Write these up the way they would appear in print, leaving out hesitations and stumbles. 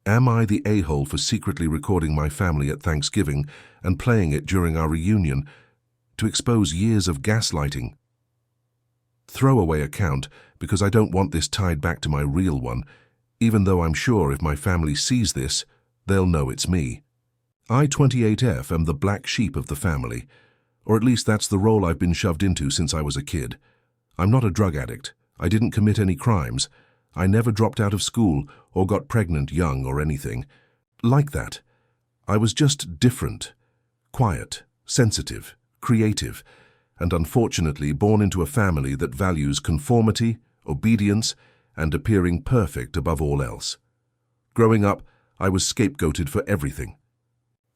Am I the a-hole for secretly recording my family at Thanksgiving and playing it during our reunion to expose years of gaslighting? Throwaway account, because I don't want this tied back to my real one, even though I'm sure if my family sees this, they'll know it's me. I, 28F, am the black sheep of the family, or at least that's the role I've been shoved into since I was a kid. I'm not a drug addict. I didn't commit any crimes. I never dropped out of school or got pregnant young or anything like that. I was just different, quiet, sensitive, creative, and unfortunately born into a family that values conformity, obedience, and appearing perfect above all else. Growing up, I was scapegoated for everything.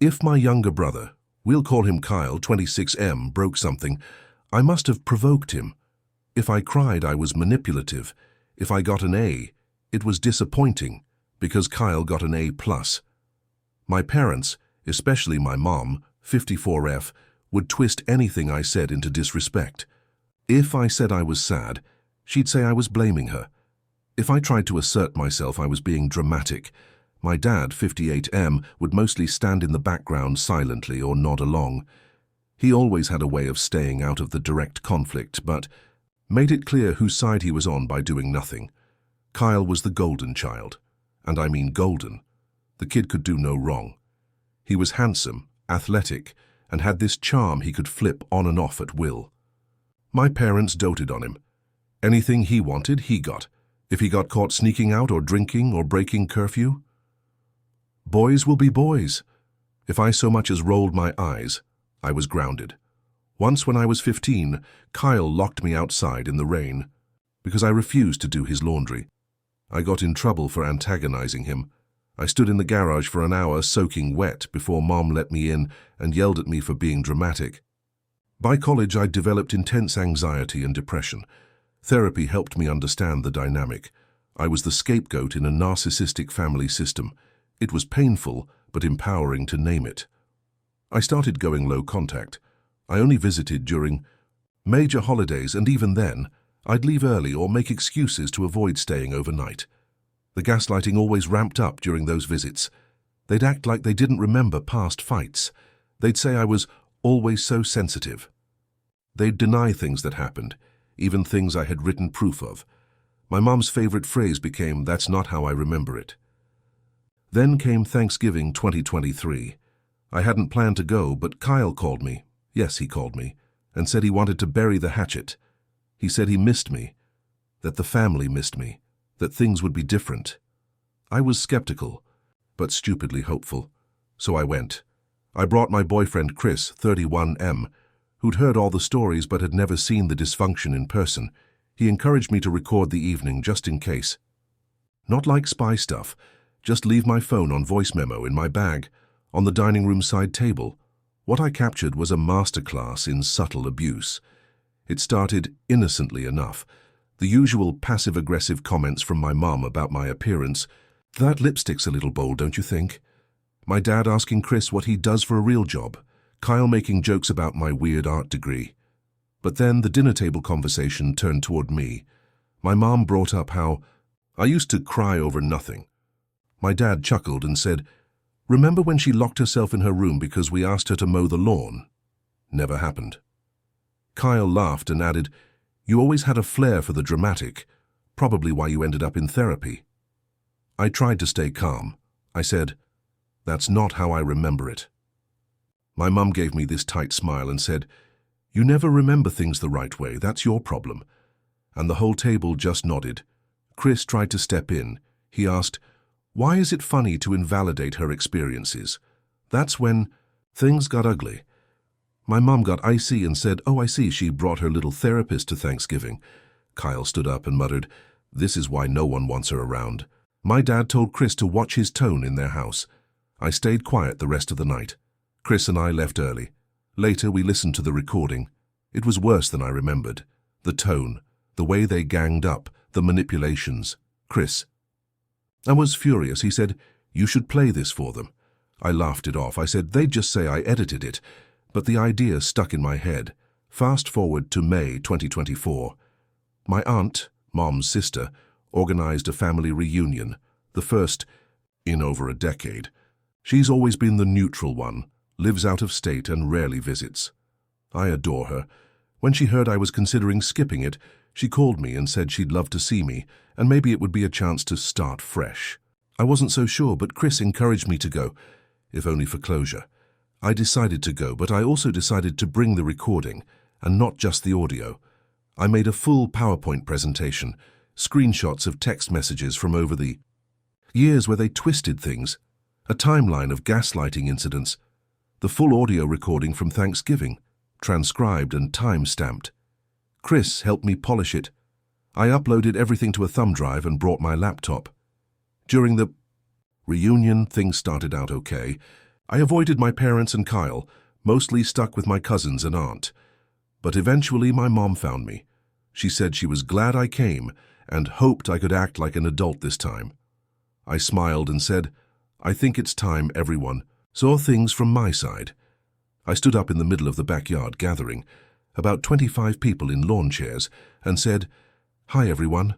If my younger brother, we'll call him Kyle, 26M, broke something, I must have provoked him. If I cried, I was manipulative. If I got an A, it was disappointing, because Kyle got an A+. My parents, especially my mom, 54F, would twist anything I said into disrespect. If I said I was sad, she'd say I was blaming her. If I tried to assert myself, I was being dramatic. My dad, 58M, would mostly stand in the background silently or nod along. He always had a way of staying out of the direct conflict, but made it clear whose side he was on by doing nothing. Kyle was the golden child, and I mean golden. The kid could do no wrong. He was handsome, athletic, and had this charm he could flip on and off at will. My parents doted on him. Anything he wanted, he got. If he got caught sneaking out or drinking or breaking curfew, boys will be boys. If I so much as rolled my eyes, I was grounded. Once when I was 15, Kyle locked me outside in the rain because I refused to do his laundry. I got in trouble for antagonizing him. I stood in the garage for an hour soaking wet before Mom let me in and yelled at me for being dramatic. By college, I developed intense anxiety and depression. Therapy helped me understand the dynamic. I was the scapegoat in a narcissistic family system. It was painful, but empowering to name it. I started going low contact. I only visited during major holidays, and even then, I'd leave early or make excuses to avoid staying overnight. The gaslighting always ramped up during those visits. They'd act like they didn't remember past fights. They'd say I was always so sensitive. They'd deny things that happened, even things I had written proof of. My mom's favorite phrase became, "That's not how I remember it." Then came Thanksgiving 2023. I hadn't planned to go, but Kyle called me. Yes, he called me, and said he wanted to bury the hatchet. He said he missed me, that the family missed me, that things would be different. I was skeptical, but stupidly hopeful, so I went. I brought my boyfriend Chris, 31M, who'd heard all the stories but had never seen the dysfunction in person. He encouraged me to record the evening just in case. Not like spy stuff, just leave my phone on voice memo in my bag, on the dining room side table. What I captured was a masterclass in subtle abuse. It started innocently enough. The usual passive-aggressive comments from my mom about my appearance. "That lipstick's a little bold, don't you think?" My dad asking Chris what he does for a real job. Kyle making jokes about my weird art degree. But then the dinner table conversation turned toward me. My mom brought up how I used to cry over nothing. My dad chuckled and said, "Remember when she locked herself in her room because we asked her to mow the lawn?" Never happened. Kyle laughed and added, "You always had a flair for the dramatic, probably why you ended up in therapy." I tried to stay calm. I said, "That's not how I remember it." My mum gave me this tight smile and said, "You never remember things the right way, that's your problem." And the whole table just nodded. Chris tried to step in. He asked, "Why is it funny to invalidate her experiences?" That's when things got ugly. My mum got icy and said, "Oh, I see, she brought her little therapist to Thanksgiving." Kyle stood up and muttered, "This is why no one wants her around." My dad told Chris to watch his tone in their house. I stayed quiet the rest of the night. Chris and I left early. Later, we listened to the recording. It was worse than I remembered. The tone, the way they ganged up, the manipulations. Chris. I was furious. He said, "You should play this for them." I laughed it off. I said, "They'd just say I edited it." But the idea stuck in my head. Fast forward to May 2024. My aunt, Mom's sister, organized a family reunion, the first in over a decade. She's always been the neutral one, lives out of state and rarely visits. I adore her. When she heard I was considering skipping it, she called me and said she'd love to see me, and maybe it would be a chance to start fresh. I wasn't so sure, but Chris encouraged me to go, if only for closure. I decided to go, but I also decided to bring the recording, and not just the audio. I made a full PowerPoint presentation, screenshots of text messages from over the years where they twisted things, a timeline of gaslighting incidents, the full audio recording from Thanksgiving, transcribed and time-stamped. Chris helped me polish it. I uploaded everything to a thumb drive and brought my laptop. During the reunion, things started out okay. I avoided my parents and Kyle, mostly stuck with my cousins and aunt. But eventually my mom found me. She said she was glad I came and hoped I could act like an adult this time. I smiled and said, "I think it's time everyone saw things from my side." I stood up in the middle of the backyard gathering, about 25 people in lawn chairs, and said, "Hi everyone.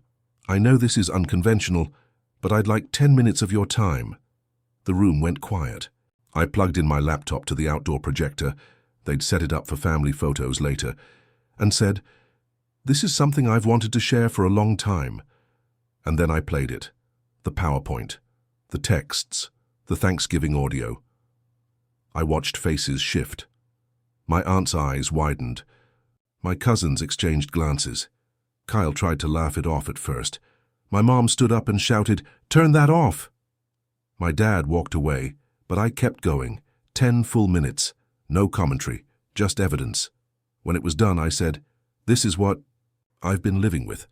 I know this is unconventional, but I'd like 10 minutes of your time." The room went quiet. I plugged in my laptop to the outdoor projector, they'd set it up for family photos later, and said, "This is something I've wanted to share for a long time." And then I played it. The PowerPoint, the texts, the Thanksgiving audio. I watched faces shift. My aunt's eyes widened. My cousins exchanged glances. Kyle tried to laugh it off at first. My mom stood up and shouted, "Turn that off!" My dad walked away, but I kept going. 10 full minutes. No commentary, just evidence. When it was done, I said, "This is what I've been living with.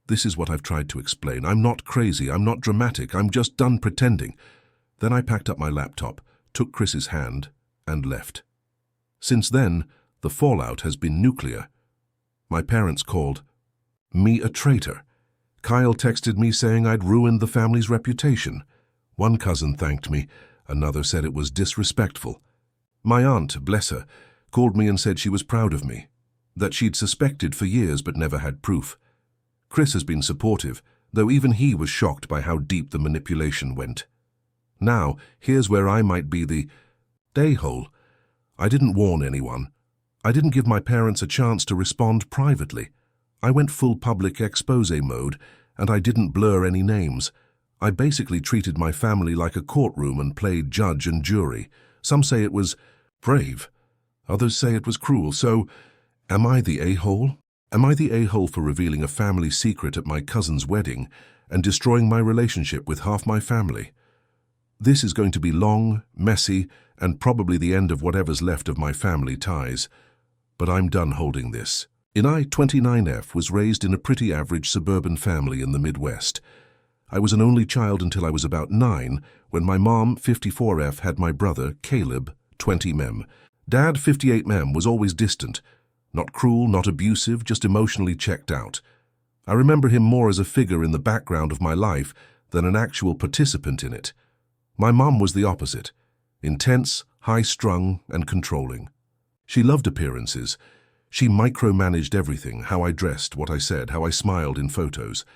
This is what I've tried to explain. I'm not crazy, I'm not dramatic, I'm just done pretending." Then I packed up my laptop, took Chris's hand, and left. Since then, the fallout has been nuclear. My parents called me a traitor. Kyle texted me saying I'd ruined the family's reputation. One cousin thanked me, another said it was disrespectful. My aunt, bless her, called me and said she was proud of me, that she'd suspected for years but never had proof. Chris has been supportive, though even he was shocked by how deep the manipulation went. Now, here's where I might be the a-hole. I didn't warn anyone. I didn't give my parents a chance to respond privately. I went full public expose mode, and I didn't blur any names. I basically treated my family like a courtroom and played judge and jury. Some say it was brave. Others say it was cruel. So, am I the a-hole? Am I the a-hole for revealing a family secret at my cousin's wedding and destroying my relationship with half my family? This is going to be long, messy, and probably the end of whatever's left of my family ties. But I'm done holding this. I, 29F, was raised in a pretty average suburban family in the Midwest. I was an only child until I was about 9, when my mom, 54F, had my brother, Caleb, 20 Dad, 58 was always distant. Not cruel, not abusive, just emotionally checked out. I remember him more as a figure in the background of my life than an actual participant in it. My mom was the opposite. Intense, high-strung, and controlling. She loved appearances. She micromanaged everything, how I dressed, what I said, how I smiled in photos.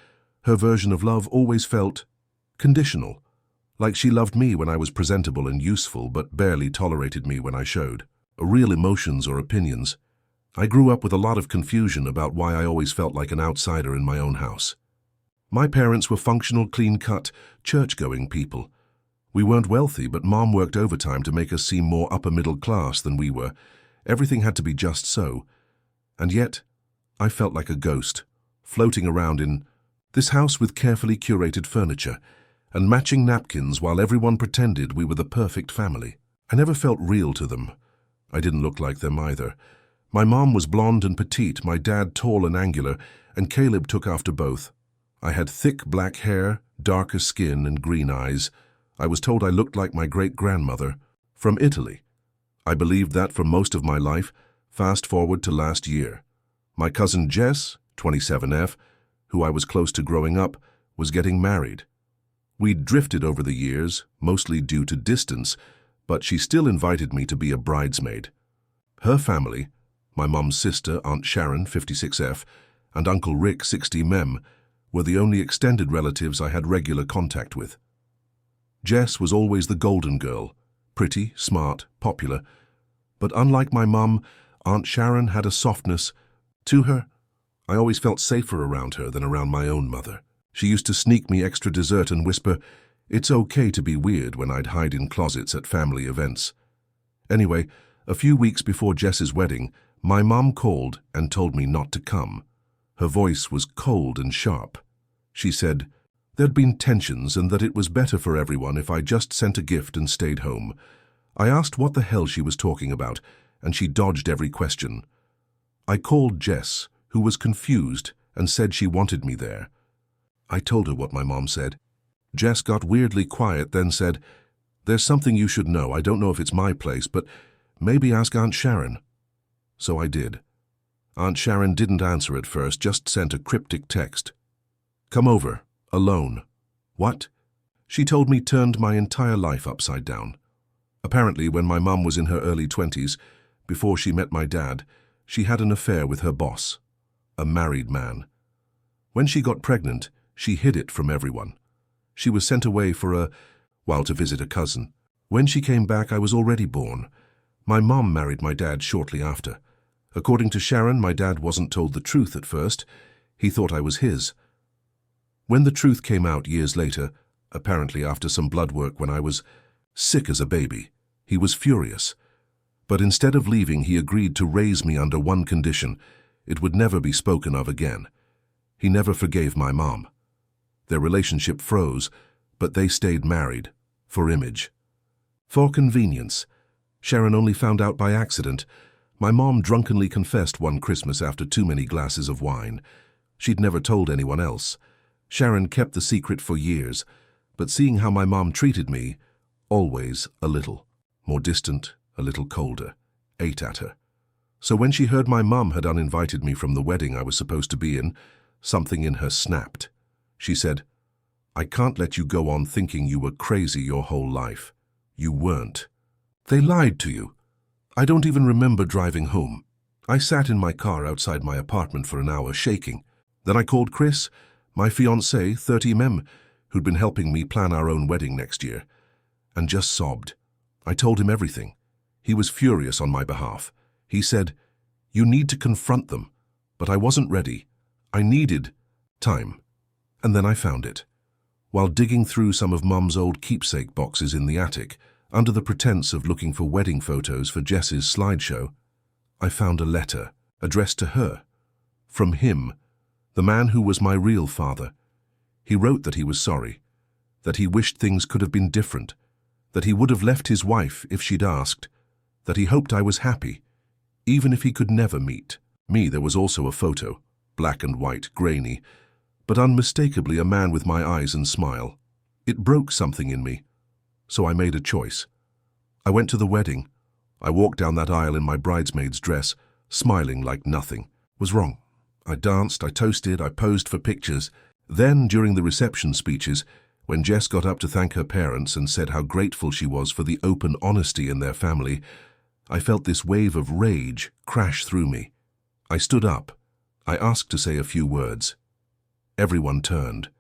Her version of love always felt conditional, like she loved me when I was presentable and useful but barely tolerated me when I showed real emotions or opinions. I grew up with a lot of confusion about why I always felt like an outsider in my own house. My parents were functional, clean-cut, church-going people. We weren't wealthy, but Mom worked overtime to make us seem more upper-middle class than we were. Everything had to be just so. And yet, I felt like a ghost, floating around in this house with carefully curated furniture and matching napkins while everyone pretended we were the perfect family. I never felt real to them. I didn't look like them either. My mom was blonde and petite, my dad tall and angular, and Caleb took after both. I had thick black hair, darker skin, and green eyes. I was told I looked like my great-grandmother from Italy. I believed that for most of my life, fast forward to last year. My cousin Jess, 27F, who I was close to growing up, was getting married. We'd drifted over the years, mostly due to distance, but she still invited me to be a bridesmaid. Her family, my mom's sister, Aunt Sharon, 56F, and Uncle Rick, 60 were the only extended relatives I had regular contact with. Jess was always the golden girl, pretty, smart, popular. But unlike my mum, Aunt Sharon had a softness to her. I always felt safer around her than around my own mother. She used to sneak me extra dessert and whisper, "It's okay to be weird," when I'd hide in closets at family events. Anyway, a few weeks before Jess's wedding, my mum called and told me not to come. Her voice was cold and sharp. She said there'd been tensions and that it was better for everyone if I just sent a gift and stayed home. I asked what the hell she was talking about, and she dodged every question. I called Jess, who was confused, and said she wanted me there. I told her what my mom said. Jess got weirdly quiet, then said, "There's something you should know. I don't know if it's my place, but maybe ask Aunt Sharon." So I did. Aunt Sharon didn't answer at first, just sent a cryptic text. "Come over, alone." What? She told me turned my entire life upside down. Apparently, when my mum was in her early 20s, before she met my dad, she had an affair with her boss, a married man. When she got pregnant, she hid it from everyone. She was sent away to visit a cousin. When she came back, I was already born. My mom married my dad shortly after. According to Sharon, my dad wasn't told the truth at first. He thought I was his. When the truth came out years later, apparently after some blood work when I was sick as a baby, he was furious. But instead of leaving, he agreed to raise me under one condition: it would never be spoken of again. He never forgave my mom. Their relationship froze, but they stayed married, for image. For convenience. Sharon only found out by accident. My mom drunkenly confessed one Christmas after too many glasses of wine. She'd never told anyone else. Sharon kept the secret for years, but seeing how my mom treated me, always a little more distant, a little colder, ate at her. So when she heard my mum had uninvited me from the wedding I was supposed to be in, something in her snapped. She said, "I can't let you go on thinking you were crazy your whole life. You weren't. They lied to you. I don't even remember driving home. I sat in my car outside my apartment for an hour shaking. Then I called Chris, my fiancé, 30mm, who'd been helping me plan our own wedding next year, and just sobbed. I told him everything. He was furious on my behalf. He said, "You need to confront them." But I wasn't ready. I needed time. And then I found it. While digging through some of Mum's old keepsake boxes in the attic, under the pretense of looking for wedding photos for Jess's slideshow, I found a letter addressed to her. From him, the man who was my real father. He wrote that he was sorry, that he wished things could have been different, that he would have left his wife if she'd asked, that he hoped I was happy, even if he could never meet me. There was also a photo, black and white, grainy, but unmistakably a man with my eyes and smile. It broke something in me, so I made a choice. I went to the wedding. I walked down that aisle in my bridesmaid's dress, smiling like nothing was wrong. I danced, I toasted, I posed for pictures. Then, during the reception speeches, when Jess got up to thank her parents and said how grateful she was for the open honesty in their family, I felt this wave of rage crash through me. I stood up. I asked to say a few words. Everyone turned.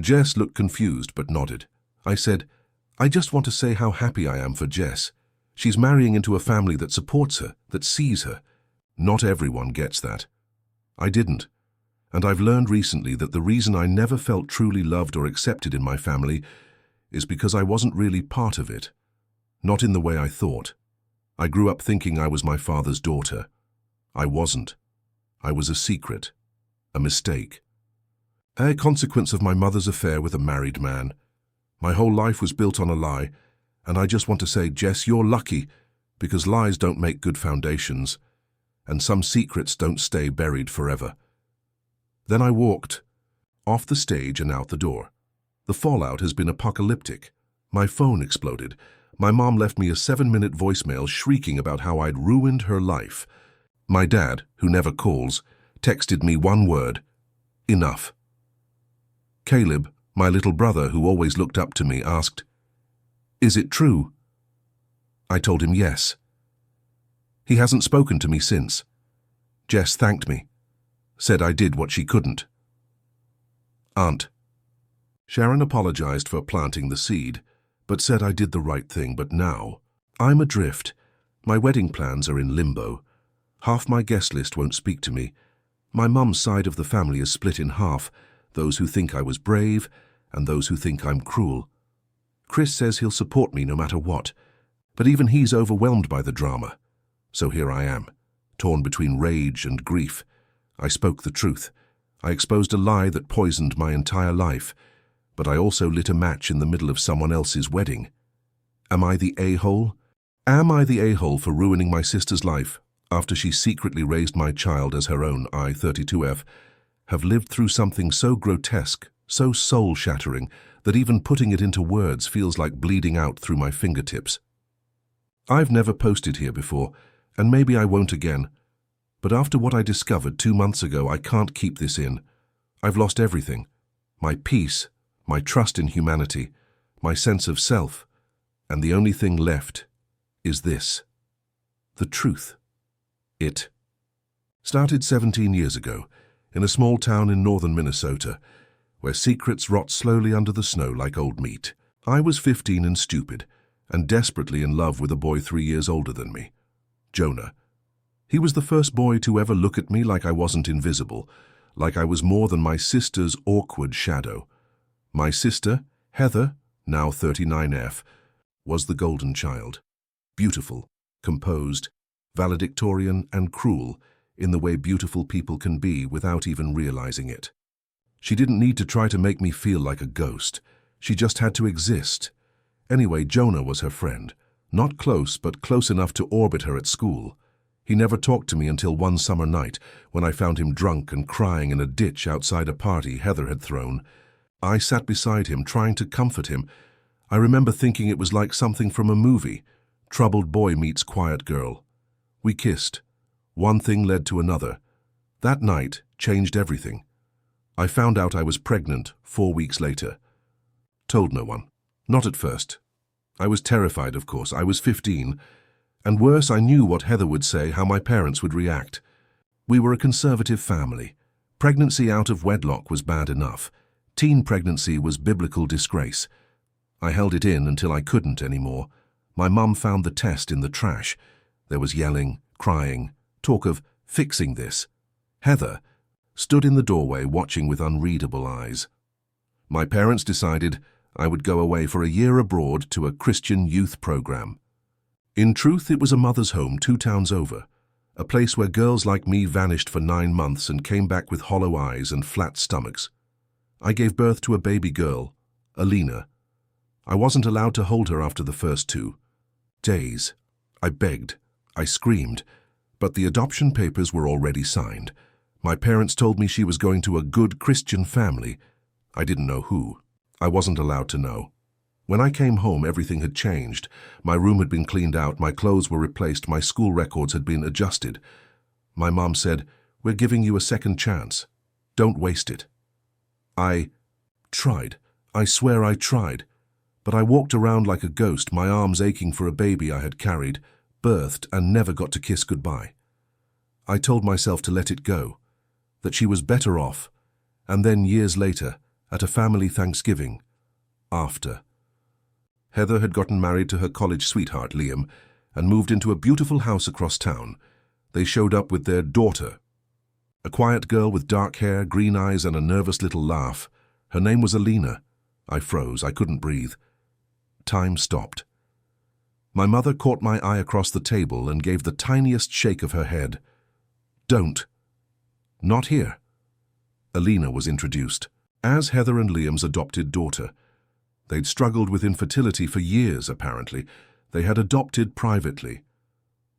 Jess looked confused but nodded. I said, "I just want to say how happy I am for Jess. She's marrying into a family that supports her, that sees her. Not everyone gets that. I didn't. And I've learned recently that the reason I never felt truly loved or accepted in my family is because I wasn't really part of it. Not in the way I thought. I grew up thinking I was my father's daughter. I wasn't. I was a secret. A mistake. A consequence of my mother's affair with a married man. My whole life was built on a lie, and I just want to say, Jess, you're lucky, because lies don't make good foundations, and some secrets don't stay buried forever." Then I walked, off the stage and out the door. The fallout has been apocalyptic. My phone exploded. My mom left me a 7-minute voicemail shrieking about how I'd ruined her life. My dad, who never calls, texted me one word: enough. Caleb, my little brother who always looked up to me, asked, "Is it true?" I told him yes. He hasn't spoken to me since. Jess thanked me, said I did what she couldn't. Aunt Sharon apologized for planting the seed, but said I did the right thing. But now, I'm adrift. My wedding plans are in limbo. Half my guest list won't speak to me. My mum's side of the family is split in half, those who think I was brave and those who think I'm cruel. Chris says he'll support me no matter what, but even he's overwhelmed by the drama. So here I am, torn between rage and grief. I spoke the truth. I exposed a lie that poisoned my entire life, but I also lit a match in the middle of someone else's wedding. Am I the a-hole? Am I the a-hole for ruining my sister's life after she secretly raised my child as her own? I, 32F, have lived through something so grotesque, so soul-shattering, that even putting it into words feels like bleeding out through my fingertips. I've never posted here before, and maybe I won't again. But after what I discovered 2 months ago, I can't keep this in. I've lost everything. My peace, my trust in humanity, my sense of self, and the only thing left is this. The truth. It started 17 years ago, in a small town in northern Minnesota, where secrets rot slowly under the snow like old meat. I was 15 and stupid, and desperately in love with a boy 3 years older than me, Jonah. He was the first boy to ever look at me like I wasn't invisible, like I was more than my sister's awkward shadow. My sister, Heather, now 39F, was the golden child. Beautiful, composed, valedictorian, and cruel in the way beautiful people can be without even realizing it. She didn't need to try to make me feel like a ghost. She just had to exist. Anyway, Jonah was her friend. Not close, but close enough to orbit her at school. He never talked to me until one summer night when I found him drunk and crying in a ditch outside a party Heather had thrown. I sat beside him, trying to comfort him. I remember thinking it was like something from a movie. Troubled boy meets quiet girl. We kissed. One thing led to another. That night changed everything. I found out I was pregnant 4 weeks later. Told no one. Not at first. I was terrified, of course. I was 15. And worse, I knew what Heather would say, how my parents would react. We were a conservative family. Pregnancy out of wedlock was bad enough. Teen pregnancy was biblical disgrace. I held it in until I couldn't anymore. My mum found the test in the trash. There was yelling, crying, talk of fixing this. Heather stood in the doorway watching with unreadable eyes. My parents decided I would go away for a year abroad to a Christian youth program. In truth, it was a mother's home 2 towns over, a place where girls like me vanished for 9 months and came back with hollow eyes and flat stomachs. I gave birth to a baby girl, Alina. I wasn't allowed to hold her after the first 2 days. I begged, I screamed, but the adoption papers were already signed. My parents told me she was going to a good Christian family. I didn't know who. I wasn't allowed to know. When I came home, everything had changed. My room had been cleaned out, my clothes were replaced, my school records had been adjusted. My mom said, "We're giving you a second chance. Don't waste it." I tried. I swear I tried. But I walked around like a ghost, my arms aching for a baby I had carried, birthed, and never got to kiss goodbye. I told myself to let it go, that she was better off, and then years later, at a family Thanksgiving, after. Heather had gotten married to her college sweetheart, Liam, and moved into a beautiful house across town. They showed up with their daughter, a quiet girl with dark hair, green eyes, and a nervous little laugh. Her name was Alina. I froze. I couldn't breathe. Time stopped. My mother caught my eye across the table and gave the tiniest shake of her head. "Don't." "Not here." Alina was introduced as Heather and Liam's adopted daughter. They'd struggled with infertility for years, apparently. They had adopted privately.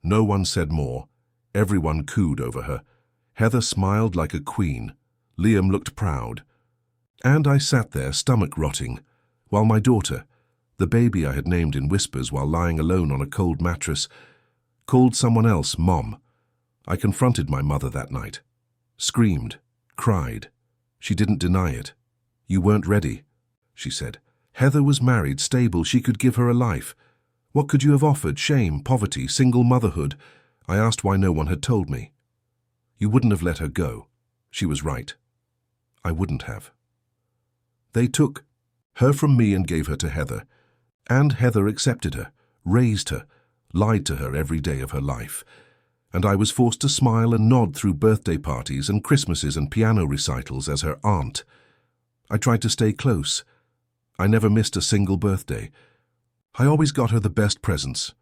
No one said more. Everyone cooed over her. Heather smiled like a queen. Liam looked proud. And I sat there, stomach rotting, while my daughter, the baby I had named in whispers while lying alone on a cold mattress, called someone else Mom. I confronted my mother that night. Screamed, cried. She didn't deny it. "You weren't ready," she said. "Heather was married, stable, she could give her a life. What could you have offered? Shame, poverty, single motherhood?" I asked why no one had told me. "You wouldn't have let her go." She was right. I wouldn't have. They took her from me and gave her to Heather. And Heather accepted her, raised her, lied to her every day of her life. And I was forced to smile and nod through birthday parties and Christmases and piano recitals as her aunt. I tried to stay close. I never missed a single birthday. I always got her the best presents.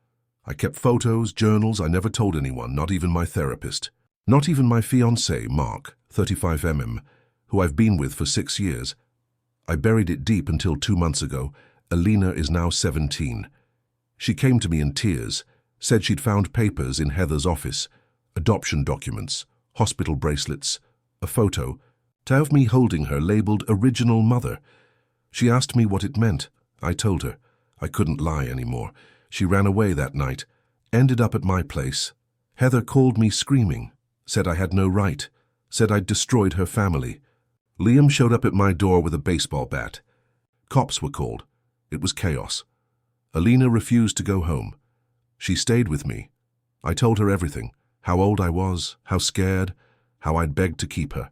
I kept photos, journals I never told anyone, not even my therapist. Not even my fiancé, Mark, 35mm, who I've been with for 6 years. I buried it deep until 2 months ago. Alina is now 17. She came to me in tears, said she'd found papers in Heather's office, adoption documents, hospital bracelets, a photo, of me holding her labeled Original Mother. She asked me what it meant. I told her. I couldn't lie anymore. She ran away that night, ended up at my place. Heather called me screaming, said I had no right, said I'd destroyed her family. Liam showed up at my door with a baseball bat. Cops were called. It was chaos. Alina refused to go home. She stayed with me. I told her everything, how old I was, how scared, how I'd begged to keep her.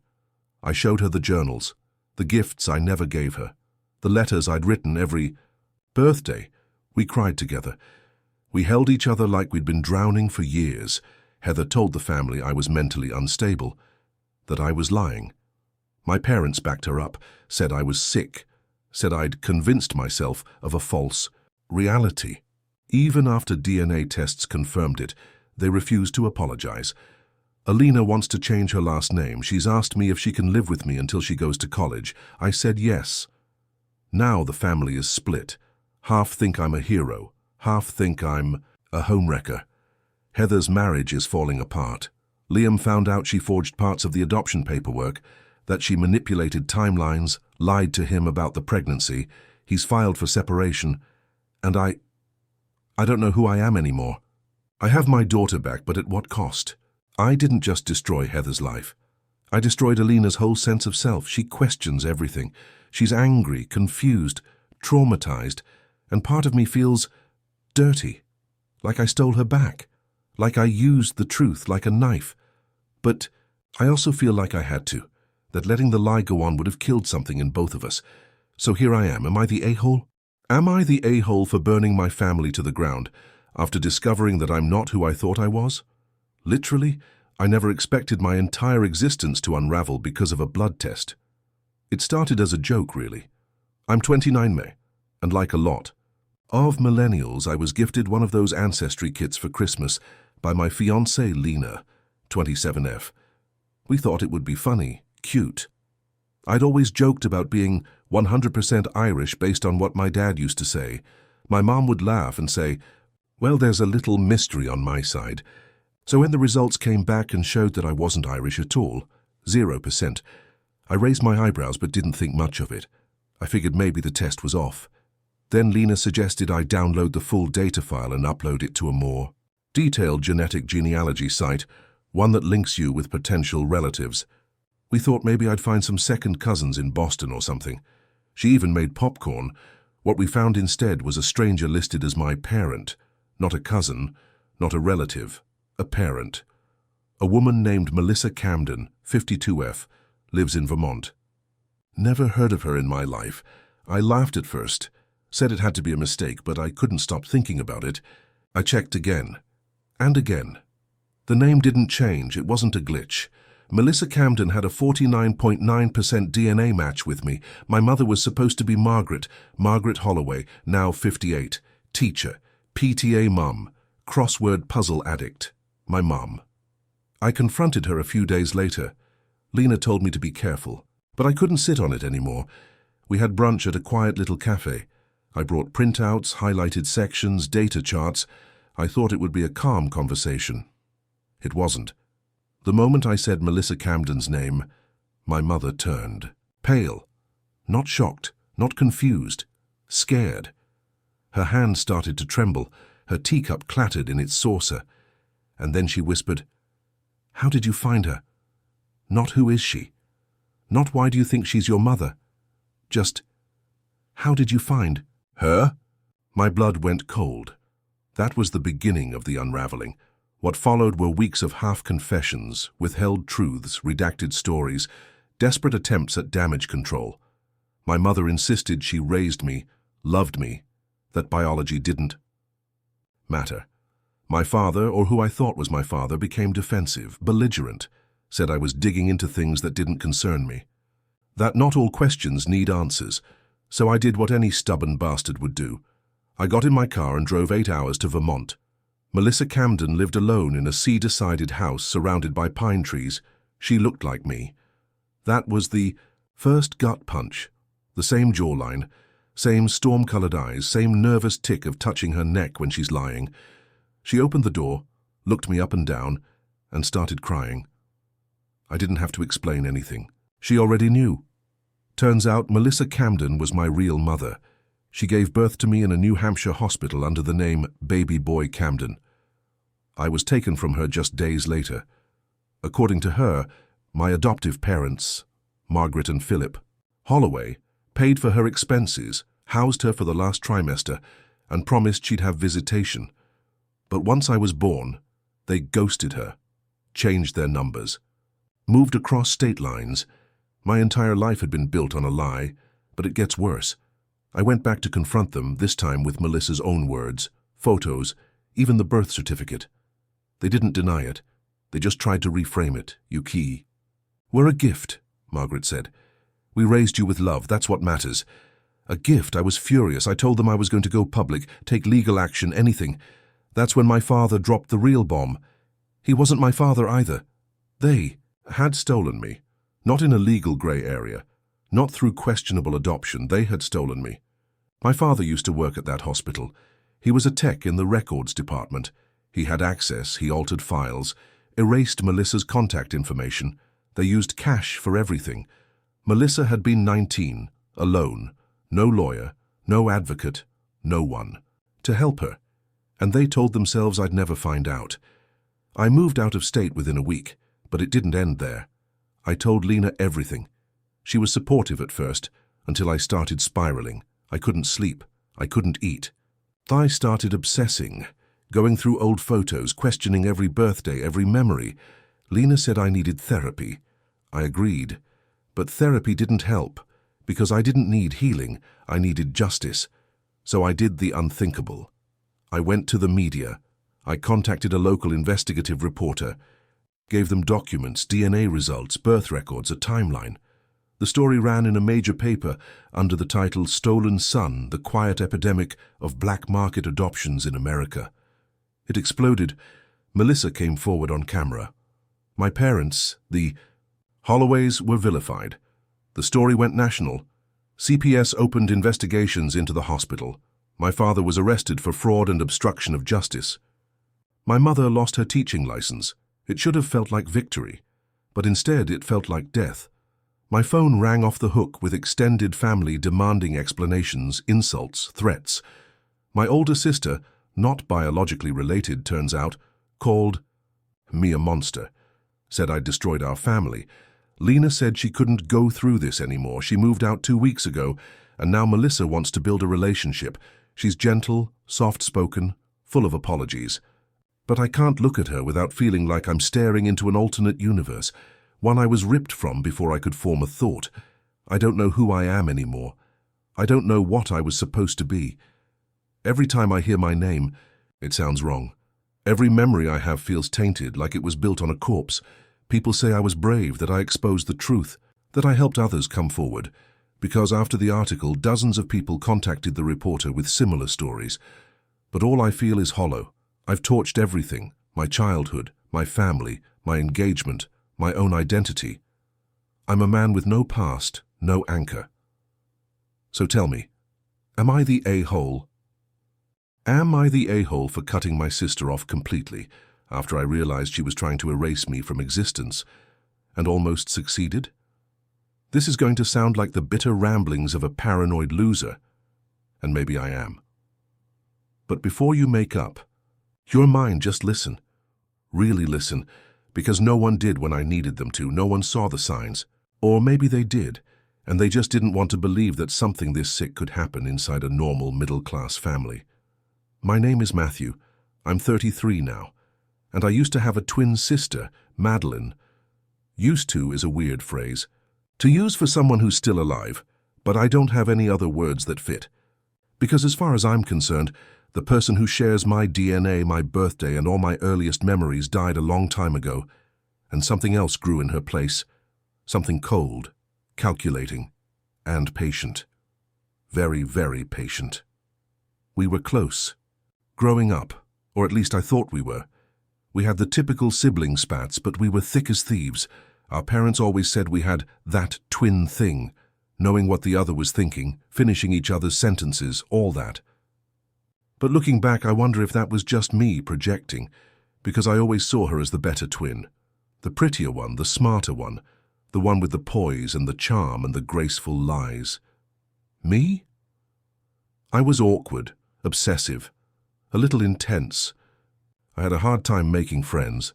I showed her the journals, the gifts I never gave her, the letters I'd written every birthday. We cried together. We held each other like we'd been drowning for years. Heather told the family I was mentally unstable, that I was lying. My parents backed her up, said I was sick, said I'd convinced myself of a false reality. Even after DNA tests confirmed it, they refused to apologize. Alina wants to change her last name. She's asked me if she can live with me until she goes to college. I said yes. Now the family is split. Half think I'm a hero, half think I'm a homewrecker. Heather's marriage is falling apart. Liam found out she forged parts of the adoption paperwork, that she manipulated timelines, lied to him about the pregnancy. He's filed for separation, and I don't know who I am anymore. I have my daughter back, but at what cost? I didn't just destroy Heather's life. I destroyed Alina's whole sense of self. She questions everything. She's angry, confused, traumatized, and part of me feels dirty, like I stole her back, like I used the truth like a knife. But I also feel like I had to, that letting the lie go on would have killed something in both of us. So here I am. Am I the a-hole? Am I the a-hole for burning my family to the ground after discovering that I'm not who I thought I was? Literally, I never expected my entire existence to unravel because of a blood test. It started as a joke, really. I'm 29, May, and like a lot of millennials, I was gifted one of those ancestry kits for Christmas by my fiancée Lena, 27F. We thought it would be funny, cute. I'd always joked about being 100% Irish based on what my dad used to say. My mom would laugh and say, well, there's a little mystery on my side. So when the results came back and showed that I wasn't Irish at all, 0%, I raised my eyebrows but didn't think much of it. I figured maybe the test was off. Then Lena suggested I download the full data file and upload it to a more detailed genetic genealogy site, one that links you with potential relatives. We thought maybe I'd find some second cousins in Boston or something. She even made popcorn. What we found instead was a stranger listed as my parent, not a cousin, not a relative, a parent. A woman named Melissa Camden, 52F, lives in Vermont. Never heard of her in my life. I laughed at first, said it had to be a mistake, but I couldn't stop thinking about it. I checked again, and again. The name didn't change. It wasn't a glitch. Melissa Camden had a 49.9% DNA match with me. My mother was supposed to be Margaret Holloway, now 58, teacher, PTA mum, crossword puzzle addict, my mum. I confronted her a few days later. Lena told me to be careful, but I couldn't sit on it anymore. We had brunch at a quiet little cafe. I brought printouts, highlighted sections, data charts. I thought it would be a calm conversation. It wasn't. The moment I said Melissa Camden's name, my mother turned, pale, not shocked, not confused, scared. Her hand started to tremble, her teacup clattered in its saucer, and then she whispered, "How did you find her? Not who is she? Not why do you think she's your mother? Just, how did you find her?" My blood went cold. That was the beginning of the unraveling. What followed were weeks of half-confessions, withheld truths, redacted stories, desperate attempts at damage control. My mother insisted she raised me, loved me, that biology didn't matter. My father, or who I thought was my father, became defensive, belligerent, said I was digging into things that didn't concern me. That not all questions need answers, so I did what any stubborn bastard would do. I got in my car and drove 8 hours to Vermont. Melissa Camden lived alone in a cedar-sided house surrounded by pine trees. She looked like me. That was the first gut punch. The same jawline, same storm-colored eyes, same nervous tick of touching her neck when she's lying. She opened the door, looked me up and down, and started crying. I didn't have to explain anything. She already knew. Turns out Melissa Camden was my real mother. She gave birth to me in a New Hampshire hospital under the name Baby Boy Camden. I was taken from her just days later. According to her, my adoptive parents, Margaret and Philip Holloway, paid for her expenses, housed her for the last trimester, and promised she'd have visitation. But once I was born, they ghosted her, changed their numbers, moved across state lines. My entire life had been built on a lie, but it gets worse. I went back to confront them, this time with Melissa's own words, photos, even the birth certificate. They didn't deny it. They just tried to reframe it, you key. We're a gift, Margaret said. We raised you with love, that's what matters. A gift? I was furious. I told them I was going to go public, take legal action, anything. That's when my father dropped the real bomb. He wasn't my father either. They had stolen me. Not in a legal grey area. Not through questionable adoption. They had stolen me. My father used to work at that hospital. He was a tech in the records department. He had access, he altered files, erased Melissa's contact information. They used cash for everything. Melissa had been 19, alone, no lawyer, no advocate, no one, to help her. And they told themselves I'd never find out. I moved out of state within a week, but it didn't end there. I told Lena everything. She was supportive at first, until I started spiraling. I couldn't sleep. I couldn't eat. I started obsessing, going through old photos, questioning every birthday, every memory. Lena said I needed therapy. I agreed. But therapy didn't help, because I didn't need healing. I needed justice. So I did the unthinkable. I went to the media. I contacted a local investigative reporter, gave them documents, DNA results, birth records, a timeline. The story ran in a major paper under the title Stolen Son, the Quiet Epidemic of Black Market Adoptions in America. It exploded. Melissa came forward on camera. My parents, the Holloways, were vilified. The story went national. CPS opened investigations into the hospital. My father was arrested for fraud and obstruction of justice. My mother lost her teaching license. It should have felt like victory, but instead it felt like death. My phone rang off the hook with extended family demanding explanations, insults, threats. My older sister, not biologically related, turns out, called me a monster, said I'd destroyed our family. Lena said she couldn't go through this anymore. She moved out 2 weeks ago, and now Melissa wants to build a relationship. She's gentle, soft-spoken, full of apologies. But I can't look at her without feeling like I'm staring into an alternate universe, one I was ripped from before I could form a thought. I don't know who I am anymore. I don't know what I was supposed to be. Every time I hear my name, it sounds wrong. Every memory I have feels tainted, like it was built on a corpse. People say I was brave, that I exposed the truth, that I helped others come forward. Because after the article, dozens of people contacted the reporter with similar stories. But all I feel is hollow. I've torched everything, my childhood, my family, my engagement, my own identity. I'm a man with no past, no anchor. So tell me, am I the a-hole? Am I the a-hole for cutting my sister off completely after I realized she was trying to erase me from existence and almost succeeded? This is going to sound like the bitter ramblings of a paranoid loser, and maybe I am. But before you make up your mind, just listen. Really listen, because no one did when I needed them to. No one saw the signs. Or maybe they did, and they just didn't want to believe that something this sick could happen inside a normal middle-class family. My name is Matthew. I'm 33 now, and I used to have a twin sister, Madeline. Used to is a weird phrase to use for someone who's still alive, but I don't have any other words that fit. Because as far as I'm concerned, the person who shares my DNA, my birthday, and all my earliest memories died a long time ago, and something else grew in her place. Something cold, calculating, and patient. Very, very patient. We were close. Growing up, or at least I thought we were. We had the typical sibling spats, but we were thick as thieves. Our parents always said we had that twin thing, knowing what the other was thinking, finishing each other's sentences, all that. But looking back, I wonder if that was just me projecting, because I always saw her as the better twin. The prettier one, the smarter one, the one with the poise and the charm and the graceful lies. Me? I was awkward, obsessive, a little intense. I had a hard time making friends,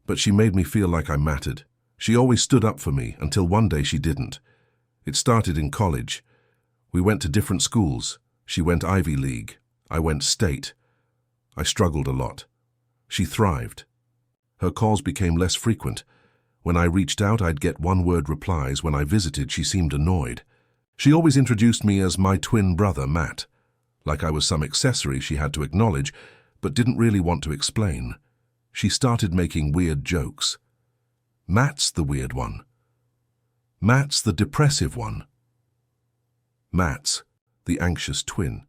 but she made me feel like I mattered. She always stood up for me until one day she didn't. It started in college. We went to different schools. She went Ivy League. I went state. I struggled a lot. She thrived. Her calls became less frequent. When I reached out, I'd get one-word replies. When I visited, she seemed annoyed. She always introduced me as my twin brother, Matt, like I was some accessory she had to acknowledge, but didn't really want to explain. She started making weird jokes. Matt's the weird one. Matt's the depressive one. Matt's the anxious twin.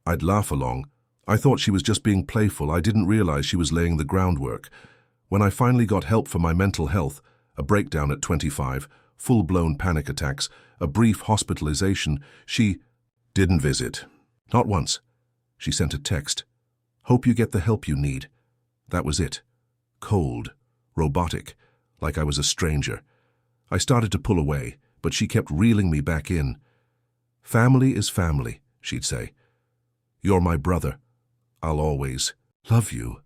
I'd laugh along. I thought she was just being playful. I didn't realize she was laying the groundwork. When I finally got help for my mental health, a breakdown at 25, full-blown panic attacks, a brief hospitalization, she didn't visit. Not once. She sent a text. Hope you get the help you need. That was it. Cold, robotic, like I was a stranger. I started to pull away, but she kept reeling me back in. Family is family, she'd say. You're my brother. I'll always love you.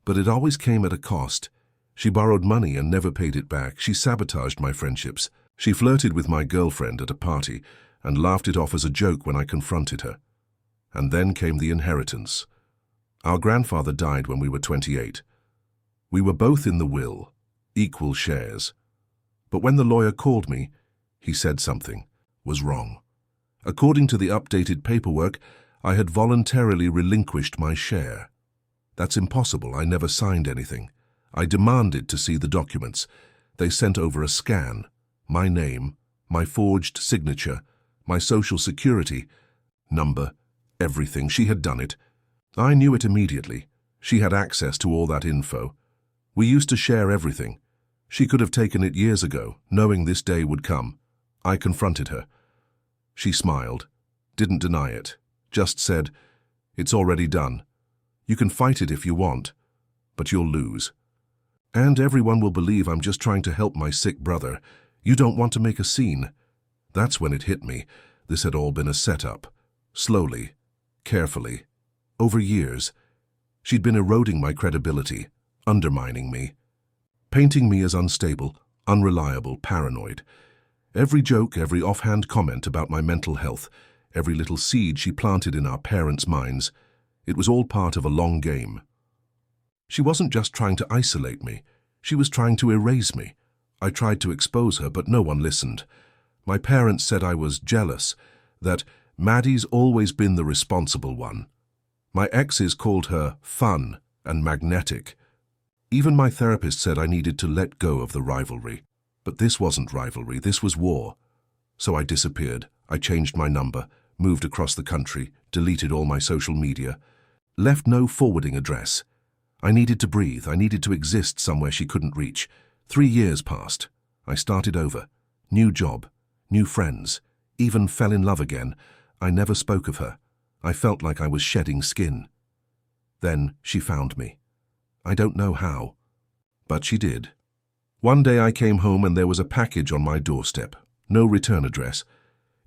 But it always came at a cost. She borrowed money and never paid it back. She sabotaged my friendships. She flirted with my girlfriend at a party and laughed it off as a joke when I confronted her. And then came the inheritance. Our grandfather died when we were 28. We were both in the will, equal shares. But when the lawyer called me, he said something was wrong. According to the updated paperwork, I had voluntarily relinquished my share. That's impossible. I never signed anything. I demanded to see the documents. They sent over a scan. My name, my forged signature, my social security number, everything. She had done it. I knew it immediately. She had access to all that info. We used to share everything. She could have taken it years ago, knowing this day would come. I confronted her. She smiled, didn't deny it, just said, "It's already done. You can fight it if you want, but you'll lose. And everyone will believe I'm just trying to help my sick brother. You don't want to make a scene." That's when it hit me. This had all been a setup. Slowly, carefully, over years. She'd been eroding my credibility, undermining me, painting me as unstable, unreliable, paranoid. Every joke, every offhand comment about my mental health, every little seed she planted in our parents' minds, it was all part of a long game. She wasn't just trying to isolate me. She was trying to erase me. I tried to expose her, but no one listened. My parents said I was jealous, that Maddie's always been the responsible one. My exes called her fun and magnetic. Even my therapist said I needed to let go of the rivalry. But this wasn't rivalry, this was war. So I disappeared. I changed my number, moved across the country, deleted all my social media, left no forwarding address. I needed to breathe. I needed to exist somewhere she couldn't reach. 3 years passed. I started over. New job, new friends, even fell in love again. I never spoke of her. I felt like I was shedding skin. Then she found me. I don't know how, but she did. One day I came home and there was a package on my doorstep. No return address.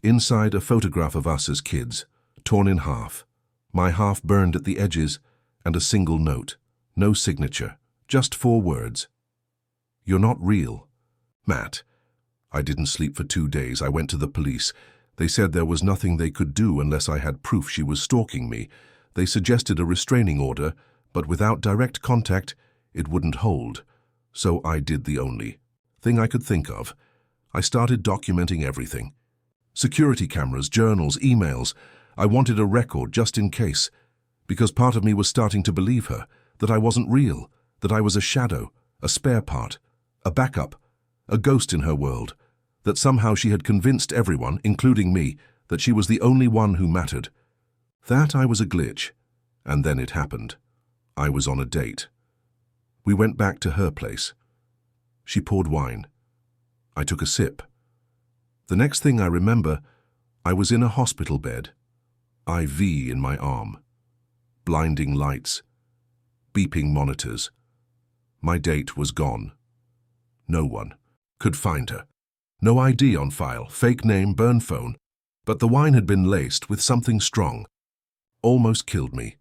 Inside, a photograph of us as kids, torn in half. My half burned at the edges, and a single note. No signature, just 4 words. "You're not real, Matt." I didn't sleep for 2 days. I went to the police. They said there was nothing they could do unless I had proof she was stalking me. They suggested a restraining order, but without direct contact, it wouldn't hold. So I did the only thing I could think of. I started documenting everything. Security cameras, journals, emails. I wanted a record just in case, because part of me was starting to believe her, that I wasn't real, that I was a shadow, a spare part, a backup, a ghost in her world, that somehow she had convinced everyone, including me, that she was the only one who mattered. That I was a glitch, and then it happened. I was on a date. We went back to her place. She poured wine. I took a sip. The next thing I remember, I was in a hospital bed, IV in my arm, blinding lights, beeping monitors. My date was gone. No one could find her. No ID on file, fake name, burn phone. But the wine had been laced with something strong. Almost killed me.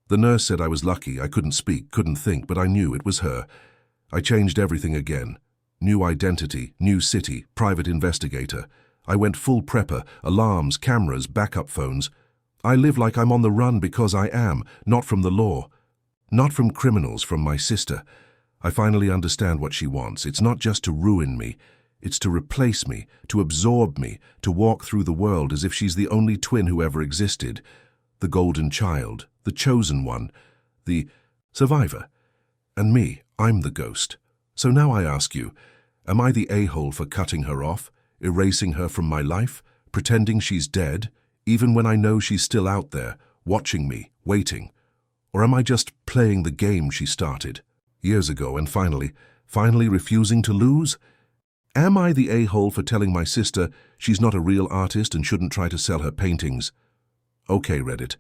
The nurse said I was lucky, I couldn't speak, couldn't think, but I knew it was her. I changed everything again. New identity, new city, private investigator. I went full prepper, alarms, cameras, backup phones. I live like I'm on the run because I am, not from the law. Not from criminals, from my sister. I finally understand what she wants. It's not just to ruin me. It's to replace me, to absorb me, to walk through the world as if she's the only twin who ever existed. The golden child, the chosen one, the survivor. And me, I'm the ghost. So now I ask you, am I the a-hole for cutting her off, erasing her from my life, pretending she's dead, even when I know she's still out there, watching me, waiting? Or am I just playing the game she started years ago and finally refusing to lose? Am I the a-hole for telling my sister she's not a real artist and shouldn't try to sell her paintings? Okay, Reddit,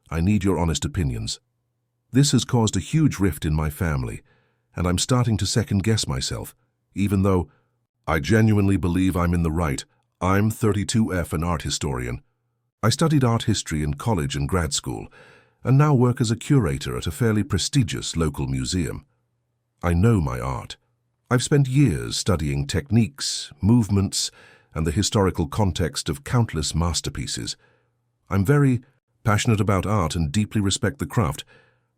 I need your honest opinions. This has caused a huge rift in my family, and I'm starting to second-guess myself, even though I genuinely believe I'm in the right. I'm 32F, an art historian. I studied art history in college and grad school, and now work as a curator at a fairly prestigious local museum. I know my art. I've spent years studying techniques, movements, and the historical context of countless masterpieces. I'm very passionate about art and deeply respect the craft.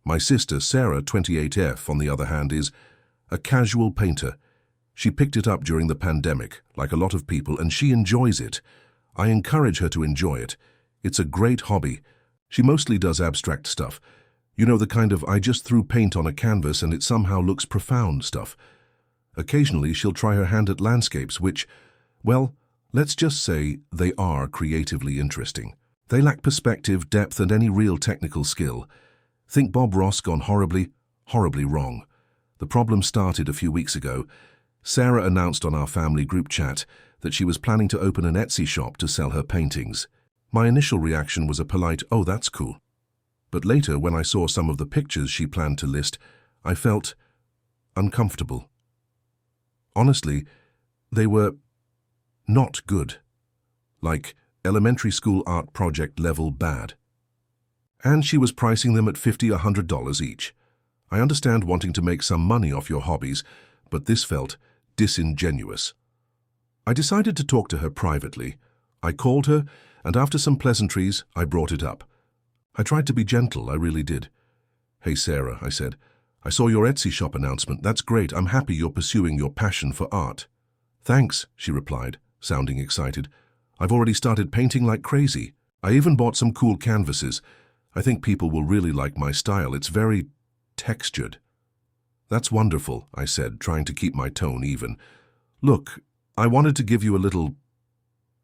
My sister, Sarah, 28F, on the other hand, is a casual painter. She picked it up during the pandemic, like a lot of people, and she enjoys it. I encourage her to enjoy it. It's a great hobby. She mostly does abstract stuff. You know, the kind of I just threw paint on a canvas and it somehow looks profound stuff. Occasionally, she'll try her hand at landscapes, which, well, let's just say they are creatively interesting. They lack perspective, depth, and any real technical skill. Think Bob Ross gone horribly, horribly wrong. The problem started a few weeks ago. Sarah announced on our family group chat that she was planning to open an Etsy shop to sell her paintings. My initial reaction was a polite, "Oh, that's cool." But later, when I saw some of the pictures she planned to list, I felt uncomfortable. Honestly, they were not good. Like elementary school art project level bad. And she was pricing them at $50 or $100 each. I understand wanting to make some money off your hobbies, but this felt disingenuous. I decided to talk to her privately. I called her, and after some pleasantries, I brought it up. I tried to be gentle, I really did. "Hey Sarah," I said, "I saw your Etsy shop announcement. That's great. I'm happy you're pursuing your passion for art." "Thanks," she replied, sounding excited. "I've already started painting like crazy. I even bought some cool canvases. I think people will really like my style. It's very textured." "That's wonderful," I said, trying to keep my tone even. "Look, I wanted to give you a little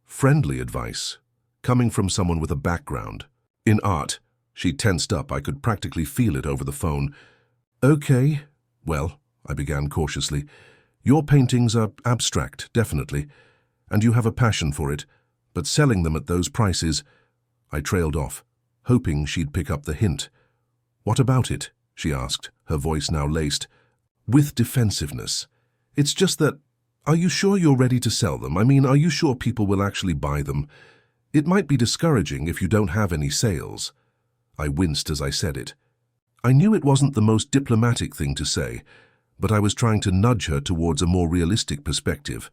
friendly advice, coming from someone with a background in art." She tensed up. I could practically feel it over the phone. "Okay, well," I began cautiously, "your paintings are abstract, definitely, and you have a passion for it, but selling them at those prices—" I trailed off, hoping she'd pick up the hint. "What about it?" she asked, her voice now laced with defensiveness. "It's just that, are you sure you're ready to sell them? I mean, are you sure people will actually buy them? It might be discouraging if you don't have any sales." I winced as I said it. I knew it wasn't the most diplomatic thing to say, but I was trying to nudge her towards a more realistic perspective.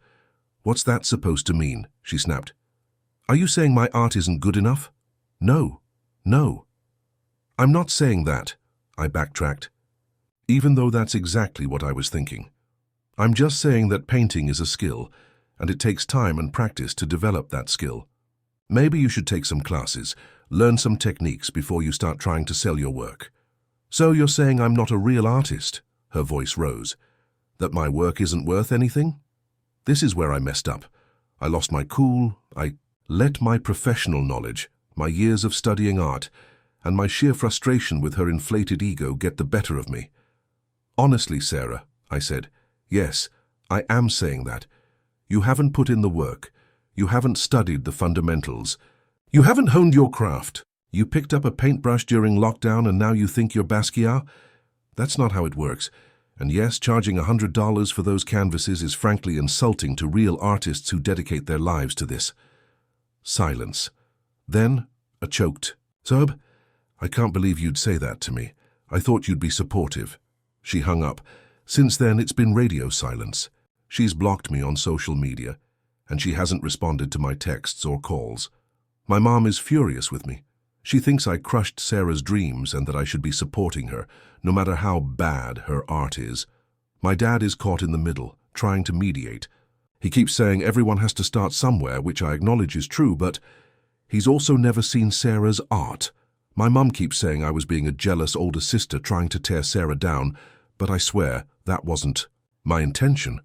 "What's that supposed to mean?" she snapped. "Are you saying my art isn't good enough?" No. "I'm not saying that," I backtracked, even though that's exactly what I was thinking. "I'm just saying that painting is a skill, and it takes time and practice to develop that skill. Maybe you should take some classes, Learn some techniques before you start trying to sell your work. So you're saying I'm not a real artist? Her voice rose. That my work isn't worth anything? This is where I messed up. I lost my cool. I let my professional knowledge, my years of studying art, and my sheer frustration with her inflated ego get the better of me. Honestly, Sarah, I said, yes, I am saying that. You haven't put in the work. You haven't studied the fundamentals. You haven't honed your craft. You picked up a paintbrush during lockdown and now you think you're Basquiat? That's not how it works. And yes, charging $100 for those canvases is frankly insulting to real artists who dedicate their lives to this. Silence. Then, a choked, "Sob, I can't believe you'd say that to me. I thought you'd be supportive." She hung up. Since then, it's been radio silence. She's blocked me on social media, and she hasn't responded to my texts or calls. My mom is furious with me. She thinks I crushed Sarah's dreams and that I should be supporting her, no matter how bad her art is. My dad is caught in the middle, trying to mediate. He keeps saying everyone has to start somewhere, which I acknowledge is true, but he's also never seen Sarah's art. My mum keeps saying I was being a jealous older sister trying to tear Sarah down, but I swear that wasn't my intention.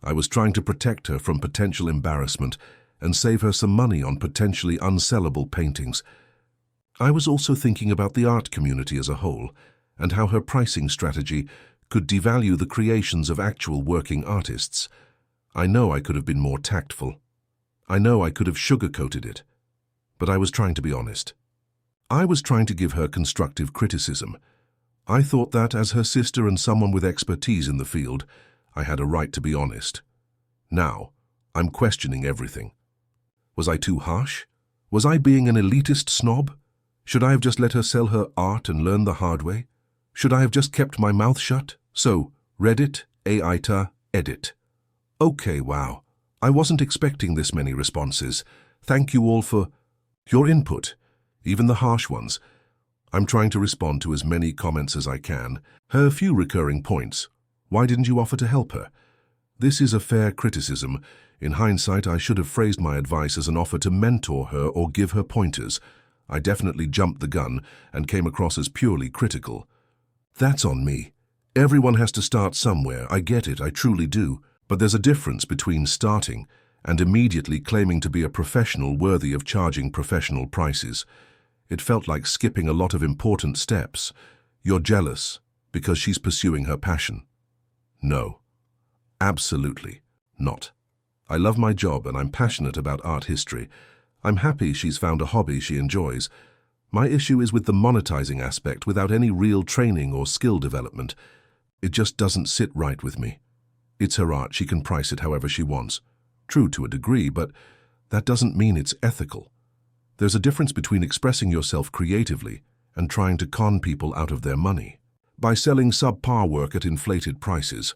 I was trying to protect her from potential embarrassment and save her some money on potentially unsellable paintings. I was also thinking about the art community as a whole and how her pricing strategy could devalue the creations of actual working artists. I know I could have been more tactful. I know I could have sugarcoated it. But I was trying to be honest. I was trying to give her constructive criticism. I thought that, as her sister and someone with expertise in the field, I had a right to be honest. Now, I'm questioning everything. Was I too harsh? Was I being an elitist snob? Should I have just let her sell her art and learn the hard way? Should I have just kept my mouth shut? So, Reddit, AITA, edit. Okay, wow. I wasn't expecting this many responses. Thank you all for your input, even the harsh ones. I'm trying to respond to as many comments as I can. Her few recurring points. Why didn't you offer to help her? This is a fair criticism. In hindsight, I should have phrased my advice as an offer to mentor her or give her pointers. I definitely jumped the gun and came across as purely critical. That's on me. Everyone has to start somewhere. I get it, I truly do. But there's a difference between starting and immediately claiming to be a professional worthy of charging professional prices. It felt like skipping a lot of important steps. You're jealous because she's pursuing her passion. No, absolutely not. I love my job and I'm passionate about art history. I'm happy she's found a hobby she enjoys. My issue is with the monetizing aspect without any real training or skill development. It just doesn't sit right with me. It's her art, she can price it however she wants. True to a degree, but that doesn't mean it's ethical. There's a difference between expressing yourself creatively and trying to con people out of their money by selling subpar work at inflated prices.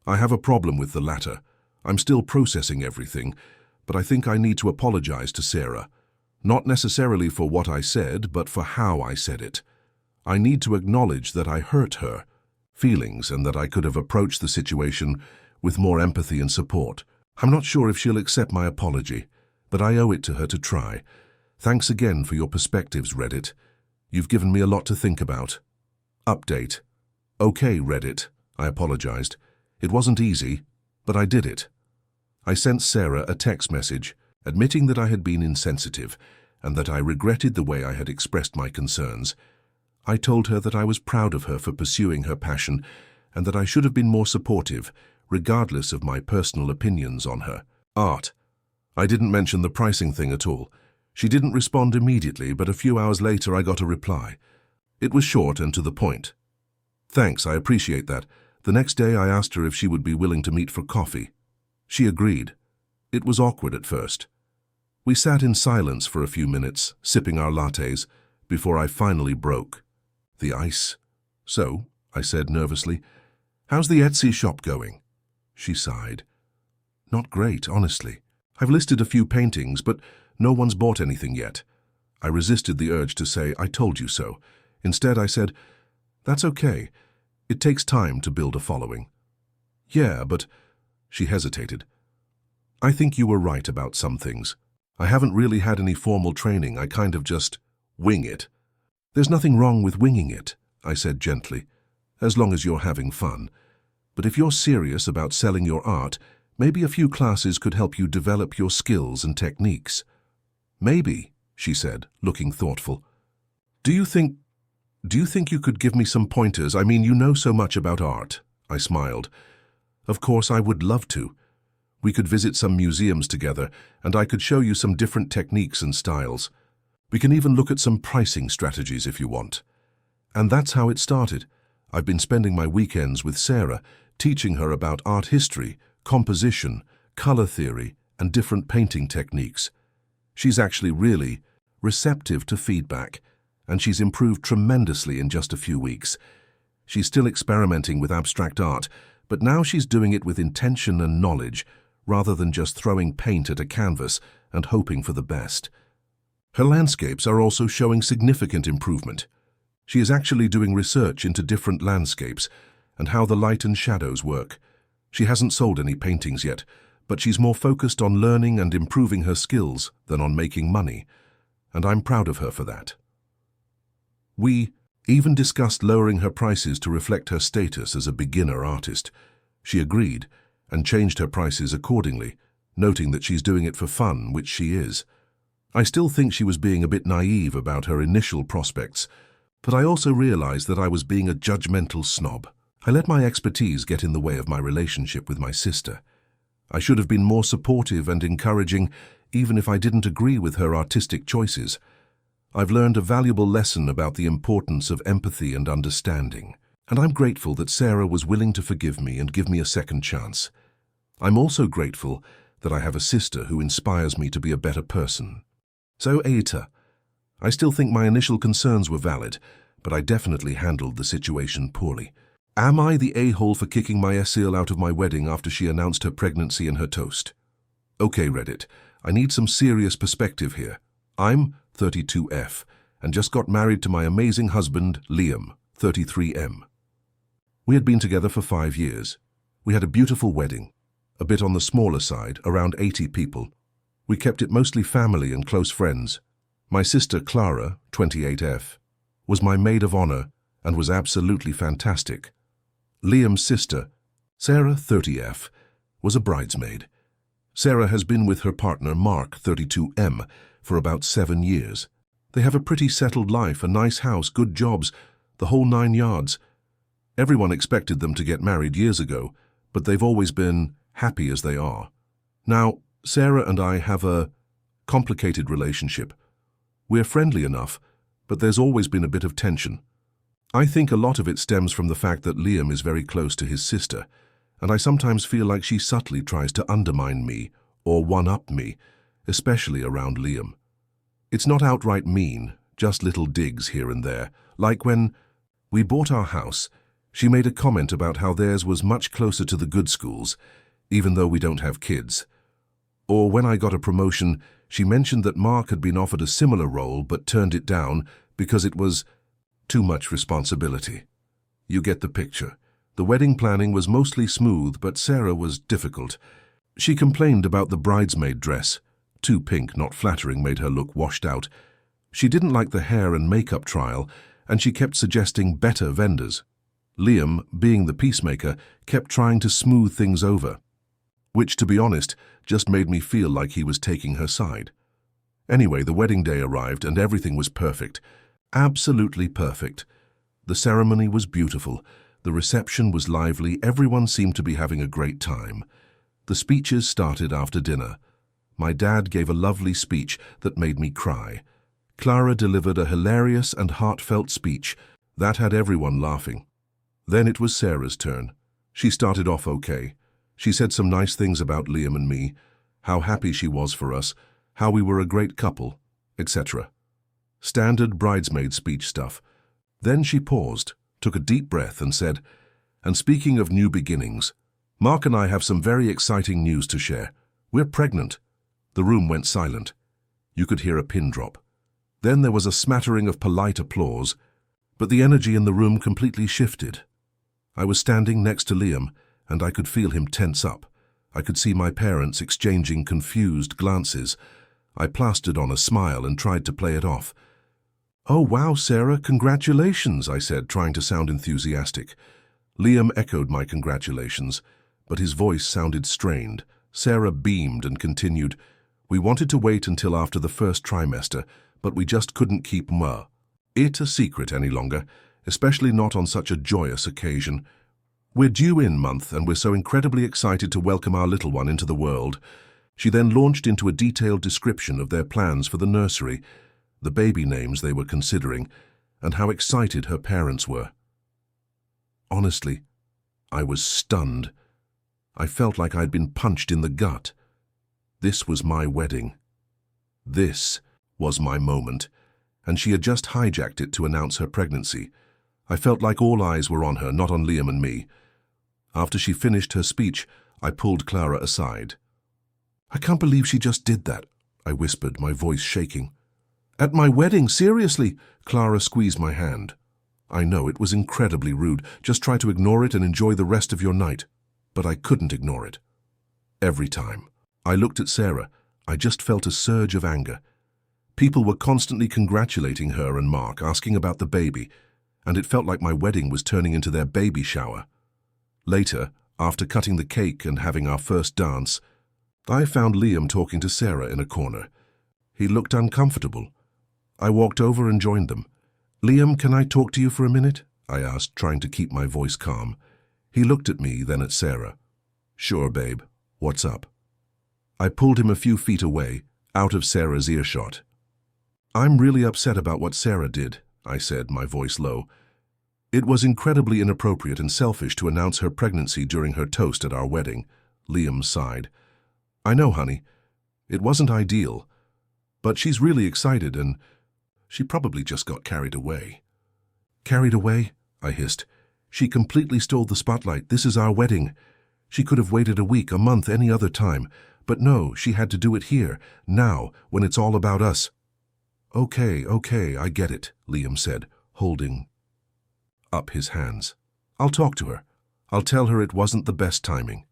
I have a problem with the latter. I'm still processing everything, but I think I need to apologize to Sarah. Not necessarily for what I said, but for how I said it. I need to acknowledge that I hurt her feelings and that I could have approached the situation with more empathy and support. I'm not sure if she'll accept my apology, but I owe it to her to try. Thanks again for your perspectives, Reddit. You've given me a lot to think about. Update. Okay, Reddit, I apologized. It wasn't easy, but I did it. I sent Sarah a text message admitting that I had been insensitive and that I regretted the way I had expressed my concerns. I told her that I was proud of her for pursuing her passion and that I should have been more supportive, regardless of my personal opinions on her art. I didn't mention the pricing thing at all. She didn't respond immediately, but a few hours later I got a reply. It was short and to the point. Thanks, I appreciate that. The next day I asked her if she would be willing to meet for coffee. She agreed. It was awkward at first. We sat in silence for a few minutes, sipping our lattes, before I finally broke. The ice. So, I said nervously, how's the Etsy shop going? She sighed. Not great, honestly. I've listed a few paintings, but no one's bought anything yet. I resisted the urge to say, I told you so. Instead, I said, that's okay. It takes time to build a following. Yeah, but... She hesitated. I think you were right about some things. I haven't really had any formal training. I kind of just Wing it. There's nothing wrong with winging it, I said gently, as long as you're having fun. But if you're serious about selling your art, maybe a few classes could help you develop your skills and techniques. Maybe, she said, looking thoughtful. Do you think you could give me some pointers? I mean, you know so much about art. I smiled. Of course, I would love to. We could visit some museums together, and I could show you some different techniques and styles. We can even look at some pricing strategies if you want. And that's how it started. I've been spending my weekends with Sarah, teaching her about art history, composition, color theory, and different painting techniques. She's actually really receptive to feedback, and she's improved tremendously in just a few weeks. She's still experimenting with abstract art, but now she's doing it with intention and knowledge, rather than just throwing paint at a canvas and hoping for the best. Her landscapes are also showing significant improvement. She is actually doing research into different landscapes and how the light and shadows work. She hasn't sold any paintings yet, but she's more focused on learning and improving her skills than on making money, and I'm proud of her for that. We even discussed lowering her prices to reflect her status as a beginner artist. She agreed and changed her prices accordingly, noting that she's doing it for fun, which she is. I still think she was being a bit naive about her initial prospects, but I also realized that I was being a judgmental snob. I let my expertise get in the way of my relationship with my sister. I should have been more supportive and encouraging, even if I didn't agree with her artistic choices. I've learned a valuable lesson about the importance of empathy and understanding, and I'm grateful that Sarah was willing to forgive me and give me a second chance. I'm also grateful that I have a sister who inspires me to be a better person. So, Aita, I still think my initial concerns were valid, but I definitely handled the situation poorly. Am I the a-hole for kicking my Esil out of my wedding after she announced her pregnancy and her toast? Okay, Reddit, I need some serious perspective here. I'm 32F, and just got married to my amazing husband, Liam, 33M. We had been together for 5 years. We had a beautiful wedding, a bit on the smaller side, around 80 people. We kept it mostly family and close friends. My sister, Clara, 28F, was my maid of honor and was absolutely fantastic. Liam's sister, Sarah, 30F, was a bridesmaid. Sarah has been with her partner, Mark, 32M, for about 7 years. They have a pretty settled life, a nice house, good jobs, the whole 9 yards. Everyone expected them to get married years ago, but they've always been happy as they are. Now, Sarah and I have a complicated relationship. We're friendly enough, but there's always been a bit of tension. I think a lot of it stems from the fact that Liam is very close to his sister, and I sometimes feel like she subtly tries to undermine me or one-up me, especially around Liam. It's not outright mean, just little digs here and there. Like when we bought our house, she made a comment about how theirs was much closer to the good schools, even though we don't have kids. Or when I got a promotion, she mentioned that Mark had been offered a similar role but turned it down because it was too much responsibility. You get the picture. The wedding planning was mostly smooth, but Sarah was difficult. She complained about the bridesmaid dress. Too pink, not flattering, made her look washed out. She didn't like the hair and makeup trial, and she kept suggesting better vendors. Liam, being the peacemaker, kept trying to smooth things over, which, to be honest, just made me feel like he was taking her side. Anyway, the wedding day arrived and everything was perfect. Absolutely perfect. The ceremony was beautiful. The reception was lively. Everyone seemed to be having a great time. The speeches started after dinner. My dad gave a lovely speech that made me cry. Clara delivered a hilarious and heartfelt speech that had everyone laughing. Then it was Sarah's turn. She started off okay. She said some nice things about Liam and me, how happy she was for us, how we were a great couple, etc. Standard bridesmaid speech stuff. Then she paused, took a deep breath and said, "And speaking of new beginnings, Mark and I have some very exciting news to share. We're pregnant." The room went silent. You could hear a pin drop. Then there was a smattering of polite applause, but the energy in the room completely shifted. I was standing next to Liam, and I could feel him tense up. I could see my parents exchanging confused glances. I plastered on a smile and tried to play it off. "Oh, wow, Sarah, congratulations," I said, trying to sound enthusiastic. Liam echoed my congratulations, but his voice sounded strained. Sarah beamed and continued, "We wanted to wait until after the first trimester, but we just couldn't keep it a secret any longer, especially not on such a joyous occasion. We're due in month, and we're so incredibly excited to welcome our little one into the world." She then launched into a detailed description of their plans for the nursery, the baby names they were considering, and how excited her parents were. Honestly, I was stunned. I felt like I'd been punched in the gut. This was my wedding. This was my moment, and she had just hijacked it to announce her pregnancy. I felt like all eyes were on her, not on Liam and me. After she finished her speech, I pulled Clara aside. "I can't believe she just did that," I whispered, my voice shaking. "At my wedding, seriously?" Clara squeezed my hand. "I know, it was incredibly rude. Just try to ignore it and enjoy the rest of your night." But I couldn't ignore it. Every time I looked at Sarah, I just felt a surge of anger. People were constantly congratulating her and Mark, asking about the baby, and it felt like my wedding was turning into their baby shower. Later, after cutting the cake and having our first dance, I found Liam talking to Sarah in a corner. He looked uncomfortable. I walked over and joined them. "Liam, can I talk to you for a minute?" I asked, trying to keep my voice calm. He looked at me, then at Sarah. "Sure, babe. What's up?" I pulled him a few feet away, out of Sarah's earshot. "I'm really upset about what Sarah did," I said, my voice low. "It was incredibly inappropriate and selfish to announce her pregnancy during her toast at our wedding." Liam sighed. "I know, honey. It wasn't ideal. But she's really excited and she probably just got carried away." "Carried away?" I hissed. "She completely stole the spotlight. This is our wedding. She could have waited a week, a month, any other time. But no, she had to do it here, now, when it's all about us." Okay, I get it," Liam said, holding up his hands. "I'll talk to her. I'll tell her it wasn't the best timing."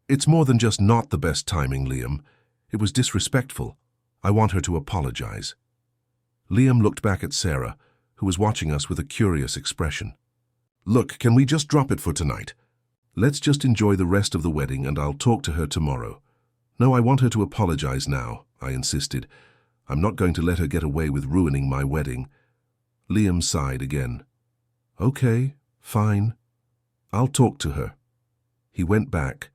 "It's more than just not the best timing, Liam. It was disrespectful. I want her to apologize." Liam looked back at Sarah, who was watching us with a curious expression. "Look, can we just drop it for tonight? Let's just enjoy the rest of the wedding and I'll talk to her tomorrow." "No, I want her to apologize now," I insisted. "I'm not going to let her get away with ruining my wedding." Liam sighed again. "Okay, fine. I'll talk to her." He went back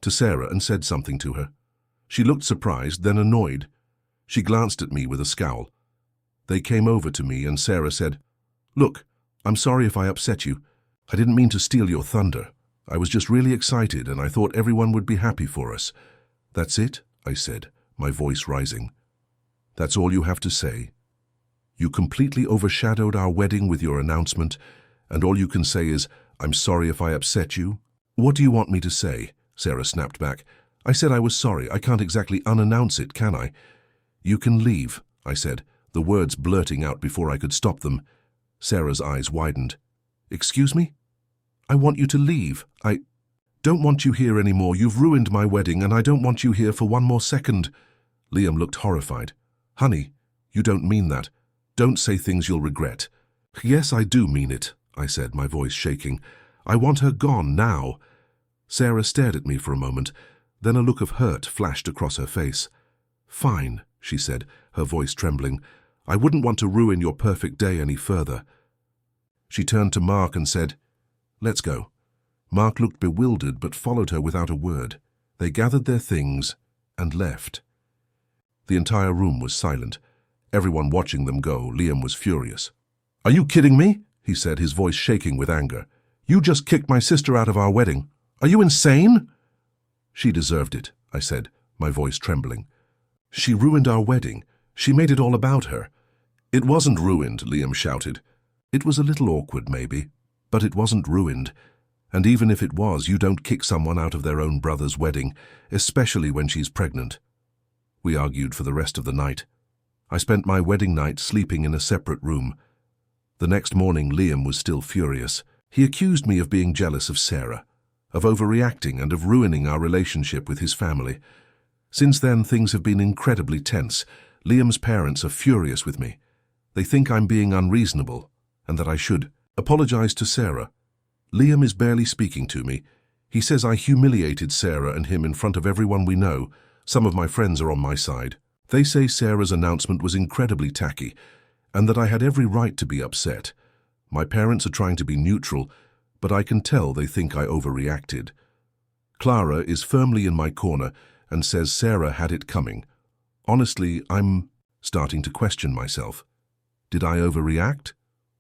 to Sarah and said something to her. She looked surprised, then annoyed. She glanced at me with a scowl. They came over to me and Sarah said, "Look, I'm sorry if I upset you. I didn't mean to steal your thunder. I was just really excited and I thought everyone would be happy for us." "That's it?" I said, my voice rising. "That's all you have to say? You completely overshadowed our wedding with your announcement, and all you can say is, 'I'm sorry if I upset you'? What do you want me to say?" Sarah snapped back. "I said I was sorry. I can't exactly unannounce it, can I?" "You can leave," I said, the words blurting out before I could stop them. Sarah's eyes widened. "Excuse me? I want you to leave. I don't want you here anymore. You've ruined my wedding, and I don't want you here for one more second." Liam looked horrified. "Honey, you don't mean that. Don't say things you'll regret." "Yes, I do mean it," I said, my voice shaking. "I want her gone now." Sarah stared at me for a moment, then a look of hurt flashed across her face. "Fine," she said, her voice trembling. "I wouldn't want to ruin your perfect day any further." She turned to Mark and said, "Let's go." Mark looked bewildered but followed her without a word. They gathered their things and left. The entire room was silent. Everyone watching them go. Liam was furious. "Are you kidding me?" he said, his voice shaking with anger. "You just kicked my sister out of our wedding. Are you insane?" "She deserved it," I said, my voice trembling. "She ruined our wedding. She made it all about her." "It wasn't ruined," Liam shouted. "It was a little awkward, maybe, but it wasn't ruined. And even if it was, you don't kick someone out of their own brother's wedding, especially when she's pregnant." We argued for the rest of the night. I spent my wedding night sleeping in a separate room. The next morning, Liam was still furious. He accused me of being jealous of Sarah, of overreacting and of ruining our relationship with his family. Since then, things have been incredibly tense. Liam's parents are furious with me. They think I'm being unreasonable, and that I should apologize to Sarah. Liam is barely speaking to me. He says I humiliated Sarah and him in front of everyone we know. Some of my friends are on my side. They say Sarah's announcement was incredibly tacky, and that I had every right to be upset. My parents are trying to be neutral, but I can tell they think I overreacted. Clara is firmly in my corner and says Sarah had it coming. Honestly, I'm starting to question myself. Did I overreact?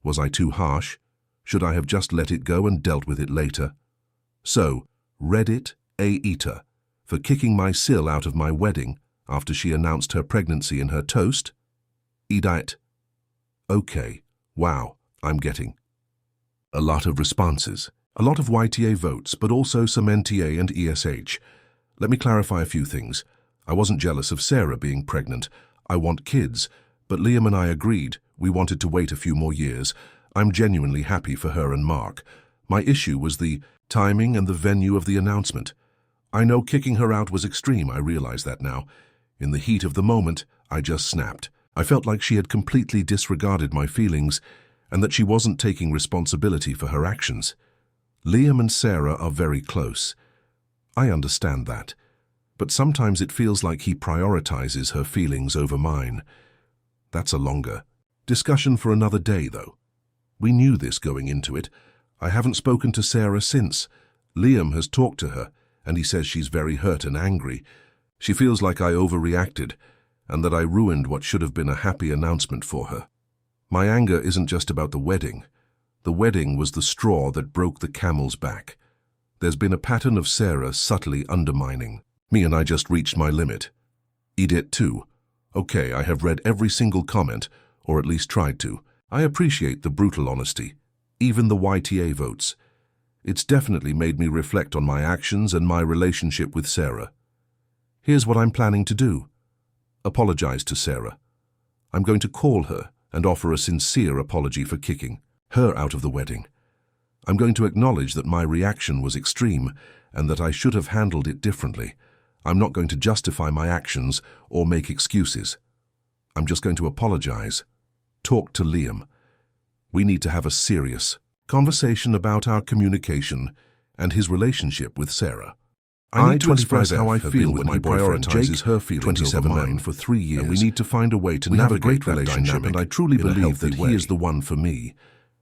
Was I too harsh? Should I have just let it go and dealt with it later? So, Reddit A-eater for kicking my Sil out of my wedding after she announced her pregnancy in her toast? Edite. Okay, wow, I'm getting a lot of responses. A lot of YTA votes, but also some NTA and ESH. Let me clarify a few things. I wasn't jealous of Sarah being pregnant. I want kids, but Liam and I agreed we wanted to wait a few more years. I'm genuinely happy for her and Mark. My issue was the timing and the venue of the announcement. I know kicking her out was extreme, I realize that now. In the heat of the moment, I just snapped. I felt like she had completely disregarded my feelings and that she wasn't taking responsibility for her actions. Liam and Sarah are very close. I understand that, but sometimes it feels like he prioritizes her feelings over mine. That's a longer discussion for another day, though. We knew this going into it. I haven't spoken to Sarah since. Liam has talked to her, and he says she's very hurt and angry. She feels like I overreacted, and that I ruined what should have been a happy announcement for her. My anger isn't just about the wedding. The wedding was the straw that broke the camel's back. There's been a pattern of Sarah subtly undermining me, and I just reached my limit. Edit 2. Okay, I have read every single comment, or at least tried to. I appreciate the brutal honesty, even the YTA votes. It's definitely made me reflect on my actions and my relationship with Sarah. Here's what I'm planning to do. Apologize to Sarah. I'm going to call her and offer a sincere apology for kicking her out of the wedding. I'm going to acknowledge that my reaction was extreme and that I should have handled it differently. I'm not going to justify my actions or make excuses. I'm just going to apologize. Talk to Liam. We need to have a serious conversation about our communication and his relationship with Sarah. I need to express how I feel with my boyfriend Jake, her feelings 27 over mine for 3 years, and we need to find a way to navigate that relationship, and I truly believe that he is the one for me.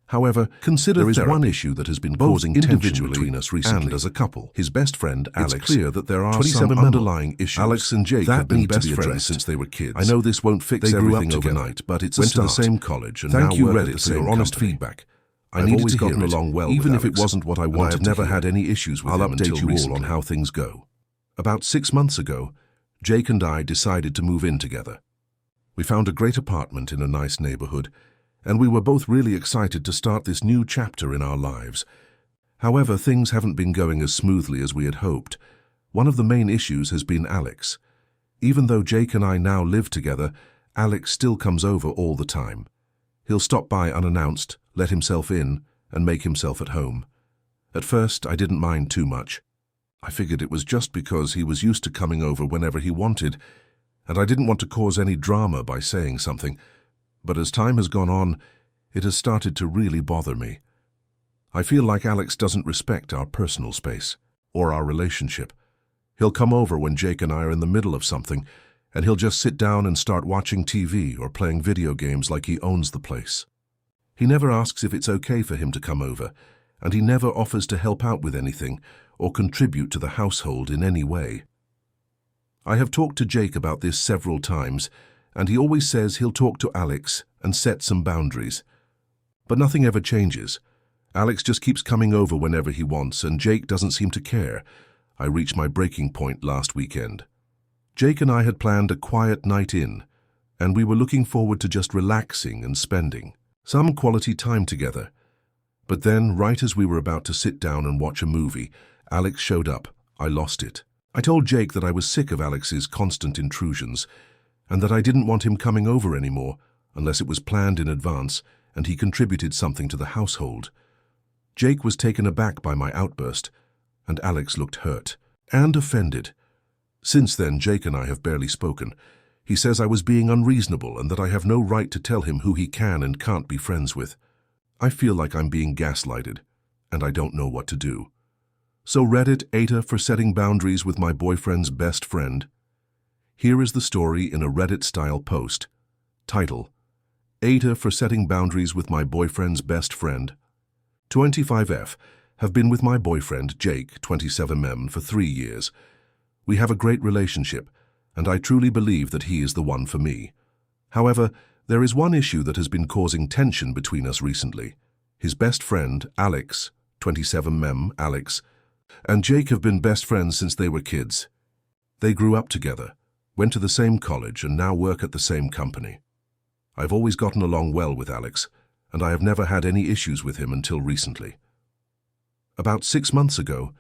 However, there is one issue that has been causing tension between us recently and as a couple. His best friend, Alex. It's clear that there are some underlying issues. Alex and Jake have been best friends since they were kids. I know this won't fix everything overnight, but it's a start. Went to the same college and now work at the same company. Thank you, Reddit, for your honest feedback. I needed to hear it, even if it wasn't what I wanted. I've never had any issues with him until recently. I'll update you all on how things go. About 6 months ago, Jake and I decided to move in together. We found a great apartment in a nice neighborhood, and we were both really excited to start this new chapter in our lives. However, things haven't been going as smoothly as we had hoped. One of the main issues has been Alex. Even though Jake and I now live together, Alex still comes over all the time. He'll stop by unannounced, let himself in, and make himself at home. At first, I didn't mind too much. I figured it was just because he was used to coming over whenever he wanted, and I didn't want to cause any drama by saying something. But as time has gone on, it has started to really bother me. I feel like Alex doesn't respect our personal space or our relationship. He'll come over when Jake and I are in the middle of something, and he'll just sit down and start watching TV or playing video games like he owns the place. He never asks if it's okay for him to come over, and he never offers to help out with anything or contribute to the household in any way. I have talked to Jake about this several times, and he always says he'll talk to Alex and set some boundaries. But nothing ever changes. Alex just keeps coming over whenever he wants, and Jake doesn't seem to care. I reached my breaking point last weekend. Jake and I had planned a quiet night in, and we were looking forward to just relaxing and spending some quality time together. But then, right as we were about to sit down and watch a movie, Alex showed up. I lost it. I told Jake that I was sick of Alex's constant intrusions, and that I didn't want him coming over anymore unless it was planned in advance and he contributed something to the household. Jake was taken aback by my outburst, and Alex looked hurt and offended. Since then, Jake and I have barely spoken. He says I was being unreasonable and that I have no right to tell him who he can and can't be friends with. I feel like I'm being gaslighted, and I don't know what to do. So Reddit ATA for setting boundaries with my boyfriend's best friend. Here is the story in a Reddit-style post. Title: ATA for setting boundaries with my boyfriend's best friend. 25F. Have been with my boyfriend, Jake, 27M, for 3 years. We have a great relationship, and I truly believe that he is the one for me. However, there is one issue that has been causing tension between us recently. His best friend, Alex, 27M, Alex, and Jake have been best friends since they were kids. They grew up together, went to the same college, and now work at the same company. I've always gotten along well with Alex, and I have never had any issues with him until recently. About 6 months ago,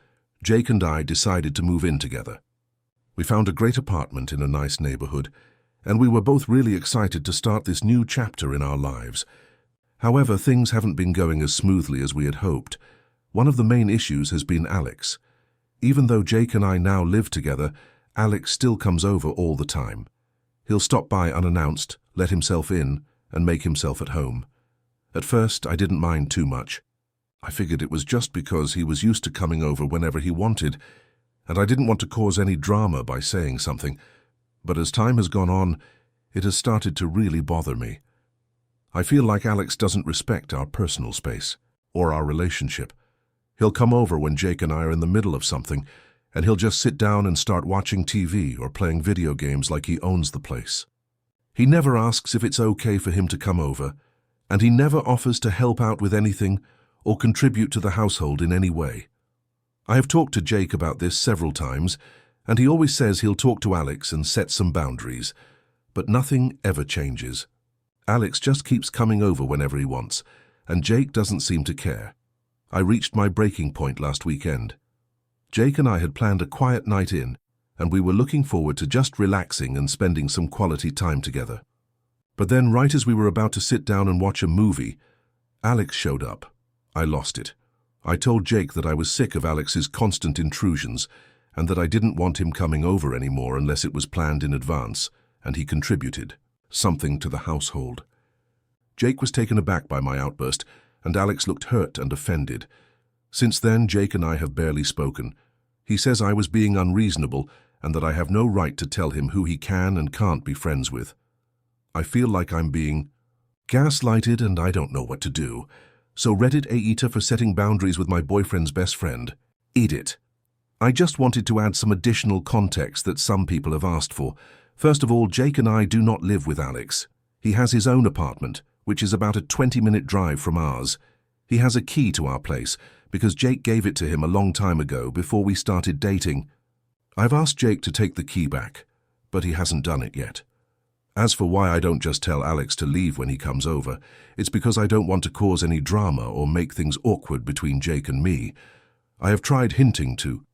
Jake and I decided to move in together. We found a great apartment in a nice neighborhood, and we were both really excited to start this new chapter in our lives. However, things haven't been going as smoothly as we had hoped. One of the main issues has been Alex. Even though Jake and I now live together, Alex still comes over all the time. He'll stop by unannounced, let himself in, and make himself at home. At first, I didn't mind too much. I figured it was just because he was used to coming over whenever he wanted, and I didn't want to cause any drama by saying something. But as time has gone on, it has started to really bother me. I feel like Alex doesn't respect our personal space or our relationship. He'll come over when Jake and I are in the middle of something, and he'll just sit down and start watching TV or playing video games like he owns the place. He never asks if it's okay for him to come over, and he never offers to help out with anything or contribute to the household in any way. I have talked to Jake about this several times, and he always says he'll talk to Alex and set some boundaries, but nothing ever changes. Alex just keeps coming over whenever he wants, and Jake doesn't seem to care. I reached my breaking point last weekend. Jake and I had planned a quiet night in, and we were looking forward to just relaxing and spending some quality time together. But then, right as we were about to sit down and watch a movie, Alex showed up. I lost it. I told Jake that I was sick of Alex's constant intrusions and that I didn't want him coming over anymore unless it was planned in advance, and he contributed something to the household. Jake was taken aback by my outburst, and Alex looked hurt and offended. Since then, Jake and I have barely spoken. He says I was being unreasonable and that I have no right to tell him who he can and can't be friends with. I feel like I'm being gaslighted, and I don't know what to do. So Reddit AETA for setting boundaries with my boyfriend's best friend. Edit. I just wanted to add some additional context that some people have asked for. First of all, Jake and I do not live with Alex. He has his own apartment, which is about a 20-minute drive from ours. He has a key to our place because Jake gave it to him a long time ago before we started dating. I've asked Jake to take the key back, but he hasn't done it yet. As for why I don't just tell Alex to leave when he comes over, it's because I don't want to cause any drama or make things awkward between Jake and me. I have tried hinting to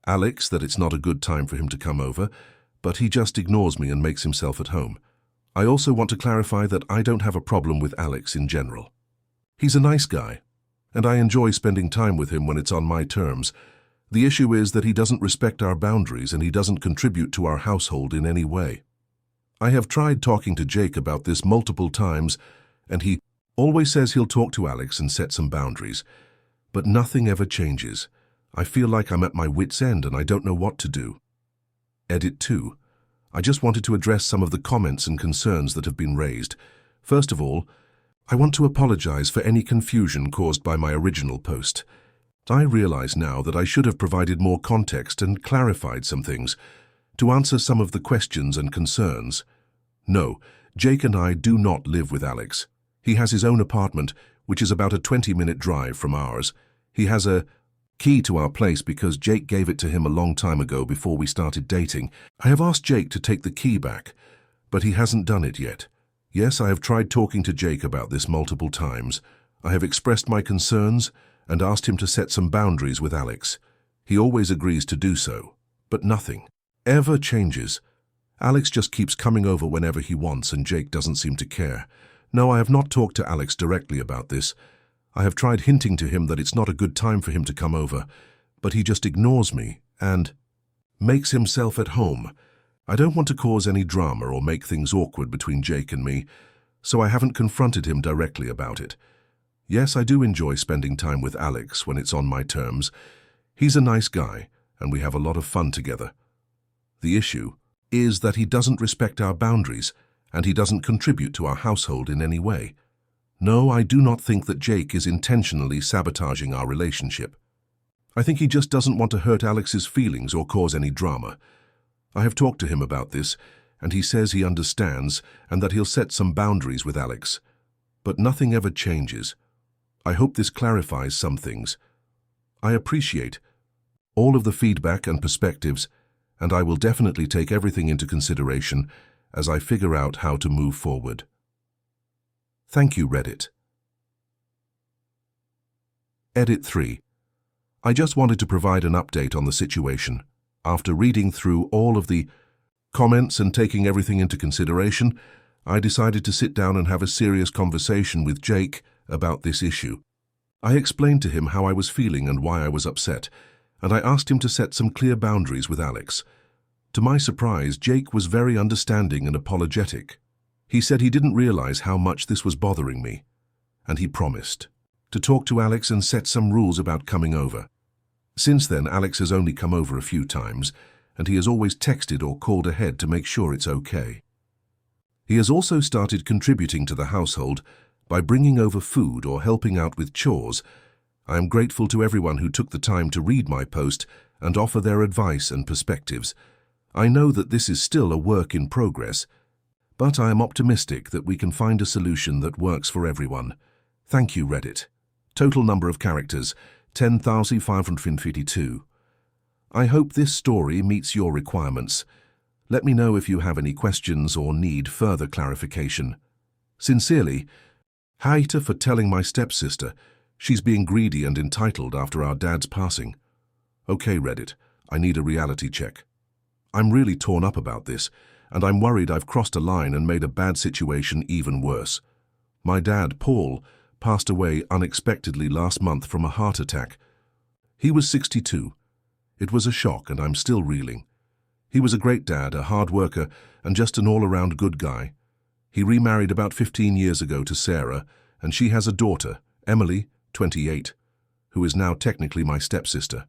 Alex that it's not a good time for him to come over, but he just ignores me and makes himself at home. I also want to clarify that I don't have a problem with Alex in general. He's a nice guy, and I enjoy spending time with him when it's on my terms. The issue is that he doesn't respect our boundaries and he doesn't contribute to our household in any way. I have tried talking to Jake about this multiple times, and he always says he'll talk to Alex and set some boundaries. But nothing ever changes. I feel like I'm at my wit's end and I don't know what to do. Edit 2. I just wanted to address some of the comments and concerns that have been raised. First of all, I want to apologize for any confusion caused by my original post. I realize now that I should have provided more context and clarified some things to answer some of the questions and concerns. No, Jake and I do not live with Alex. He has his own apartment, which is about a 20-minute drive from ours. He has a key to our place because Jake gave it to him a long time ago before we started dating. I have asked Jake to take the key back, but he hasn't done it yet. Yes, I have tried talking to Jake about this multiple times. I have expressed my concerns and asked him to set some boundaries with Alex. He always agrees to do so, but nothing ever changes. Alex just keeps coming over whenever he wants, and Jake doesn't seem to care. No, I have not talked to Alex directly about this. I have tried hinting to him that it's not a good time for him to come over, but he just ignores me and makes himself at home. I don't want to cause any drama or make things awkward between Jake and me, so I haven't confronted him directly about it. Yes, I do enjoy spending time with Alex when it's on my terms. He's a nice guy, and we have a lot of fun together. The issue is that he doesn't respect our boundaries, and he doesn't contribute to our household in any way. No, I do not think that Jake is intentionally sabotaging our relationship. I think he just doesn't want to hurt Alex's feelings or cause any drama. I have talked to him about this, and he says he understands and that he'll set some boundaries with Alex. But nothing ever changes. I hope this clarifies some things. I appreciate all of the feedback and perspectives, and I will definitely take everything into consideration as I figure out how to move forward. Thank you, Reddit. Edit 3. I just wanted to provide an update on the situation. After reading through all of the comments and taking everything into consideration, I decided to sit down and have a serious conversation with Jake about this issue. I explained to him how I was feeling and why I was upset, and I asked him to set some clear boundaries with Alex. To my surprise, Jake was very understanding and apologetic. He said he didn't realize how much this was bothering me, and he promised to talk to Alex and set some rules about coming over. Since then, Alex has only come over a few times, and he has always texted or called ahead to make sure it's okay. He has also started contributing to the household by bringing over food or helping out with chores. I am grateful to everyone who took the time to read my post and offer their advice and perspectives. I know that this is still a work in progress, but I am optimistic that we can find a solution that works for everyone. Thank you, Reddit. Total number of characters, 10,552. I hope this story meets your requirements. Let me know if you have any questions or need further clarification. Sincerely, Haita for telling my stepsister she's being greedy and entitled after our dad's passing. Okay, Reddit, I need a reality check. I'm really torn up about this, and I'm worried I've crossed a line and made a bad situation even worse. My dad, Paul, passed away unexpectedly last month from a heart attack. He was 62. It was a shock, and I'm still reeling. He was a great dad, a hard worker, and just an all-around good guy. He remarried about 15 years ago to Sarah, and she has a daughter, Emily, 28, who is now technically my stepsister.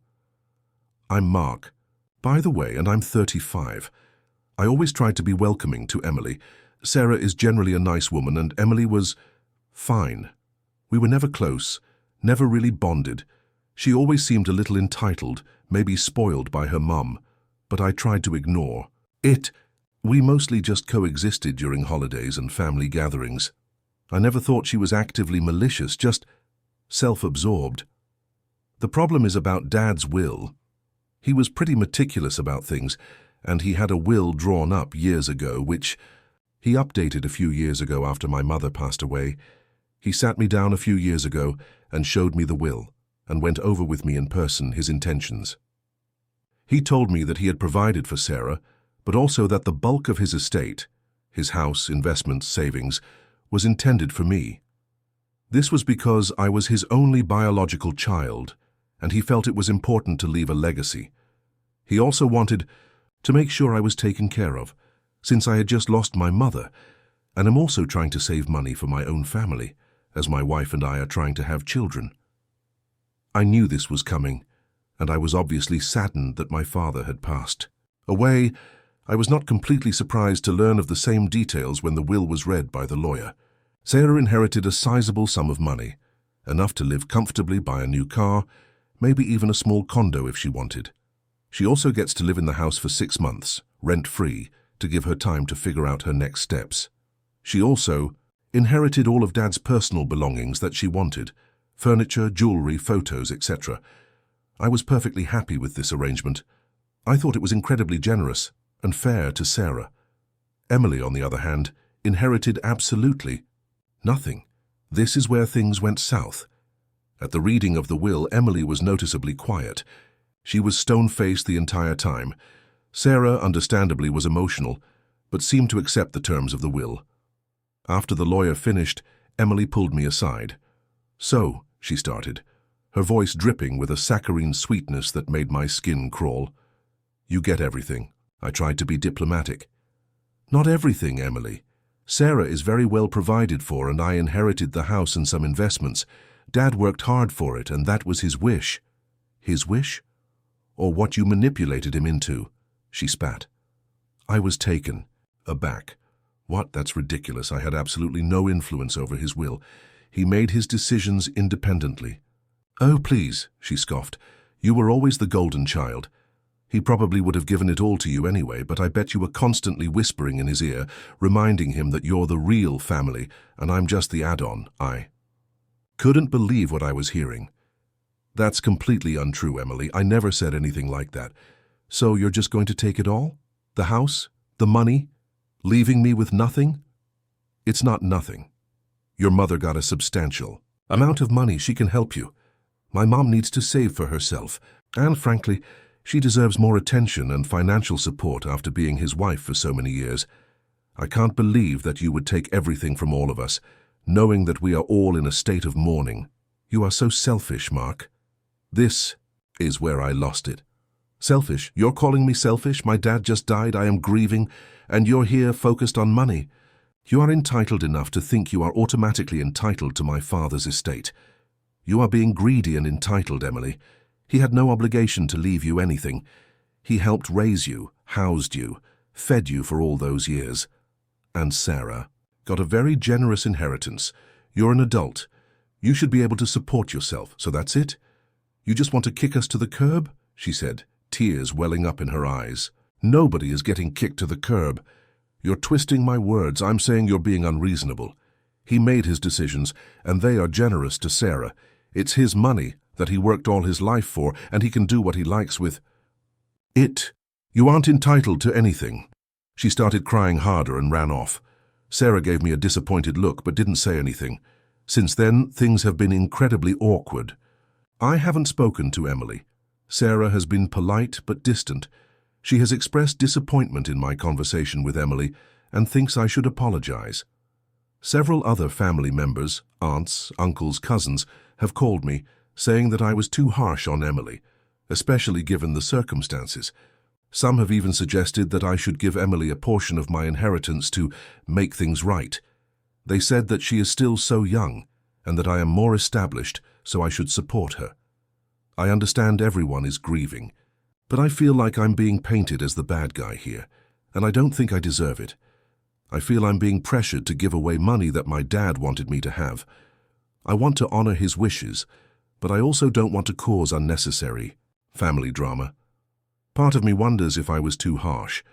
I'm Mark, by the way, and I'm 35. I always tried to be welcoming to Emily. Sarah is generally a nice woman, and Emily was fine. We were never close, never really bonded. She always seemed a little entitled, maybe spoiled by her mum, but I tried to ignore it. We mostly just coexisted during holidays and family gatherings. I never thought she was actively malicious, just self-absorbed. The problem is about Dad's will. He was pretty meticulous about things, and he had a will drawn up years ago, which he updated a few years ago after my mother passed away. He sat me down a few years ago and showed me the will, and went over with me in person his intentions. He told me that he had provided for Sarah, but also that the bulk of his estate, his house, investments, savings, was intended for me. This was because I was his only biological child, and he felt it was important to leave a legacy. He also wanted to make sure I was taken care of, since I had just lost my mother, and am also trying to save money for my own family, as my wife and I are trying to have children. I knew this was coming, and I was obviously saddened that my father had passed away. I was not completely surprised to learn of the same details when the will was read by the lawyer. Sarah inherited a sizable sum of money, enough to live comfortably, buy a new car, maybe even a small condo if she wanted. She also gets to live in the house for 6 months, rent-free, to give her time to figure out her next steps. She also inherited all of Dad's personal belongings that she wanted, furniture, jewelry, photos, etc. I was perfectly happy with this arrangement. I thought it was incredibly generous and fair to Sarah. Emily, on the other hand, inherited absolutely nothing. This is where things went south. At the reading of the will, Emily was noticeably quiet. She was stone-faced the entire time. Sarah, understandably, was emotional, but seemed to accept the terms of the will. After the lawyer finished, Emily pulled me aside. "So," she started, her voice dripping with a saccharine sweetness that made my skin crawl. "You get everything. I tried to be diplomatic. Not everything, Emily. Sarah is very well provided for, and I inherited the house and some investments. Dad worked hard for it, and that was his wish. His wish? Or what you manipulated him into? She spat. I was taken aback. What? That's ridiculous. I had absolutely no influence over his will. He made his decisions independently. Oh, please, she scoffed. You were always the golden child. He probably would have given it all to you anyway, but I bet you were constantly whispering in his ear, reminding him that you're the real family, and I'm just the add-on. I couldn't believe what I was hearing. That's completely untrue, Emily. I never said anything like that. So you're just going to take it all? The house? The money? Leaving me with nothing? It's not nothing. Your mother got a substantial amount of money. She can help you. My mom needs to save for herself, and frankly, she deserves more attention and financial support after being his wife for so many years. I can't believe that you would take everything from all of us, knowing that we are all in a state of mourning. You are so selfish, Mark. This is where I lost it. Selfish? You're calling me selfish? My dad just died, I am grieving, and you're here focused on money. You are entitled enough to think you are automatically entitled to my father's estate. You are being greedy and entitled, Emily. He had no obligation to leave you anything. He helped raise you, housed you, fed you for all those years. And Sarah got a very generous inheritance. You're an adult. You should be able to support yourself, so that's it? You just want to kick us to the curb? She said, tears welling up in her eyes. Nobody is getting kicked to the curb. You're twisting my words. I'm saying you're being unreasonable. He made his decisions, and they are generous to Sarah. It's his money that he worked all his life for, and he can do what he likes with it. You aren't entitled to anything. She started crying harder and ran off. Sarah gave me a disappointed look but didn't say anything. Since then, things have been incredibly awkward. I haven't spoken to Emily. Sarah has been polite but distant. She has expressed disappointment in my conversation with Emily and thinks I should apologize. Several other family members, aunts, uncles, cousins, have called me, saying that I was too harsh on Emily, especially given the circumstances. Some have even suggested that I should give Emily a portion of my inheritance to make things right. They said that she is still so young and that I am more established, so I should support her. I understand everyone is grieving, but I feel like I'm being painted as the bad guy here, and I don't think I deserve it. I feel I'm being pressured to give away money that my dad wanted me to have. I want to honor his wishes, but I also don't want to cause unnecessary family drama. Part of me wonders if I was too harsh.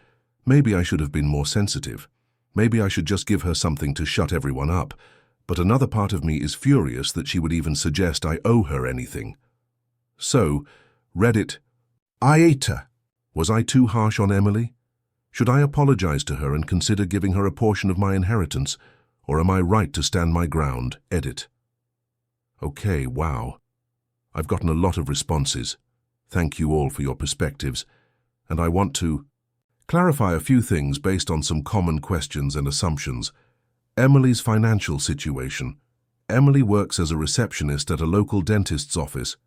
Maybe I should have been more sensitive. Maybe I should just give her something to shut everyone up. But another part of me is furious that she would even suggest I owe her anything. So, Reddit, Aeta. Was I too harsh on Emily? Should I apologize to her and consider giving her a portion of my inheritance? Or am I right to stand my ground? Edit. Okay, wow. I've gotten a lot of responses. Thank you all for your perspectives, and I want to clarify a few things based on some common questions and assumptions. Emily's financial situation. Emily works as a receptionist at a local dentist's office.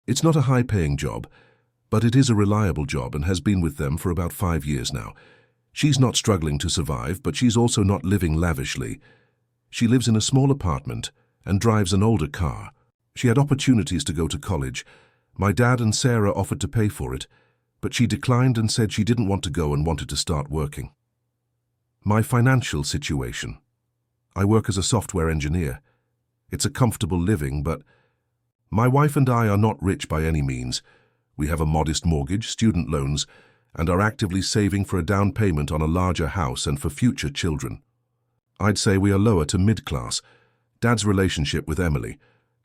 It's not a high-paying job, but it is a reliable job and has been with them for about 5 years now. She's not struggling to survive, but she's also not living lavishly. She lives in a small apartment and drives an older car. She had opportunities to go to college. My dad and Sarah offered to pay for it, but she declined and said she didn't want to go and wanted to start working. My financial situation. I work as a software engineer. It's a comfortable living, but my wife and I are not rich by any means. We have a modest mortgage, student loans, and are actively saving for a down payment on a larger house and for future children. I'd say we are lower to mid-class. Dad's relationship with Emily.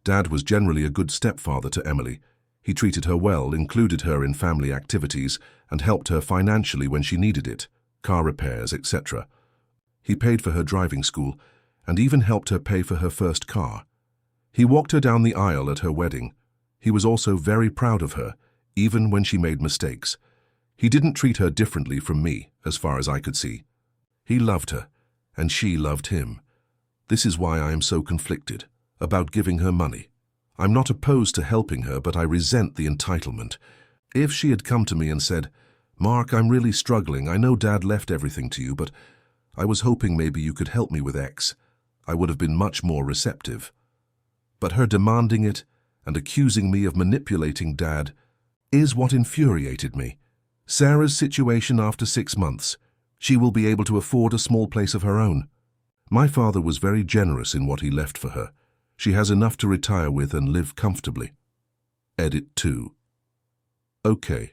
Dad was generally a good stepfather to Emily. He treated her well, included her in family activities, and helped her financially when she needed it, car repairs, etc. He paid for her driving school, and even helped her pay for her first car. He walked her down the aisle at her wedding. He was also very proud of her, even when she made mistakes. He didn't treat her differently from me, as far as I could see. He loved her, and she loved him. This is why I am so conflicted about giving her money. I'm not opposed to helping her, but I resent the entitlement. If she had come to me and said, Mark, I'm really struggling. I know Dad left everything to you, but I was hoping maybe you could help me with X. I would have been much more receptive. But her demanding it and accusing me of manipulating Dad is what infuriated me. Sarah's situation after 6 months. She will be able to afford a small place of her own. My father was very generous in what he left for her. She has enough to retire with and live comfortably. Edit 2. Okay,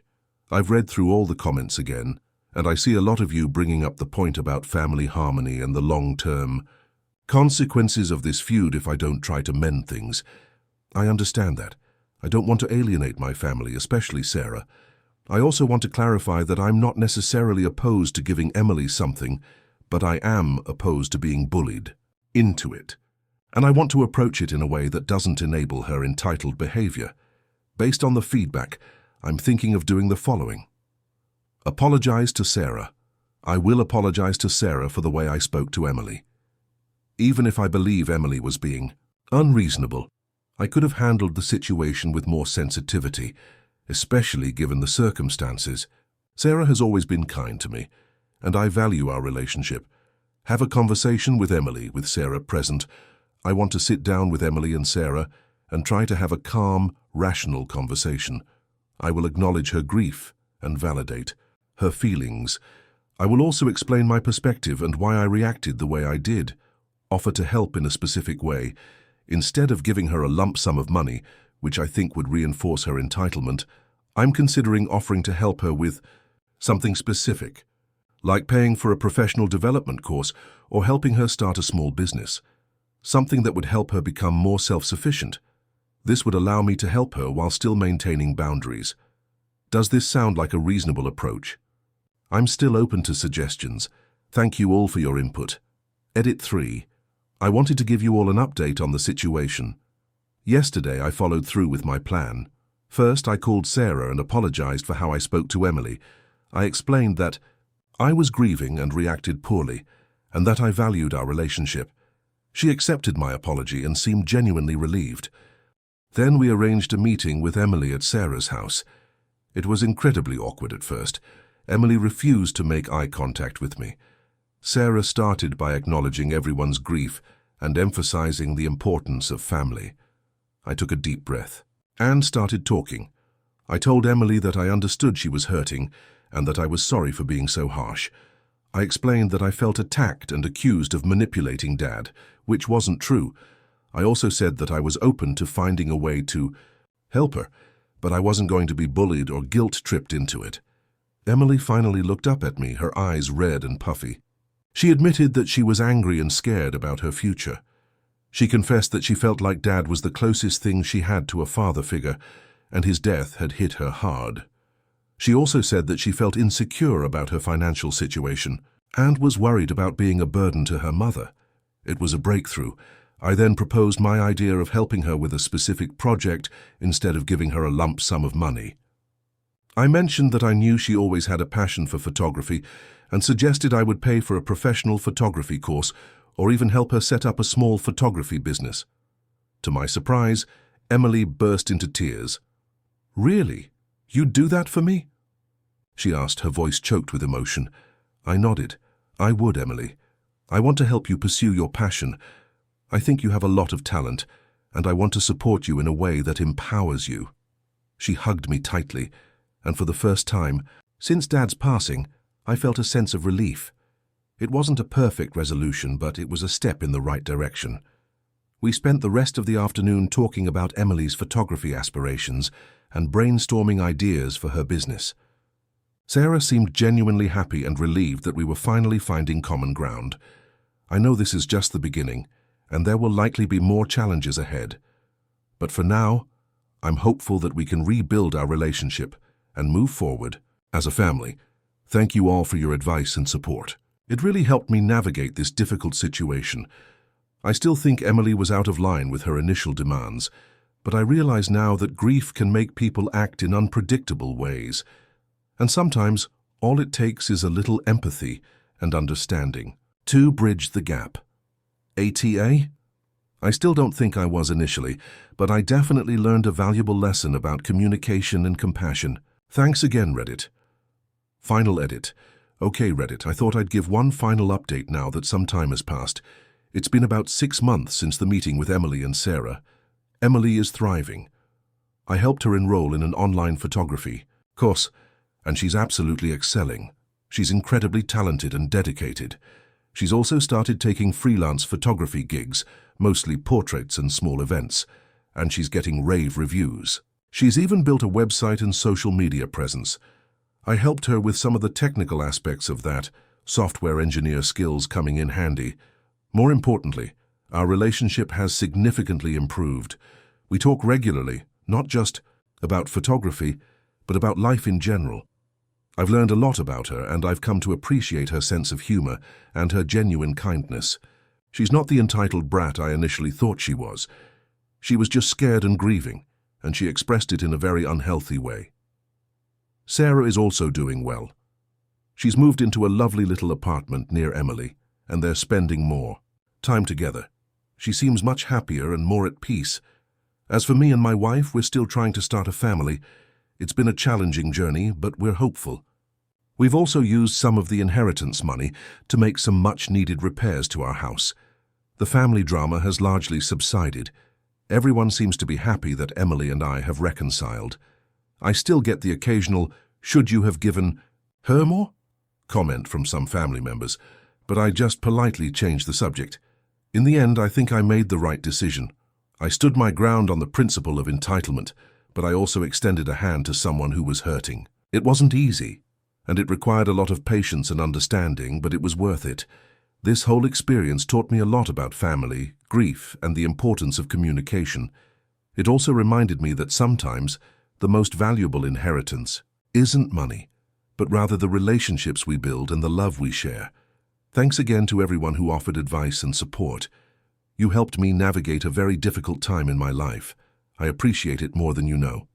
I've read through all the comments again, and I see a lot of you bringing up the point about family harmony and the long-term consequences of this feud if I don't try to mend things. I understand that. I don't want to alienate my family, especially Sarah. I also want to clarify that I'm not necessarily opposed to giving Emily something, but I am opposed to being bullied into it. And I want to approach it in a way that doesn't enable her entitled behavior. Based on the feedback, I'm thinking of doing the following. Apologize to Sarah. I will apologize to Sarah for the way I spoke to Emily. Even if I believe Emily was being unreasonable, I could have handled the situation with more sensitivity, especially given the circumstances. Sarah has always been kind to me, and I value our relationship. Have a conversation with Emily, with Sarah present. I want to sit down with Emily and Sarah and try to have a calm, rational conversation. I will acknowledge her grief and validate her feelings. I will also explain my perspective and why I reacted the way I did. Offer to help in a specific way. Instead of giving her a lump sum of money, which I think would reinforce her entitlement, I'm considering offering to help her with something specific, like paying for a professional development course or helping her start a small business. Something that would help her become more self-sufficient. This would allow me to help her while still maintaining boundaries. Does this sound like a reasonable approach? I'm still open to suggestions. Thank you all for your input. Edit 3. I wanted to give you all an update on the situation. Yesterday I followed through with my plan. First, I called Sarah and apologized for how I spoke to Emily. I explained that I was grieving and reacted poorly, and that I valued our relationship. She accepted my apology and seemed genuinely relieved. Then we arranged a meeting with Emily at Sarah's house. It was incredibly awkward at first. Emily refused to make eye contact with me. Sarah started by acknowledging everyone's grief and emphasizing the importance of family. I took a deep breath and started talking. I told Emily that I understood she was hurting and that I was sorry for being so harsh. I explained that I felt attacked and accused of manipulating Dad, which wasn't true. I also said that I was open to finding a way to help her, but I wasn't going to be bullied or guilt-tripped into it. Emily finally looked up at me, her eyes red and puffy. She admitted that she was angry and scared about her future. She confessed that she felt like Dad was the closest thing she had to a father figure, and his death had hit her hard. She also said that she felt insecure about her financial situation and was worried about being a burden to her mother. It was a breakthrough. I then proposed my idea of helping her with a specific project instead of giving her a lump sum of money. I mentioned that I knew she always had a passion for photography and suggested I would pay for a professional photography course or even help her set up a small photography business. To my surprise, Emily burst into tears. "Really? You'd do that for me?" she asked, her voice choked with emotion. I nodded. "I would, Emily. I want to help you pursue your passion. I think you have a lot of talent, and I want to support you in a way that empowers you." She hugged me tightly, and for the first time, since Dad's passing, I felt a sense of relief. It wasn't a perfect resolution, but it was a step in the right direction. We spent the rest of the afternoon talking about Emily's photography aspirations and brainstorming ideas for her business. Sarah seemed genuinely happy and relieved that we were finally finding common ground. I know this is just the beginning, and there will likely be more challenges ahead. But for now, I'm hopeful that we can rebuild our relationship and move forward as a family. Thank you all for your advice and support. It really helped me navigate this difficult situation. I still think Emily was out of line with her initial demands, but I realize now that grief can make people act in unpredictable ways. And sometimes, all it takes is a little empathy and understanding to bridge the gap. ATA? I still don't think I was initially, but I definitely learned a valuable lesson about communication and compassion. Thanks again, Reddit. Final edit. Okay, Reddit, I thought I'd give one final update now that some time has passed. It's been about 6 months since the meeting with Emily and Sarah. Emily is thriving. I helped her enroll in an online photography course, and she's absolutely excelling. She's incredibly talented and dedicated. She's also started taking freelance photography gigs, mostly portraits and small events, and she's getting rave reviews. She's even built a website and social media presence. I helped her with some of the technical aspects of that, software engineer skills coming in handy. More importantly, our relationship has significantly improved. We talk regularly, not just about photography, but about life in general. I've learned a lot about her, and I've come to appreciate her sense of humor and her genuine kindness. She's not the entitled brat I initially thought she was. She was just scared and grieving, and she expressed it in a very unhealthy way. Sarah is also doing well. She's moved into a lovely little apartment near Emily, and they're spending more time together. She seems much happier and more at peace. As for me and my wife, we're still trying to start a family. It's been a challenging journey, but we're hopeful. We've also used some of the inheritance money to make some much-needed repairs to our house. The family drama has largely subsided. Everyone seems to be happy that Emily and I have reconciled. I still get the occasional, "Should you have given her more?" comment from some family members, but I just politely changed the subject. In the end, I think I made the right decision. I stood my ground on the principle of entitlement, but I also extended a hand to someone who was hurting. It wasn't easy, and it required a lot of patience and understanding, but it was worth it. This whole experience taught me a lot about family, grief, and the importance of communication. It also reminded me that sometimes the most valuable inheritance isn't money, but rather the relationships we build and the love we share. Thanks again to everyone who offered advice and support. You helped me navigate a very difficult time in my life. I appreciate it more than you know.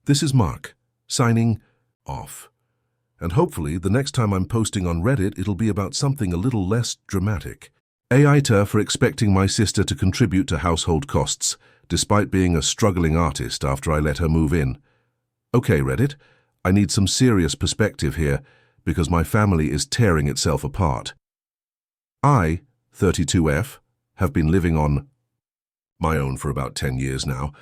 This is Mark, signing off. And hopefully the next time I'm posting on Reddit, it'll be about something a little less dramatic. AITA for expecting my sister to contribute to household costs, despite being a struggling artist after I let her move in. Okay, Reddit, I need some serious perspective here, because my family is tearing itself apart. I, 32F, have been living on my own for about 10 years now,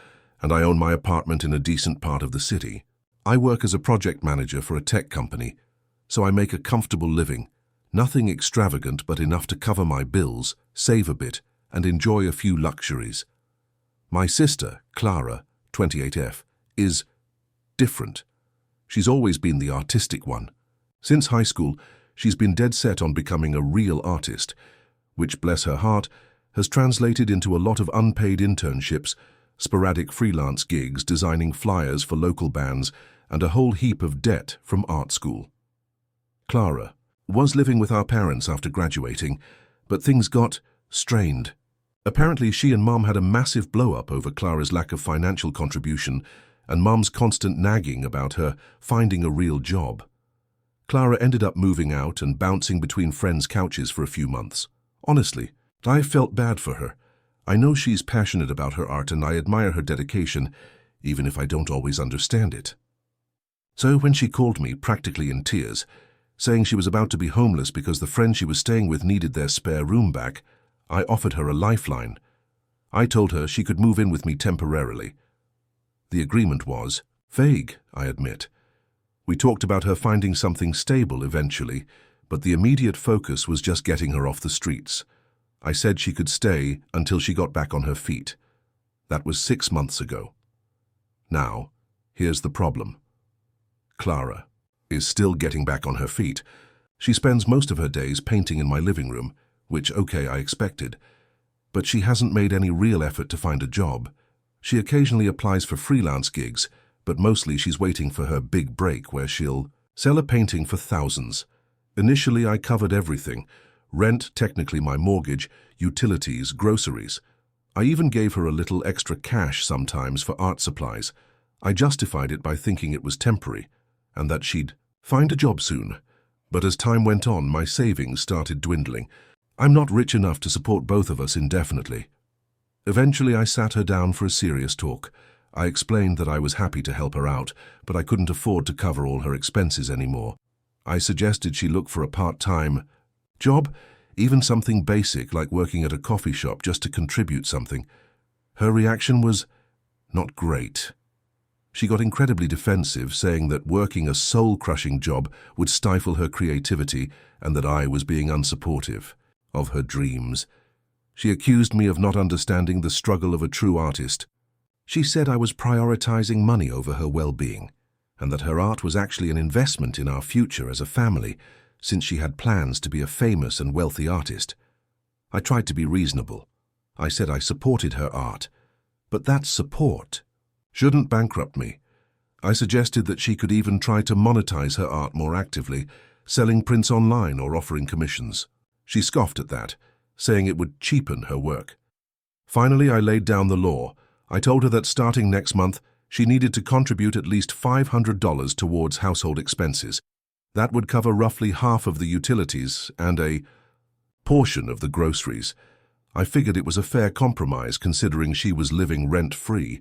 and I own my apartment in a decent part of the city. I work as a project manager for a tech company, so I make a comfortable living, nothing extravagant but enough to cover my bills, save a bit, and enjoy a few luxuries. My sister, Clara, 28F, is different. She's always been the artistic one. Since high school, she's been dead set on becoming a real artist, which, bless her heart, has translated into a lot of unpaid internships, sporadic freelance gigs designing flyers for local bands, and a whole heap of debt from art school. Clara was living with our parents after graduating, but things got strained. Apparently, she and Mom had a massive blow-up over Clara's lack of financial contribution and Mom's constant nagging about her finding a real job. Clara ended up moving out and bouncing between friends' couches for a few months. Honestly, I felt bad for her. I know she's passionate about her art and I admire her dedication, even if I don't always understand it. So when she called me, practically in tears, saying she was about to be homeless because the friend she was staying with needed their spare room back, I offered her a lifeline. I told her she could move in with me temporarily. The agreement was vague, I admit. We talked about her finding something stable eventually, but the immediate focus was just getting her off the streets. I said she could stay until she got back on her feet. That was 6 months ago. Now, here's the problem. Clara is still getting back on her feet. She spends most of her days painting in my living room, which, okay, I expected. But she hasn't made any real effort to find a job. She occasionally applies for freelance gigs, but mostly she's waiting for her big break where she'll sell a painting for thousands. Initially, I covered everything. Rent, technically my mortgage, utilities, groceries. I even gave her a little extra cash sometimes for art supplies. I justified it by thinking it was temporary, and that she'd find a job soon. But as time went on, my savings started dwindling. I'm not rich enough to support both of us indefinitely. Eventually, I sat her down for a serious talk. I explained that I was happy to help her out, but I couldn't afford to cover all her expenses anymore. I suggested she look for a part-time job, even something basic like working at a coffee shop just to contribute something. Her reaction was not great. She got incredibly defensive, saying that working a soul-crushing job would stifle her creativity and that I was being unsupportive of her dreams. She accused me of not understanding the struggle of a true artist. She said I was prioritizing money over her well-being, and that her art was actually an investment in our future as a family, since she had plans to be a famous and wealthy artist. I tried to be reasonable. I said I supported her art, but that support shouldn't bankrupt me. I suggested that she could even try to monetize her art more actively, selling prints online or offering commissions. She scoffed at that, saying it would cheapen her work. Finally, I laid down the law. I told her that starting next month, she needed to contribute at least $500 towards household expenses. That would cover roughly half of the utilities and a portion of the groceries. I figured it was a fair compromise considering she was living rent-free.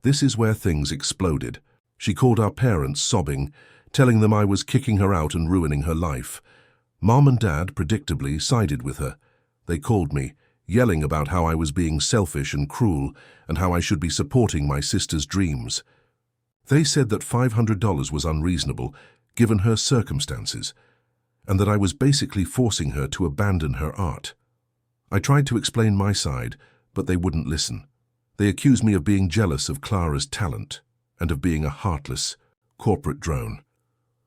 This is where things exploded. She called our parents, sobbing, telling them I was kicking her out and ruining her life. Mom and Dad, predictably, sided with her. They called me, yelling about how I was being selfish and cruel and how I should be supporting my sister's dreams. They said that $500 was unreasonable, given her circumstances, and that I was basically forcing her to abandon her art. I tried to explain my side, but they wouldn't listen. They accused me of being jealous of Clara's talent and of being a heartless, corporate drone.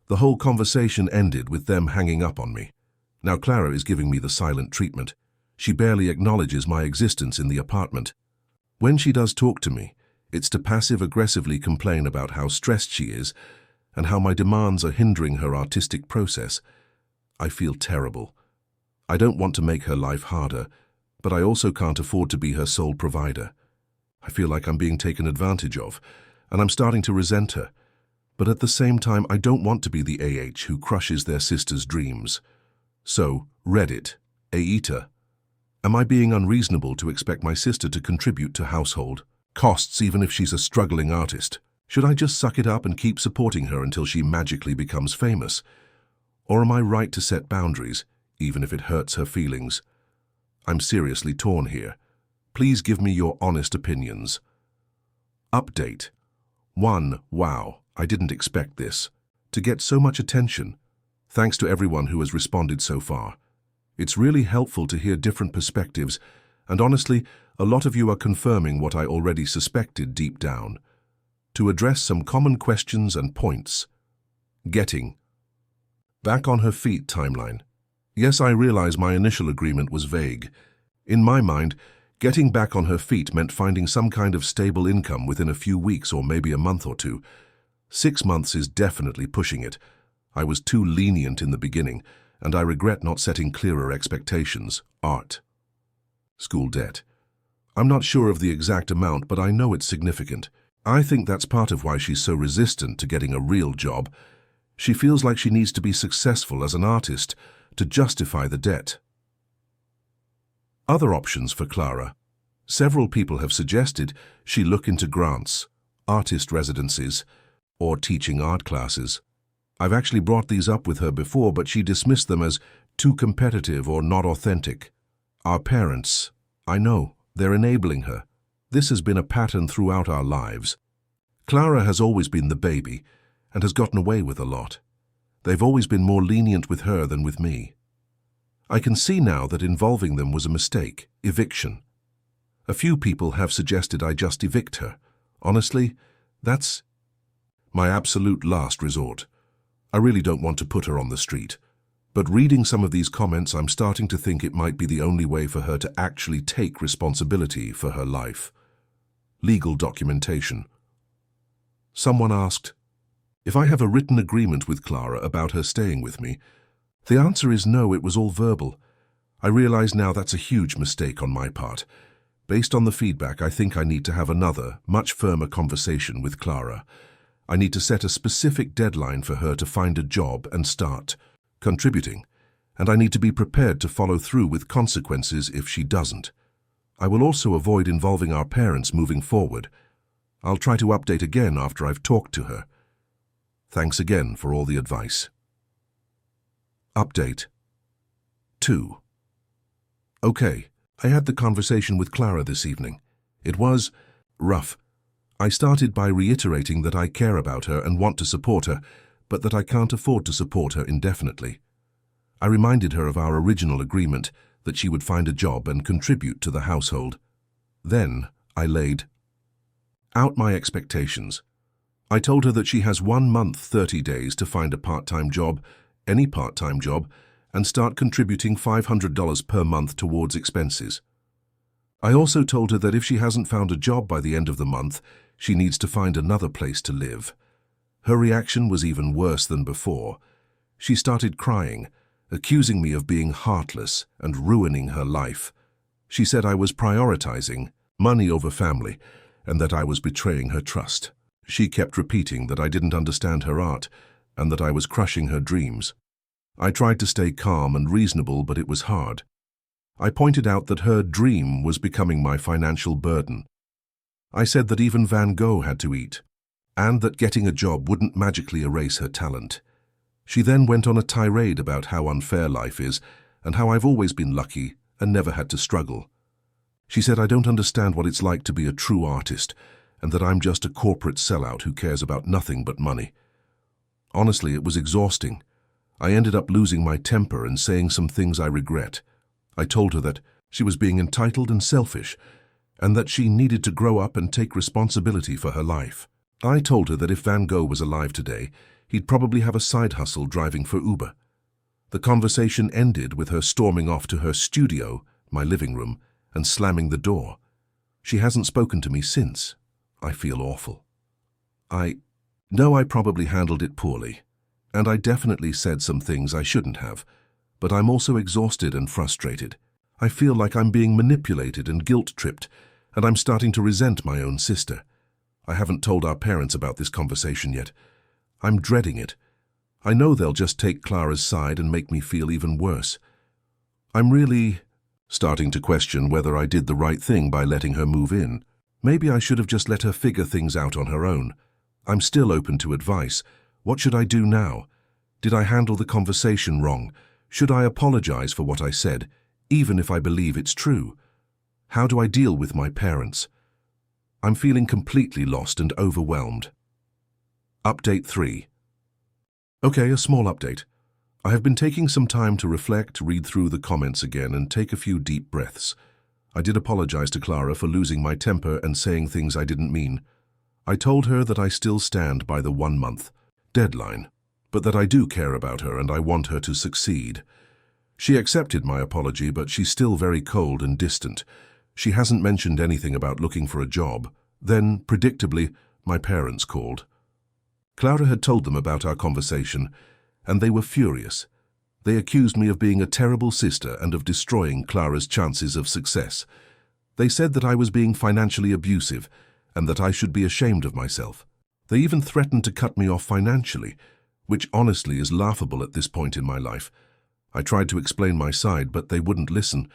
The whole conversation ended with them hanging up on me. Now Clara is giving me the silent treatment. She barely acknowledges my existence in the apartment. When she does talk to me, it's to passive-aggressively complain about how stressed she is and how my demands are hindering her artistic process. I feel terrible. I don't want to make her life harder, but I also can't afford to be her sole provider. I feel like I'm being taken advantage of, and I'm starting to resent her. But at the same time, I don't want to be the AH who crushes their sister's dreams. So, Reddit, Aita, am I being unreasonable to expect my sister to contribute to household costs even if she's a struggling artist? Should I just suck it up and keep supporting her until she magically becomes famous? Or am I right to set boundaries, even if it hurts her feelings? I'm seriously torn here. Please give me your honest opinions. Update. 1. Wow, I didn't expect this. To get so much attention. Thanks to everyone who has responded so far. It's really helpful to hear different perspectives, and honestly, a lot of you are confirming what I already suspected deep down. To address some common questions and points. Getting back on her feet timeline. Yes, I realize my initial agreement was vague. In my mind, getting back on her feet meant finding some kind of stable income within a few weeks or maybe a month or two. 6 months is definitely pushing it. I was too lenient in the beginning, and I regret not setting clearer expectations. Art. School debt. I'm not sure of the exact amount, but I know it's significant. I think that's part of why she's so resistant to getting a real job. She feels like she needs to be successful as an artist to justify the debt. Other options for Clara. Several people have suggested she look into grants, artist residencies, or teaching art classes. I've actually brought these up with her before, but she dismissed them as too competitive or not authentic. Our parents, I know, they're enabling her. This has been a pattern throughout our lives. Clara has always been the baby and has gotten away with a lot. They've always been more lenient with her than with me. I can see now that involving them was a mistake, eviction. A few people have suggested I just evict her. Honestly, that's my absolute last resort. I really don't want to put her on the street. But reading some of these comments, I'm starting to think it might be the only way for her to actually take responsibility for her life. Legal documentation. Someone asked, if I have a written agreement with Clara about her staying with me. The answer is no, it was all verbal. I realize now that's a huge mistake on my part. Based on the feedback, I think I need to have another, much firmer conversation with Clara. I need to set a specific deadline for her to find a job and start contributing, and I need to be prepared to follow through with consequences if she doesn't. I will also avoid involving our parents moving forward. I'll try to update again after I've talked to her. Thanks again for all the advice. Update 2. Okay, I had the conversation with Clara this evening. It was rough. I started by reiterating that I care about her and want to support her, but that I can't afford to support her indefinitely. I reminded her of our original agreement that she would find a job and contribute to the household. Then I laid out my expectations. I told her that she has 1 month, 30 days to find a part-time job, any part-time job, and start contributing $500 per month towards expenses. I also told her that if she hasn't found a job by the end of the month, she needs to find another place to live. Her reaction was even worse than before. She started crying, accusing me of being heartless and ruining her life. She said I was prioritizing money over family and that I was betraying her trust. She kept repeating that I didn't understand her art and that I was crushing her dreams. I tried to stay calm and reasonable, but it was hard. I pointed out that her dream was becoming my financial burden. I said that even Van Gogh had to eat, and that getting a job wouldn't magically erase her talent. She then went on a tirade about how unfair life is and how I've always been lucky and never had to struggle. She said I don't understand what it's like to be a true artist and that I'm just a corporate sellout who cares about nothing but money. Honestly, it was exhausting. I ended up losing my temper and saying some things I regret. I told her that she was being entitled and selfish, and that she needed to grow up and take responsibility for her life. I told her that if Van Gogh was alive today, he'd probably have a side hustle driving for Uber. The conversation ended with her storming off to her studio, my living room, and slamming the door. She hasn't spoken to me since. I feel awful. I know I probably handled it poorly, and I definitely said some things I shouldn't have, but I'm also exhausted and frustrated. I feel like I'm being manipulated and guilt-tripped, and I'm starting to resent my own sister. I haven't told our parents about this conversation yet. I'm dreading it. I know they'll just take Clara's side and make me feel even worse. I'm really starting to question whether I did the right thing by letting her move in. Maybe I should have just let her figure things out on her own. I'm still open to advice. What should I do now? Did I handle the conversation wrong? Should I apologize for what I said, even if I believe it's true? How do I deal with my parents? I'm feeling completely lost and overwhelmed. Update 3. Okay, a small update. I have been taking some time to reflect, read through the comments again, and take a few deep breaths. I did apologize to Clara for losing my temper and saying things I didn't mean. I told her that I still stand by the 1-month deadline, but that I do care about her and I want her to succeed. She accepted my apology, but she's still very cold and distant. She hasn't mentioned anything about looking for a job. Then, predictably, my parents called. Clara had told them about our conversation, and they were furious. They accused me of being a terrible sister and of destroying Clara's chances of success. They said that I was being financially abusive and that I should be ashamed of myself. They even threatened to cut me off financially, which honestly is laughable at this point in my life. I tried to explain my side, but they wouldn't listen.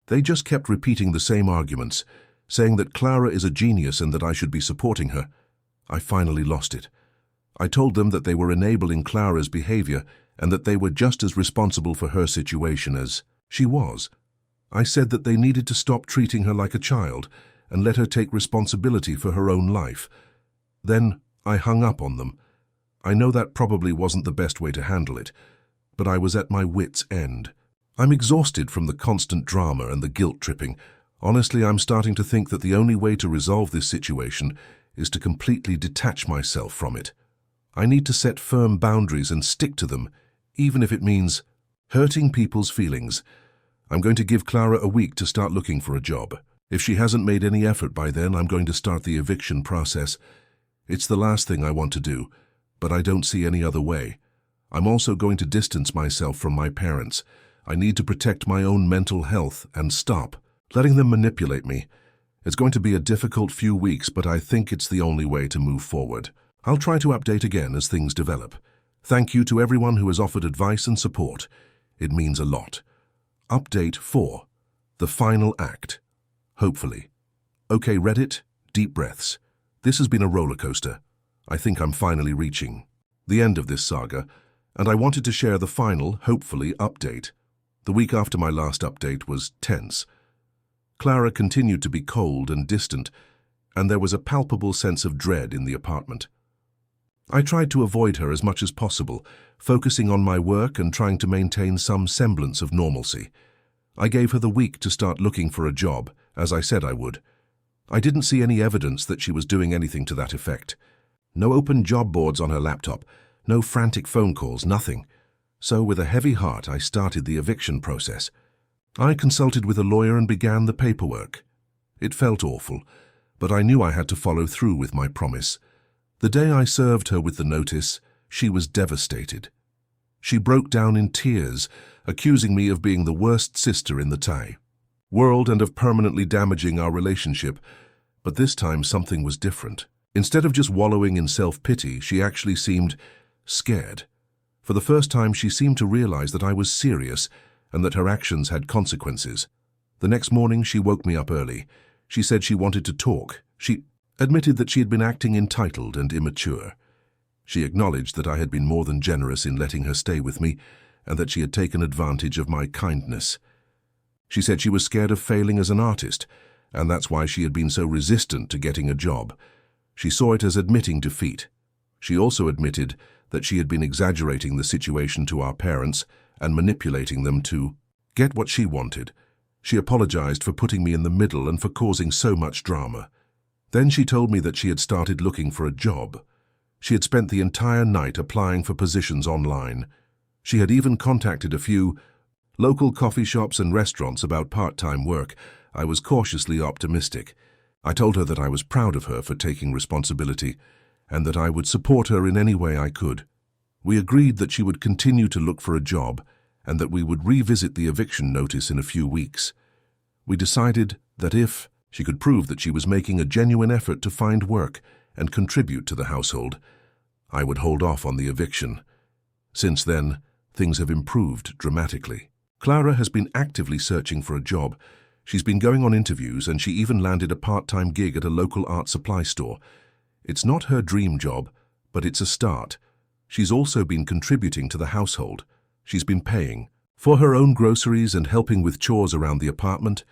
They just kept repeating the same arguments, saying that Clara is a genius and that I should be supporting her. I finally lost it. I told them that they were enabling Clara's behavior and that they were just as responsible for her situation as she was. I said that they needed to stop treating her like a child and let her take responsibility for her own life. Then I hung up on them. I know that probably wasn't the best way to handle it, but I was at my wits' end. I'm exhausted from the constant drama and the guilt-tripping. Honestly, I'm starting to think that the only way to resolve this situation is to completely detach myself from it. I need to set firm boundaries and stick to them, even if it means hurting people's feelings. I'm going to give Clara a week to start looking for a job. If she hasn't made any effort by then, I'm going to start the eviction process. It's the last thing I want to do, but I don't see any other way. I'm also going to distance myself from my parents. I need to protect my own mental health and stop letting them manipulate me. It's going to be a difficult few weeks, but I think it's the only way to move forward. I'll try to update again as things develop. Thank you to everyone who has offered advice and support. It means a lot. Update 4. The final act. Hopefully. Okay, Reddit, deep breaths. This has been a roller coaster. I think I'm finally reaching the end of this saga, and I wanted to share the final, hopefully, update. The week after my last update was tense. Clara continued to be cold and distant, and there was a palpable sense of dread in the apartment. I tried to avoid her as much as possible, focusing on my work and trying to maintain some semblance of normalcy. I gave her the week to start looking for a job, as I said I would. I didn't see any evidence that she was doing anything to that effect. No open job boards on her laptop, no frantic phone calls, nothing. So with a heavy heart, I started the eviction process. I consulted with a lawyer and began the paperwork. It felt awful, but I knew I had to follow through with my promise. The day I served her with the notice, she was devastated. She broke down in tears, accusing me of being the worst sister in the world and of permanently damaging our relationship. But this time something was different. Instead of just wallowing in self-pity, she actually seemed scared. For the first time, she seemed to realize that I was serious and that her actions had consequences. The next morning, she woke me up early. She said she wanted to talk. She admitted that she had been acting entitled and immature. She acknowledged that I had been more than generous in letting her stay with me and that she had taken advantage of my kindness. She said she was scared of failing as an artist, and that's why she had been so resistant to getting a job. She saw it as admitting defeat. She also admitted that she had been exaggerating the situation to our parents and manipulating them to get what she wanted. She apologized for putting me in the middle and for causing so much drama. Then she told me that she had started looking for a job. She had spent the entire night applying for positions online. She had even contacted a few local coffee shops and restaurants about part-time work. I was cautiously optimistic. I told her that I was proud of her for taking responsibility and that I would support her in any way I could. We agreed that she would continue to look for a job and that we would revisit the eviction notice in a few weeks. We decided that if she could prove that she was making a genuine effort to find work and contribute to the household, I would hold off on the eviction. Since then, things have improved dramatically. Clara has been actively searching for a job. She's been going on interviews and she even landed a part-time gig at a local art supply store. It's not her dream job, but it's a start. She's also been contributing to the household. She's been paying for her own groceries and helping with chores around the apartment.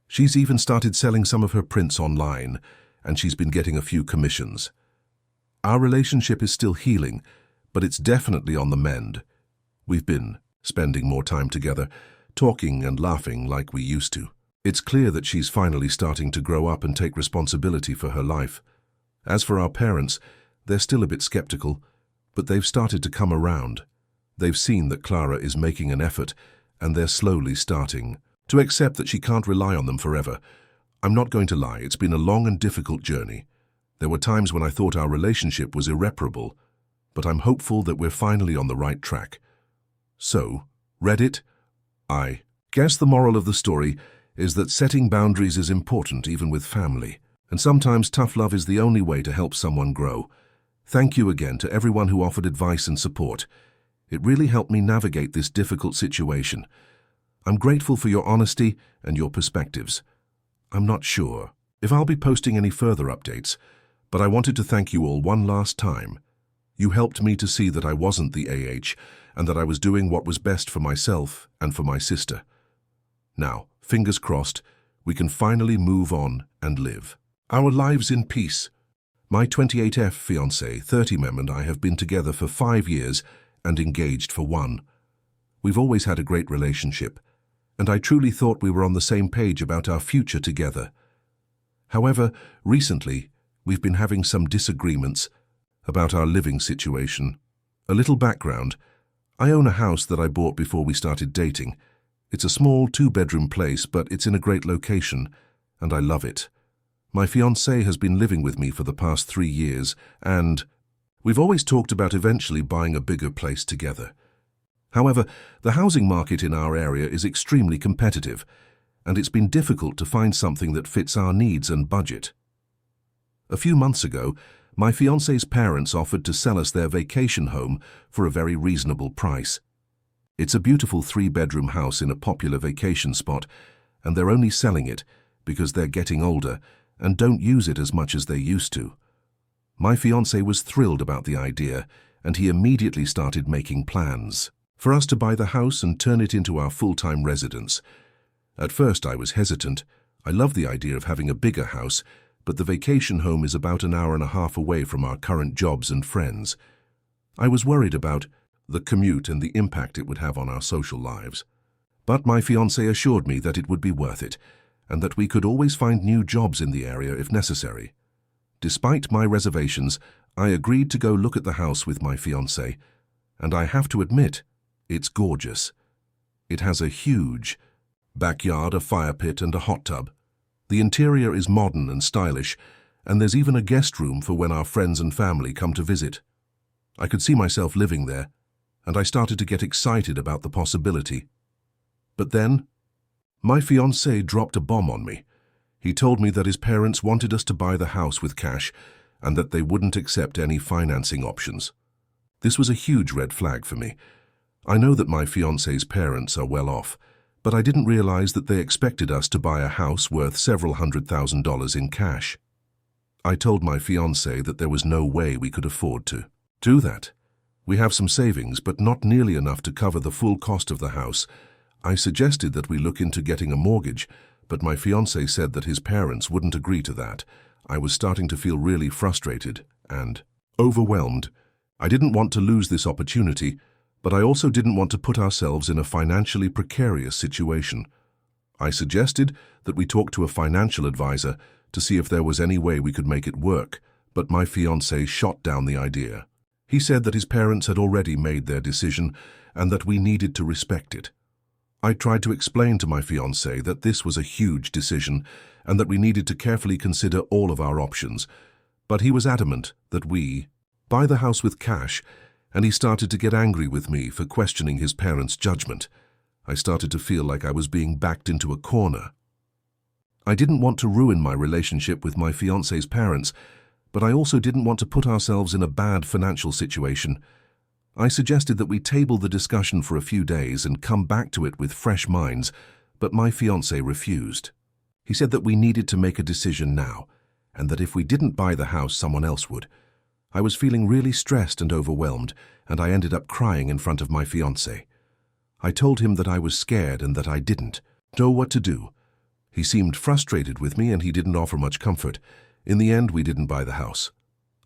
She's even started selling some of her prints online, and she's been getting a few commissions. Our relationship is still healing, but it's definitely on the mend. We've been spending more time together, talking and laughing like we used to. It's clear that she's finally starting to grow up and take responsibility for her life. As for our parents, they're still a bit skeptical, but they've started to come around. They've seen that Clara is making an effort, and they're slowly starting to accept that she can't rely on them forever. I'm not going to lie, it's been a long and difficult journey. There were times when I thought our relationship was irreparable, but I'm hopeful that we're finally on the right track. So, Reddit, I guess the moral of the story is that setting boundaries is important even with family, and sometimes tough love is the only way to help someone grow. Thank you again to everyone who offered advice and support. It really helped me navigate this difficult situation. I'm grateful for your honesty and your perspectives. I'm not sure if I'll be posting any further updates, but I wanted to thank you all one last time. You helped me to see that I wasn't the AH and that I was doing what was best for myself and for my sister. Now, fingers crossed, we can finally move on and live our lives in peace. My 28F fiancé, 30mem, and I have been together for 5 years and engaged for 1. We've always had a great relationship, and I truly thought we were on the same page about our future together. However, recently, we've been having some disagreements about our living situation. A little background: I own a house that I bought before we started dating. It's a small 2-bedroom place, but it's in a great location, and I love it. My fiancé has been living with me for the past 3 years, and we've always talked about eventually buying a bigger place together. However, the housing market in our area is extremely competitive, and it's been difficult to find something that fits our needs and budget. A few months ago, my fiancé's parents offered to sell us their vacation home for a very reasonable price. It's a beautiful 3-bedroom house in a popular vacation spot, and they're only selling it because they're getting older and don't use it as much as they used to. My fiancé was thrilled about the idea, and he immediately started making plans for us to buy the house and turn it into our full-time residence. At first I was hesitant. I love the idea of having a bigger house, but the vacation home is about an hour and a half away from our current jobs and friends. I was worried about the commute and the impact it would have on our social lives. But my fiancé assured me that it would be worth it, and that we could always find new jobs in the area if necessary. Despite my reservations, I agreed to go look at the house with my fiancé, and I have to admit, it's gorgeous. It has a huge backyard, a fire pit, and a hot tub. The interior is modern and stylish, and there's even a guest room for when our friends and family come to visit. I could see myself living there, and I started to get excited about the possibility. But then, my fiancé dropped a bomb on me. He told me that his parents wanted us to buy the house with cash and that they wouldn't accept any financing options. This was a huge red flag for me. I know that my fiancé's parents are well off, but I didn't realize that they expected us to buy a house worth several $100,000 in cash. I told my fiancé that there was no way we could afford to do that. We have some savings, but not nearly enough to cover the full cost of the house. I suggested that we look into getting a mortgage, but my fiancé said that his parents wouldn't agree to that. I was starting to feel really frustrated and overwhelmed. I didn't want to lose this opportunity, but I also didn't want to put ourselves in a financially precarious situation. I suggested that we talk to a financial advisor to see if there was any way we could make it work, but my fiancé shot down the idea. He said that his parents had already made their decision and that we needed to respect it. I tried to explain to my fiancé that this was a huge decision and that we needed to carefully consider all of our options, but he was adamant that we buy the house with cash, and he started to get angry with me for questioning his parents' judgment. I started to feel like I was being backed into a corner. I didn't want to ruin my relationship with my fiancé's parents, but I also didn't want to put ourselves in a bad financial situation. I suggested that we table the discussion for a few days and come back to it with fresh minds, but my fiancé refused. He said that we needed to make a decision now, and that if we didn't buy the house, someone else would. I was feeling really stressed and overwhelmed, and I ended up crying in front of my fiancé. I told him that I was scared and that I didn't know what to do. He seemed frustrated with me and he didn't offer much comfort. In the end, we didn't buy the house.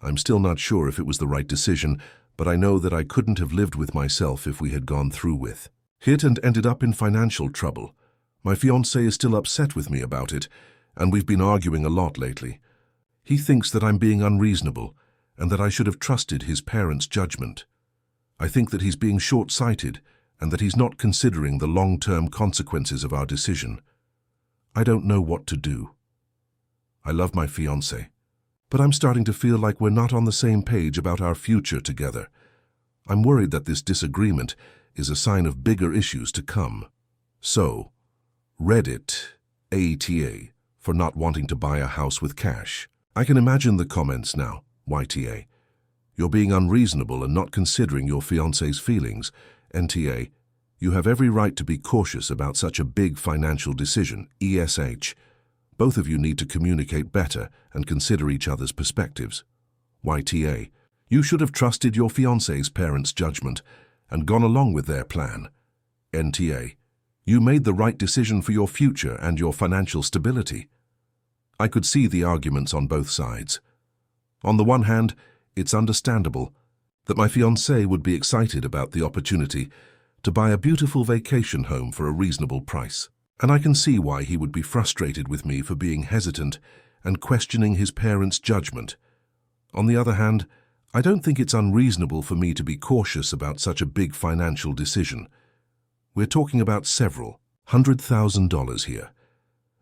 I'm still not sure if it was the right decision, but I know that I couldn't have lived with myself if we had gone through with it and ended up in financial trouble. My fiancé is still upset with me about it, and we've been arguing a lot lately. He thinks that I'm being unreasonable and that I should have trusted his parents' judgment. I think that he's being short-sighted and that he's not considering the long-term consequences of our decision. I don't know what to do. I love my fiancé, but I'm starting to feel like we're not on the same page about our future together. I'm worried that this disagreement is a sign of bigger issues to come. So, Reddit, ATA, for not wanting to buy a house with cash. I can imagine the comments now, YTA. You're being unreasonable and not considering your fiancé's feelings. NTA, you have every right to be cautious about such a big financial decision. ESH, both of you need to communicate better and consider each other's perspectives. YTA, you should have trusted your fiancé's parents' judgment and gone along with their plan. NTA, you made the right decision for your future and your financial stability. I could see the arguments on both sides. On the one hand, it's understandable that my fiancé would be excited about the opportunity to buy a beautiful vacation home for a reasonable price, and I can see why he would be frustrated with me for being hesitant and questioning his parents' judgment. On the other hand, I don't think it's unreasonable for me to be cautious about such a big financial decision. We're talking about several $100,000 here,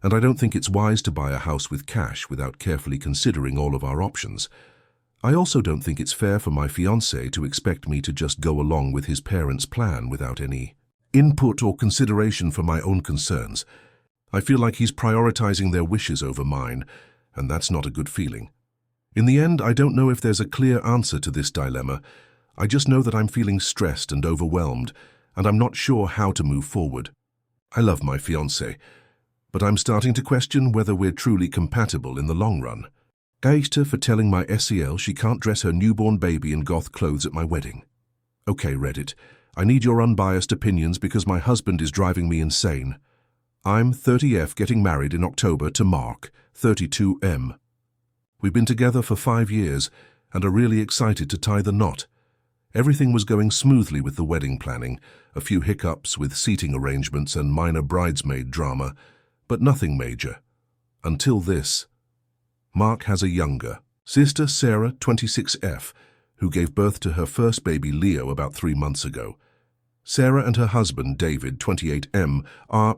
and I don't think it's wise to buy a house with cash without carefully considering all of our options. I also don't think it's fair for my fiancé to expect me to just go along with his parents' plan without any input or consideration for my own concerns. I feel like he's prioritizing their wishes over mine, and that's not a good feeling. In the end, I don't know if there's a clear answer to this dilemma. I just know that I'm feeling stressed and overwhelmed, and I'm not sure how to move forward. I love my fiancé, but I'm starting to question whether we're truly compatible in the long run. Geister for telling my SEL she can't dress her newborn baby in goth clothes at my wedding. Okay, Reddit, I need your unbiased opinions because my husband is driving me insane. I'm 30F getting married in October to Mark, 32M. We've been together for 5 years and are really excited to tie the knot. Everything was going smoothly with the wedding planning, a few hiccups with seating arrangements and minor bridesmaid drama, but nothing major. Until this. Mark has a younger sister, Sarah, 26F, who gave birth to her first baby, Leo, about 3 months ago. Sarah and her husband, David, 28M, are,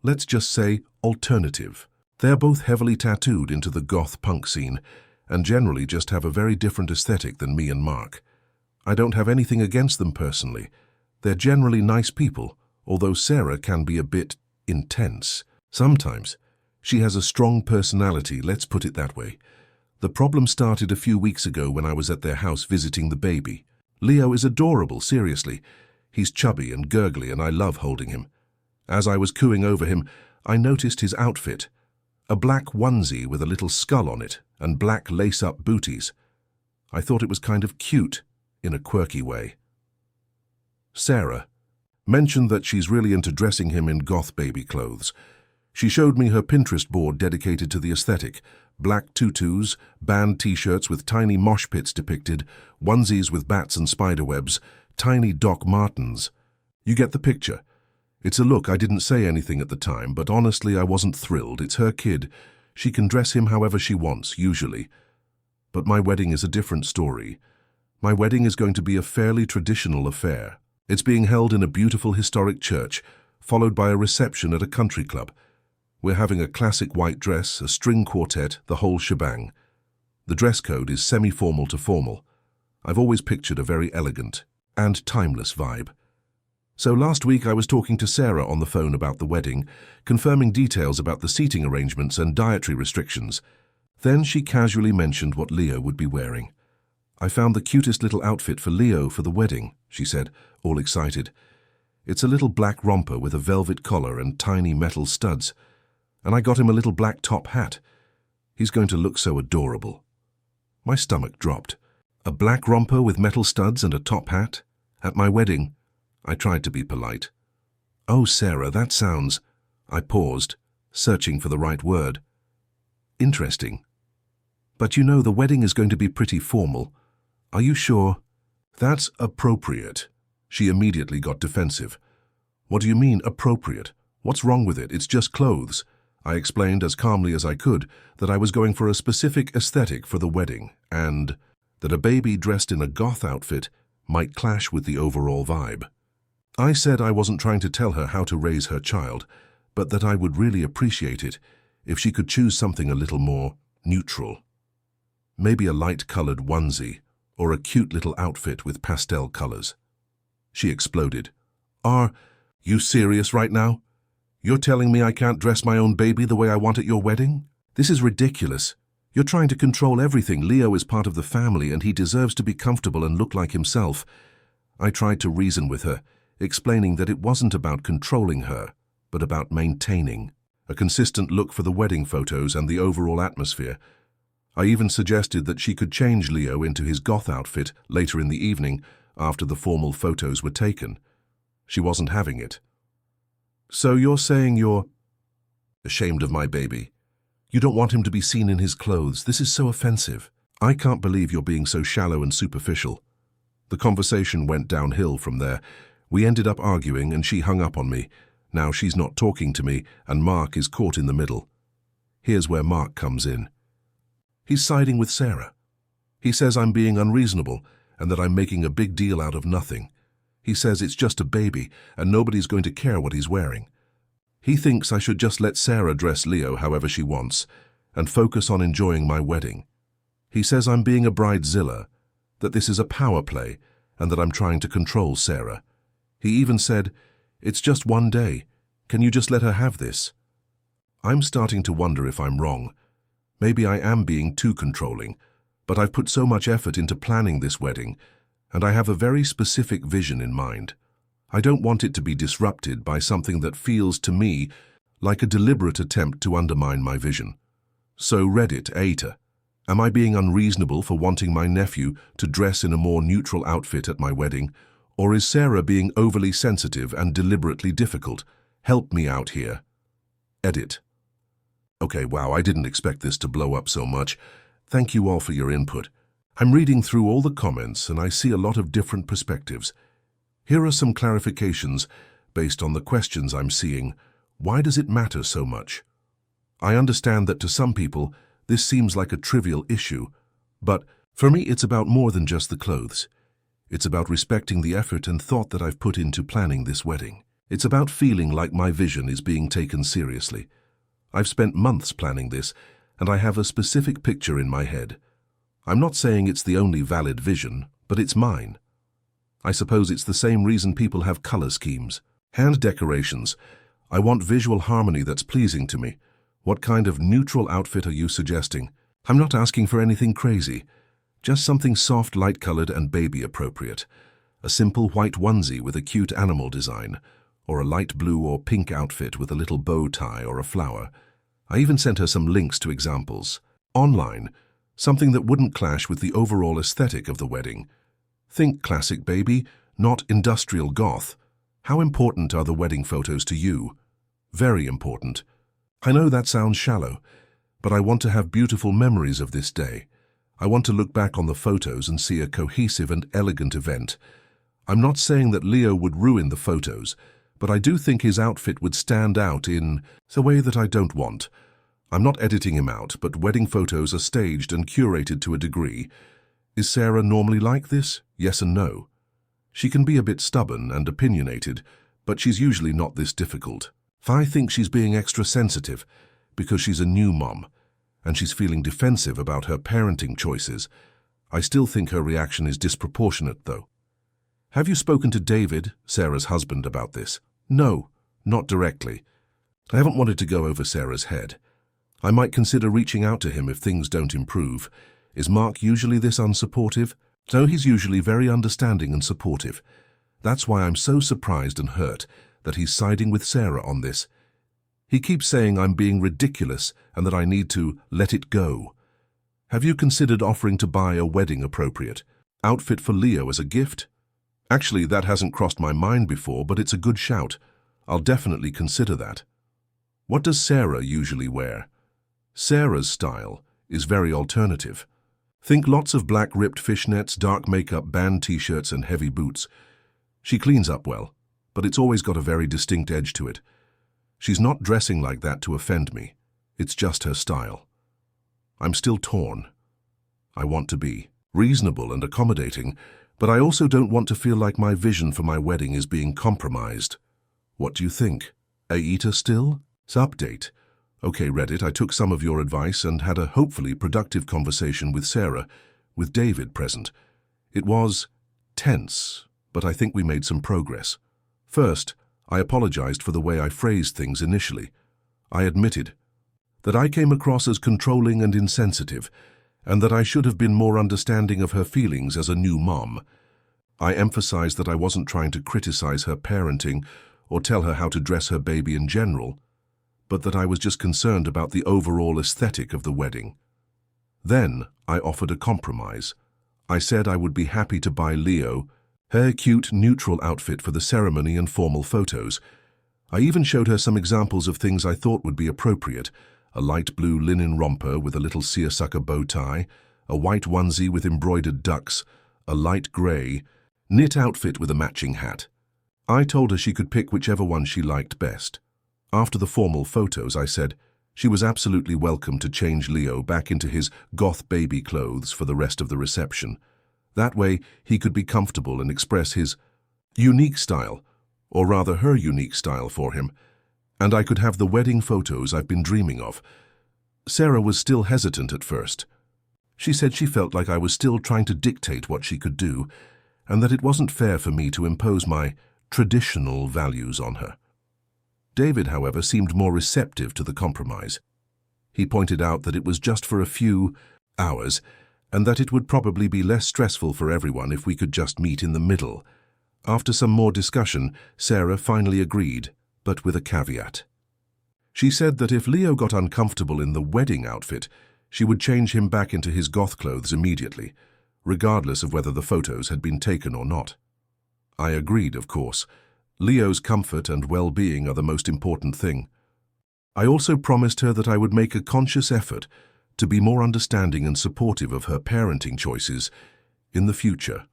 let's just say, alternative. They're both heavily tattooed into the goth punk scene and generally just have a very different aesthetic than me and Mark. I don't have anything against them personally. They're generally nice people, although Sarah can be a bit intense. Sometimes. She has a strong personality, let's put it that way. The problem started a few weeks ago when I was at their house visiting the baby. Leo is adorable, seriously. He's chubby and gurgly and I love holding him. As I was cooing over him, I noticed his outfit. A black onesie with a little skull on it and black lace-up booties. I thought it was kind of cute, in a quirky way. Sarah mentioned that she's really into dressing him in goth baby clothes. She showed me her Pinterest board dedicated to the aesthetic. Black tutus, band t-shirts with tiny mosh pits depicted, onesies with bats and spiderwebs, tiny Doc Martens. You get the picture. It's a look. I didn't say anything at the time, but honestly I wasn't thrilled. It's her kid. She can dress him however she wants, usually. But my wedding is a different story. My wedding is going to be a fairly traditional affair. It's being held in a beautiful historic church, followed by a reception at a country club. We're having a classic white dress, a string quartet, the whole shebang. The dress code is semi-formal to formal. I've always pictured a very elegant and timeless vibe. So last week I was talking to Sarah on the phone about the wedding, confirming details about the seating arrangements and dietary restrictions. Then she casually mentioned what Leo would be wearing. I found the cutest little outfit for Leo for the wedding, she said, all excited. It's a little black romper with a velvet collar and tiny metal studs. And I got him a little black top hat. He's going to look so adorable. My stomach dropped. A black romper with metal studs and a top hat? At my wedding? I tried to be polite. Oh, Sarah, that sounds... I paused, searching for the right word. Interesting. But you know, the wedding is going to be pretty formal. Are you sure? That's appropriate. She immediately got defensive. What do you mean, appropriate? What's wrong with it? It's just clothes. I explained as calmly as I could that I was going for a specific aesthetic for the wedding and that a baby dressed in a goth outfit might clash with the overall vibe. I said I wasn't trying to tell her how to raise her child, but that I would really appreciate it if she could choose something a little more neutral. Maybe a light-colored onesie or a cute little outfit with pastel colors. She exploded. Are you serious right now? You're telling me I can't dress my own baby the way I want at your wedding? This is ridiculous. You're trying to control everything. Leo is part of the family and he deserves to be comfortable and look like himself. I tried to reason with her, explaining that it wasn't about controlling her, but about maintaining a consistent look for the wedding photos and the overall atmosphere. I even suggested that she could change Leo into his goth outfit later in the evening after the formal photos were taken. She wasn't having it. So you're saying you're ashamed of my baby? You don't want him to be seen in his clothes. This is so offensive. I can't believe you're being so shallow and superficial. The conversation went downhill from there. We ended up arguing and she hung up on me. Now she's not talking to me and Mark is caught in the middle. Here's where Mark comes in. He's siding with Sarah. He says I'm being unreasonable and that I'm making a big deal out of nothing. He says it's just a baby and nobody's going to care what he's wearing. He thinks I should just let Sarah dress Leo however she wants and focus on enjoying my wedding. He says I'm being a bridezilla, that this is a power play and that I'm trying to control Sarah. He even said, "It's just one day. Can you just let her have this?" I'm starting to wonder if I'm wrong. Maybe I am being too controlling, but I've put so much effort into planning this wedding and I have a very specific vision in mind. I don't want it to be disrupted by something that feels to me like a deliberate attempt to undermine my vision. So Reddit, ATA, Am I being unreasonable for wanting my nephew to dress in a more neutral outfit at my wedding? Or is Sarah being overly sensitive and deliberately difficult? Help me out here. Edit. Okay, wow, I didn't expect this to blow up so much. Thank you all for your input. I'm reading through all the comments and I see a lot of different perspectives. Here are some clarifications based on the questions I'm seeing. Why does it matter so much? I understand that to some people, this seems like a trivial issue, but for me it's about more than just the clothes. It's about respecting the effort and thought that I've put into planning this wedding. It's about feeling like my vision is being taken seriously. I've spent months planning this, and I have a specific picture in my head. I'm not saying it's the only valid vision, but it's mine. I suppose it's the same reason people have color schemes. Hand decorations. I want visual harmony that's pleasing to me. What kind of neutral outfit are you suggesting? I'm not asking for anything crazy. Just something soft, light-colored and baby-appropriate. A simple white onesie with a cute animal design, or a light blue or pink outfit with a little bow tie or a flower. I even sent her some links to examples. Online, something that wouldn't clash with the overall aesthetic of the wedding. Think classic baby, not industrial goth. How important are the wedding photos to you? Very important. I know that sounds shallow, but I want to have beautiful memories of this day. I want to look back on the photos and see a cohesive and elegant event. I'm not saying that Leo would ruin the photos, but I do think his outfit would stand out in a way that I don't want. I'm not editing him out, but wedding photos are staged and curated to a degree. Is Sarah normally like this? Yes and no. She can be a bit stubborn and opinionated, but she's usually not this difficult. I think she's being extra sensitive because she's a new mom, and she's feeling defensive about her parenting choices. I still think her reaction is disproportionate, though. Have you spoken to David, Sarah's husband, about this? No, not directly. I haven't wanted to go over Sarah's head. I might consider reaching out to him if things don't improve. Is Mark usually this unsupportive? No, he's usually very understanding and supportive. That's why I'm so surprised and hurt that he's siding with Sarah on this. He keeps saying I'm being ridiculous and that I need to let it go. Have you considered offering to buy a wedding-appropriate outfit for Leo as a gift? Actually, that hasn't crossed my mind before, but it's a good shout. I'll definitely consider that. What does Sarah usually wear? Sarah's style is very alternative. Think lots of black ripped fishnets, dark makeup, band t-shirts and heavy boots. She cleans up well, but it's always got a very distinct edge to it. She's not dressing like that to offend me. It's just her style. I'm still torn. I want to be reasonable and accommodating, but I also don't want to feel like my vision for my wedding is being compromised. What do you think? Aita still? Update. Okay, Reddit, I took some of your advice and had a hopefully productive conversation with Sarah, with David present. It was tense, but I think we made some progress. First, I apologized for the way I phrased things initially. I admitted that I came across as controlling and insensitive, and that I should have been more understanding of her feelings as a new mom. I emphasized that I wasn't trying to criticize her parenting or tell her how to dress her baby in general, but that I was just concerned about the overall aesthetic of the wedding. Then I offered a compromise. I said I would be happy to buy Leo her cute, neutral outfit for the ceremony and formal photos. I even showed her some examples of things I thought would be appropriate: a light blue linen romper with a little seersucker bow tie, a white onesie with embroidered ducks, a light grey knit outfit with a matching hat. I told her she could pick whichever one she liked best. After the formal photos, I said she was absolutely welcome to change Leo back into his goth baby clothes for the rest of the reception. That way, he could be comfortable and express his unique style, or rather her unique style for him, and I could have the wedding photos I've been dreaming of. Sarah was still hesitant at first. She said she felt like I was still trying to dictate what she could do, and that it wasn't fair for me to impose my traditional values on her. David, however, seemed more receptive to the compromise. He pointed out that it was just for a few hours, and that it would probably be less stressful for everyone if we could just meet in the middle. After some more discussion, Sarah finally agreed, but with a caveat. She said that if Leo got uncomfortable in the wedding outfit, She would change him back into his goth clothes immediately, regardless of whether the photos had been taken or not. I agreed, of course. Leo's comfort and well-being are the most important thing. I also promised her that I would make a conscious effort to be more understanding and supportive of her parenting choices in the future.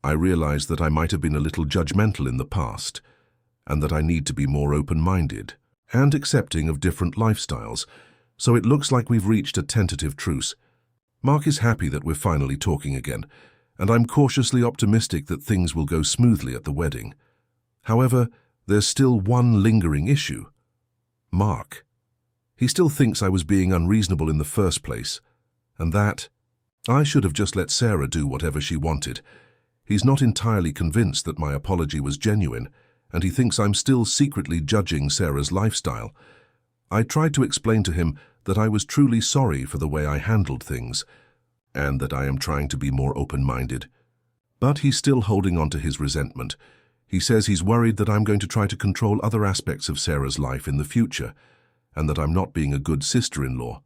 I realized that I might have been a little judgmental in the past, and that I need to be more open-minded and accepting of different lifestyles, so it looks like we've reached a tentative truce. Mark is happy that we're finally talking again, and I'm cautiously optimistic that things will go smoothly at the wedding. However, there's still one lingering issue. Mark. He still thinks I was being unreasonable in the first place, and that I should have just let Sarah do whatever she wanted. He's not entirely convinced that my apology was genuine, and he thinks I'm still secretly judging Sarah's lifestyle. I tried to explain to him that I was truly sorry for the way I handled things, and that I am trying to be more open-minded. But he's still holding on to his resentment. He says he's worried that I'm going to try to control other aspects of Sarah's life in the future, and that I'm not being a good sister-in-law.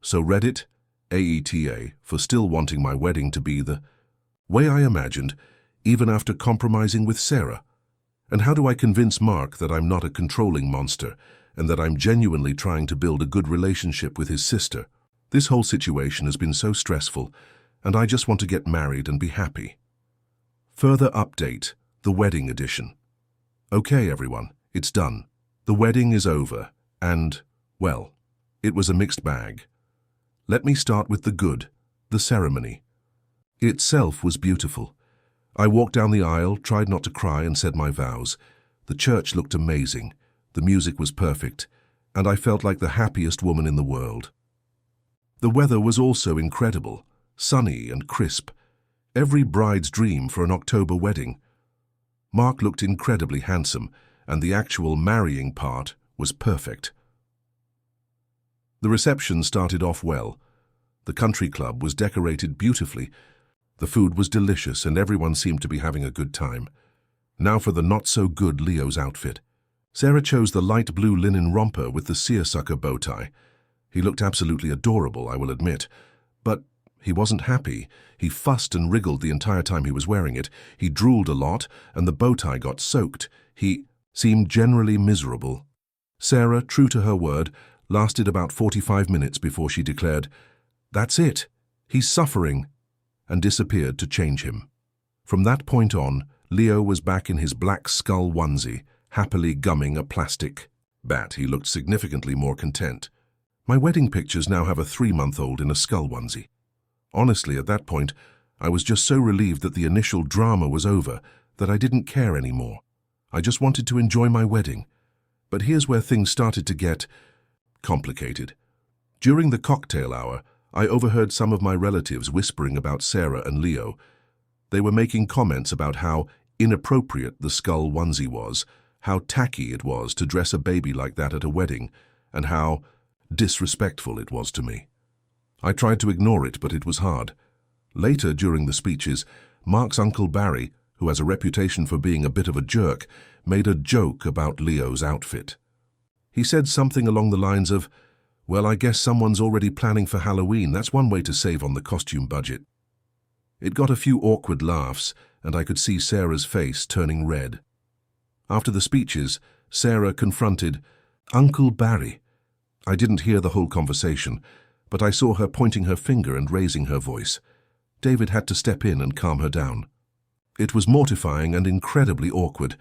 So Reddit, AETA, for still wanting my wedding to be the way I imagined, even after compromising with Sarah. And how do I convince Mark that I'm not a controlling monster, and that I'm genuinely trying to build a good relationship with his sister? This whole situation has been so stressful, and I just want to get married and be happy. Further update, the wedding edition. Okay, everyone, it's done. The wedding is over, and, well, it was a mixed bag. Let me start with the good, the ceremony. Itself was beautiful. I walked down the aisle, tried not to cry, and said my vows. The church looked amazing, the music was perfect, and I felt like the happiest woman in the world. The weather was also incredible, sunny and crisp. Every bride's dream for an October wedding. Mark looked incredibly handsome, and the actual marrying part was perfect. The reception started off well. The country club was decorated beautifully. The food was delicious, and everyone seemed to be having a good time. Now for the not-so-good Leo's outfit. Sarah chose the light blue linen romper with the seersucker bow tie. He looked absolutely adorable, I will admit. But he wasn't happy. He fussed and wriggled the entire time he was wearing it. He drooled a lot, and the bow tie got soaked. He seemed generally miserable. Sarah, true to her word, lasted about 45 minutes before she declared, "That's it. He's suffering," and disappeared to change him. From that point on, Leo was back in his black skull onesie, happily gumming a plastic bat. He looked significantly more content. My wedding pictures now have a 3-month-old in a skull onesie. Honestly, at that point, I was just so relieved that the initial drama was over that I didn't care anymore. I just wanted to enjoy my wedding. But here's where things started to get complicated. During the cocktail hour, I overheard some of my relatives whispering about Sarah and Leo. They were making comments about how inappropriate the skull onesie was, how tacky it was to dress a baby like that at a wedding, and how disrespectful it was to me. I tried to ignore it, but it was hard. Later, during the speeches, Mark's Uncle Barry, who has a reputation for being a bit of a jerk, made a joke about Leo's outfit. He said something along the lines of, "Well, I guess someone's already planning for Halloween. That's one way to save on the costume budget." It got a few awkward laughs, and I could see Sarah's face turning red. After the speeches, Sarah confronted Uncle Barry. I didn't hear the whole conversation, but I saw her pointing her finger and raising her voice. David had to step in and calm her down. It was mortifying and incredibly awkward.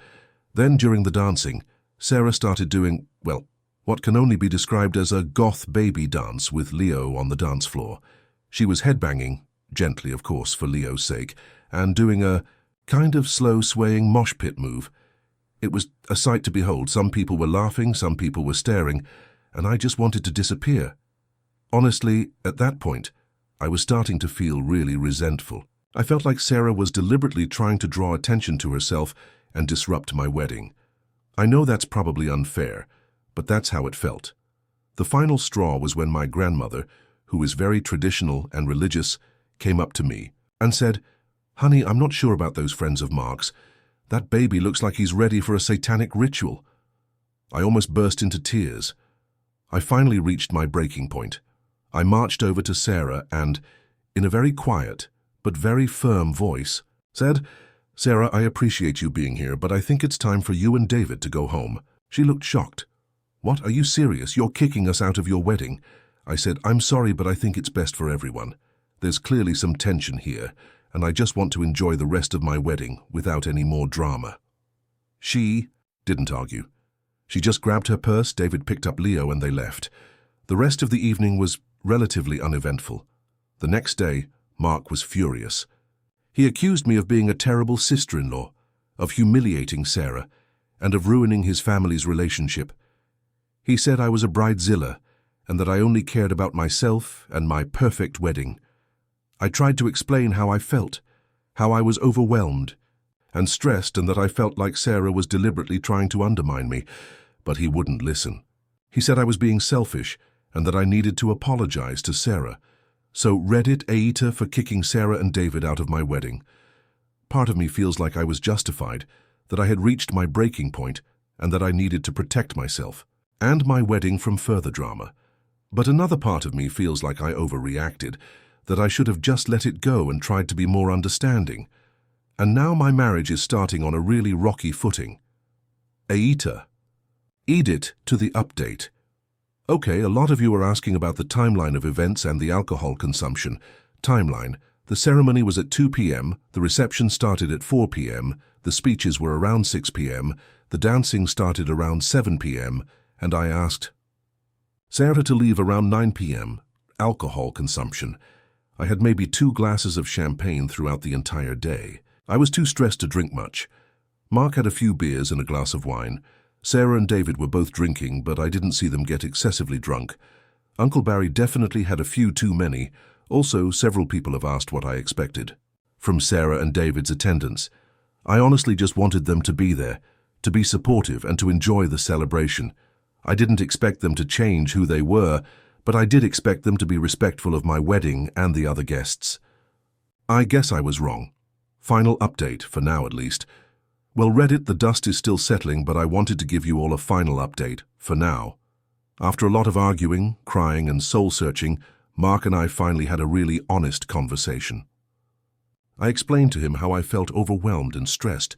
Then, during the dancing, Sarah started doing, well, what can only be described as a goth baby dance with Leo on the dance floor. She was headbanging, gently of course for Leo's sake, and doing a kind of slow swaying mosh pit move. It was a sight to behold. Some people were laughing, some people were staring, and I just wanted to disappear. Honestly, at that point, I was starting to feel really resentful. I felt like Sarah was deliberately trying to draw attention to herself and disrupt my wedding. I know that's probably unfair, but that's how it felt. The final straw was when my grandmother, who is very traditional and religious, came up to me and said, "Honey, I'm not sure about those friends of Mark's. That baby looks like he's ready for a satanic ritual." I almost burst into tears. I finally reached my breaking point. I marched over to Sarah and, in a very quiet but very firm voice, said, "Sarah, I appreciate you being here, but I think it's time for you and David to go home." She looked shocked. "What, are you serious? You're kicking us out of your wedding?" I said, "I'm sorry, but I think it's best for everyone. There's clearly some tension here, and I just want to enjoy the rest of my wedding without any more drama." She didn't argue. She just grabbed her purse, David picked up Leo, and they left. The rest of the evening was relatively uneventful. The next day, Mark was furious. He accused me of being a terrible sister-in-law, of humiliating Sarah, and of ruining his family's relationship. He said I was a bridezilla, and that I only cared about myself and my perfect wedding. I tried to explain how I felt, how I was overwhelmed and stressed, and that I felt like Sarah was deliberately trying to undermine me, but he wouldn't listen. He said I was being selfish and that I needed to apologize to Sarah. So Reddit Aita for kicking Sarah and David out of my wedding. Part of me feels like I was justified, that I had reached my breaking point and that I needed to protect myself and my wedding from further drama. But another part of me feels like I overreacted, that I should have just let it go and tried to be more understanding. And now my marriage is starting on a really rocky footing. Aita. Edit to the update. Okay, a lot of you are asking about the timeline of events and the alcohol consumption. Timeline. The ceremony was at 2 p.m., the reception started at 4 p.m., the speeches were around 6 p.m., the dancing started around 7 p.m., and I asked Sarah to leave around 9 p.m. Alcohol consumption. I had maybe 2 glasses of champagne throughout the entire day. I was too stressed to drink much. Mark had a few beers and a glass of wine. Sarah and David were both drinking, but I didn't see them get excessively drunk. Uncle Barry definitely had a few too many. Also, several people have asked what I expected from Sarah and David's attendance. I honestly just wanted them to be there, to be supportive and to enjoy the celebration. I didn't expect them to change who they were, but I did expect them to be respectful of my wedding and the other guests. I guess I was wrong. Final update, for now at least. Well, Reddit, the dust is still settling, but I wanted to give you all a final update, for now. After a lot of arguing, crying, and soul-searching, Mark and I finally had a really honest conversation. I explained to him how I felt overwhelmed and stressed,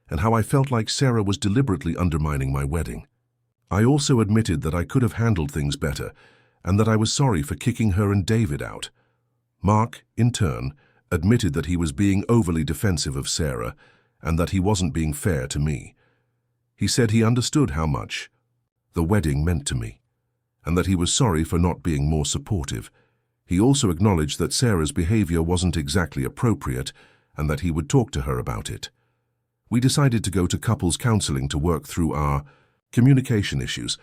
and how I felt like Sarah was deliberately undermining my wedding. I also admitted that I could have handled things better, and that I was sorry for kicking her and David out. Mark, in turn, admitted that he was being overly defensive of Sarah, and that he wasn't being fair to me. He said he understood how much the wedding meant to me, and that he was sorry for not being more supportive. He also acknowledged that Sarah's behavior wasn't exactly appropriate, and that he would talk to her about it. We decided to go to couples counseling to work through our communication issues,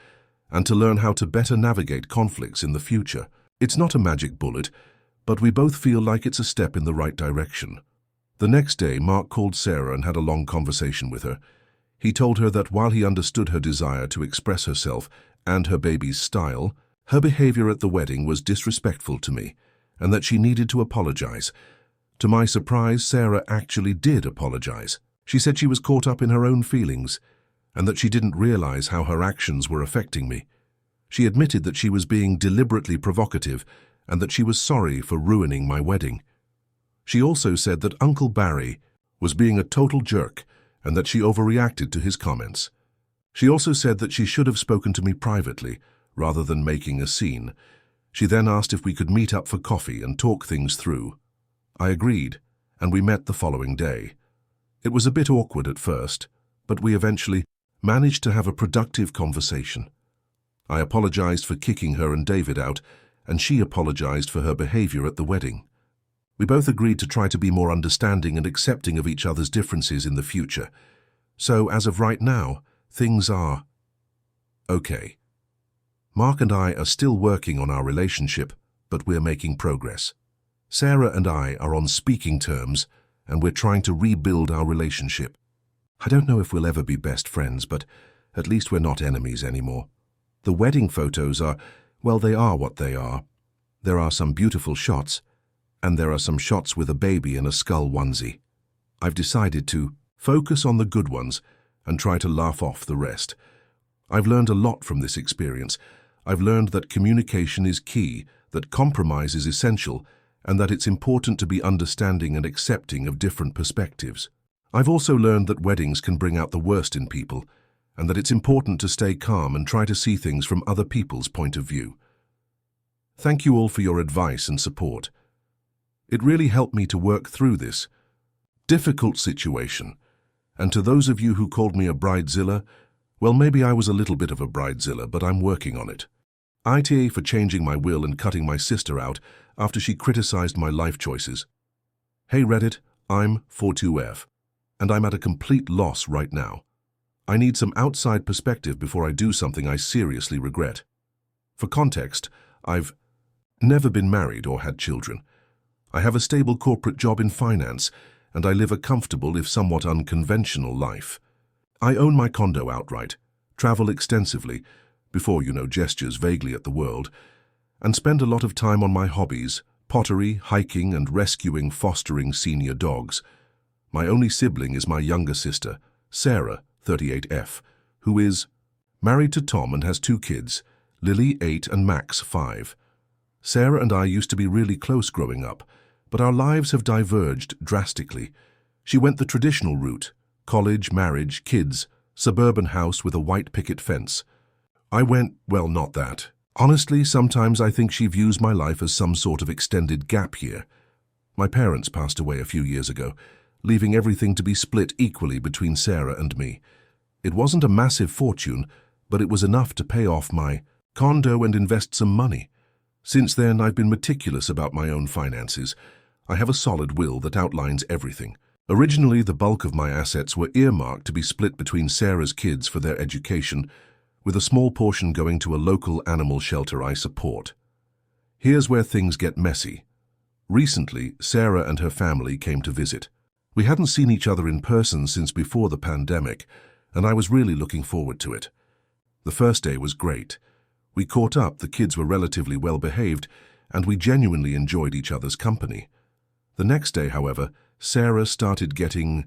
and to learn how to better navigate conflicts in the future. It's not a magic bullet, but we both feel like it's a step in the right direction. The next day, Mark called Sarah and had a long conversation with her. He told her that while he understood her desire to express herself and her baby's style, her behavior at the wedding was disrespectful to me, and that she needed to apologize. To my surprise, Sarah actually did apologize. She said she was caught up in her own feelings, and that she didn't realize how her actions were affecting me. She admitted that she was being deliberately provocative and that she was sorry for ruining my wedding. She also said that Uncle Barry was being a total jerk and that she overreacted to his comments. She also said that she should have spoken to me privately rather than making a scene. She then asked if we could meet up for coffee and talk things through. I agreed, and we met the following day. It was a bit awkward at first, but we eventually managed to have a productive conversation. I apologized for kicking her and David out, and she apologized for her behavior at the wedding. We both agreed to try to be more understanding and accepting of each other's differences in the future. So, as of right now, things are okay. Mark and I are still working on our relationship, but we're making progress. Sarah and I are on speaking terms, and we're trying to rebuild our relationship. I don't know if we'll ever be best friends, but at least we're not enemies anymore. The wedding photos are, well, they are what they are. There are some beautiful shots, and there are some shots with a baby in a skull onesie. I've decided to focus on the good ones and try to laugh off the rest. I've learned a lot from this experience. I've learned that communication is key, that compromise is essential, and that it's important to be understanding and accepting of different perspectives. I've also learned that weddings can bring out the worst in people, and that it's important to stay calm and try to see things from other people's point of view. Thank you all for your advice and support. It really helped me to work through this difficult situation. And to those of you who called me a bridezilla, well, maybe I was a little bit of a bridezilla, but I'm working on it. ITA for changing my will and cutting my sister out after she criticized my life choices. Hey Reddit, I'm 42F, and I'm at a complete loss right now. I need some outside perspective before I do something I seriously regret. For context, I've never been married or had children. I have a stable corporate job in finance, and I live a comfortable, if somewhat unconventional, life. I own my condo outright, travel extensively, before gestures vaguely at the world, and spend a lot of time on my hobbies, pottery, hiking, and rescuing fostering senior dogs. My only sibling is my younger sister, Sarah, 38F, who is married to Tom and has 2 kids, Lily, 8, and Max, 5. Sarah and I used to be really close growing up, but our lives have diverged drastically. She went the traditional route: college, marriage, kids, suburban house with a white picket fence. I went, well, not that. Honestly, sometimes I think she views my life as some sort of extended gap year. My parents passed away a few years ago, leaving everything to be split equally between Sarah and me. It wasn't a massive fortune, but it was enough to pay off my condo and invest some money. Since then, I've been meticulous about my own finances. I have a solid will that outlines everything. Originally, the bulk of my assets were earmarked to be split between Sarah's kids for their education, with a small portion going to a local animal shelter I support. Here's where things get messy. Recently, Sarah and her family came to visit. We hadn't seen each other in person since before the pandemic, and I was really looking forward to it. The first day was great. We caught up, the kids were relatively well behaved, and we genuinely enjoyed each other's company. The next day, however, Sarah started getting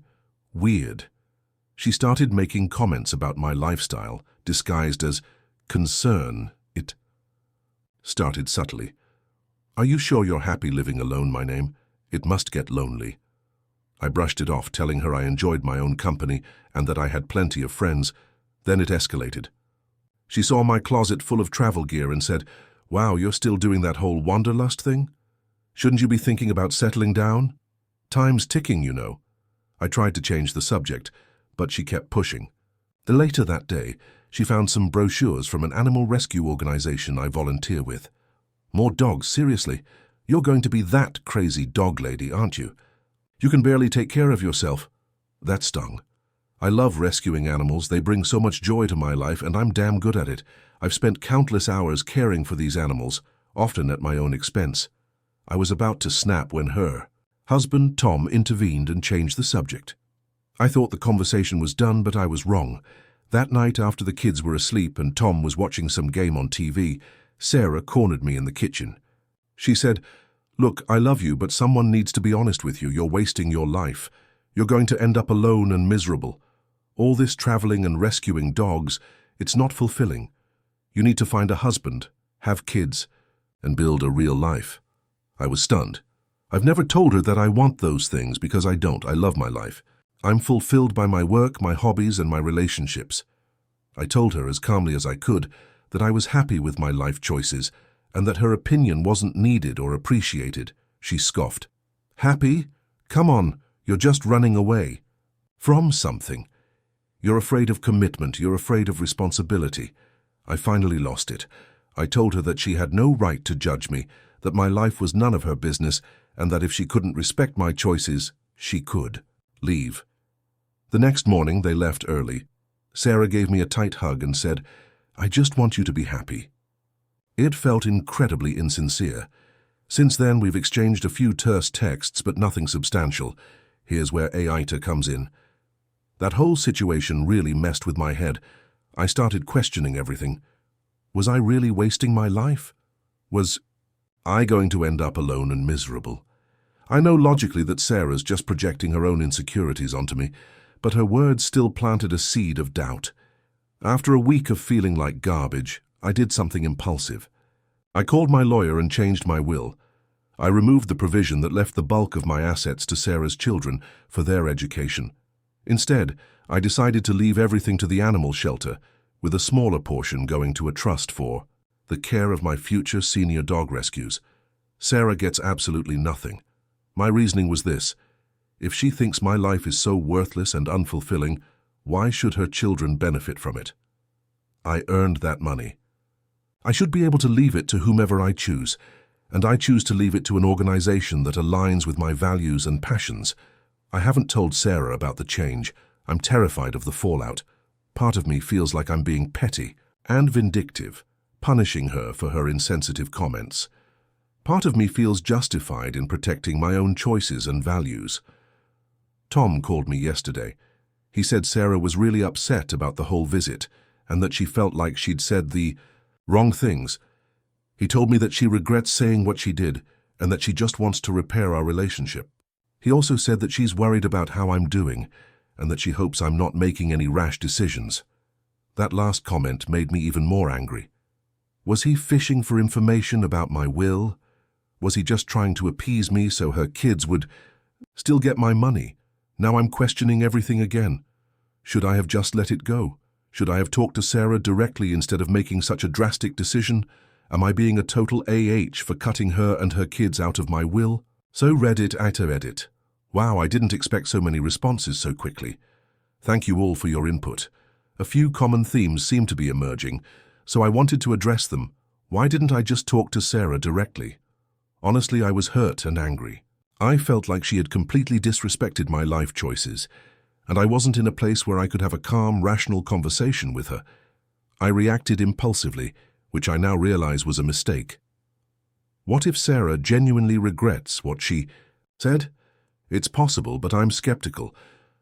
weird. She started making comments about my lifestyle, disguised as concern. It started subtly. "Are you sure you're happy living alone, my name? It must get lonely." I brushed it off, telling her I enjoyed my own company and that I had plenty of friends. Then it escalated. She saw my closet full of travel gear and said, "Wow, you're still doing that whole wanderlust thing? Shouldn't you be thinking about settling down? Time's ticking, you know." I tried to change the subject, but she kept pushing. Later that day, she found some brochures from an animal rescue organization I volunteer with. "More dogs, seriously? You're going to be that crazy dog lady, aren't you? You can barely take care of yourself." That stung. I love rescuing animals. They bring so much joy to my life, and I'm damn good at it. I've spent countless hours caring for these animals, often at my own expense. I was about to snap when her husband, Tom, intervened and changed the subject. I thought the conversation was done, but I was wrong. That night, after the kids were asleep and Tom was watching some game on TV, Sarah cornered me in the kitchen. She said, "Look, I love you, but someone needs to be honest with you. You're wasting your life. You're going to end up alone and miserable. All this traveling and rescuing dogs, it's not fulfilling. You need to find a husband, have kids, and build a real life." I was stunned. I've never told her that I want those things, because I don't. I love my life. I'm fulfilled by my work, my hobbies, and my relationships. I told her as calmly as I could that I was happy with my life choices and that her opinion wasn't needed or appreciated. She scoffed. "Happy? Come on, you're just running away from something. You're afraid of commitment, you're afraid of responsibility." I finally lost it. I told her that she had no right to judge me, that my life was none of her business, and that if she couldn't respect my choices, she could leave. The next morning, they left early. Sarah gave me a tight hug and said, "I just want you to be happy." It felt incredibly insincere. Since then, we've exchanged a few terse texts, but nothing substantial. Here's where AITA comes in. That whole situation really messed with my head. I started questioning everything. Was I really wasting my life? Was I going to end up alone and miserable? I know logically that Sarah's just projecting her own insecurities onto me, but her words still planted a seed of doubt. After a week of feeling like garbage, I did something impulsive. I called my lawyer and changed my will. I removed the provision that left the bulk of my assets to Sarah's children for their education. Instead, I decided to leave everything to the animal shelter, with a smaller portion going to a trust for the care of my future senior dog rescues. Sarah gets absolutely nothing. My reasoning was this: if she thinks my life is so worthless and unfulfilling, why should her children benefit from it? I earned that money. I should be able to leave it to whomever I choose, and I choose to leave it to an organization that aligns with my values and passions. I haven't told Sarah about the change. I'm terrified of the fallout. Part of me feels like I'm being petty and vindictive, punishing her for her insensitive comments. Part of me feels justified in protecting my own choices and values. Tom called me yesterday. He said Sarah was really upset about the whole visit and that she felt like she'd said the wrong things. He told me that she regrets saying what she did and that she just wants to repair our relationship. He also said that she's worried about how I'm doing and that she hopes I'm not making any rash decisions. That last comment made me even more angry. Was he fishing for information about my will? Was he just trying to appease me so her kids would still get my money? Now I'm questioning everything again. Should I have just let it go? Should I have talked to Sarah directly instead of making such a drastic decision? Am I being a total AH for cutting her and her kids out of my will? So Reddit after edit. Wow, I didn't expect so many responses so quickly. Thank you all for your input. A few common themes seem to be emerging, so I wanted to address them. Why didn't I just talk to Sarah directly? Honestly, I was hurt and angry. I felt like she had completely disrespected my life choices, and I wasn't in a place where I could have a calm, rational conversation with her. I reacted impulsively, which I now realize was a mistake. What if Sarah genuinely regrets what she said? It's possible, but I'm skeptical.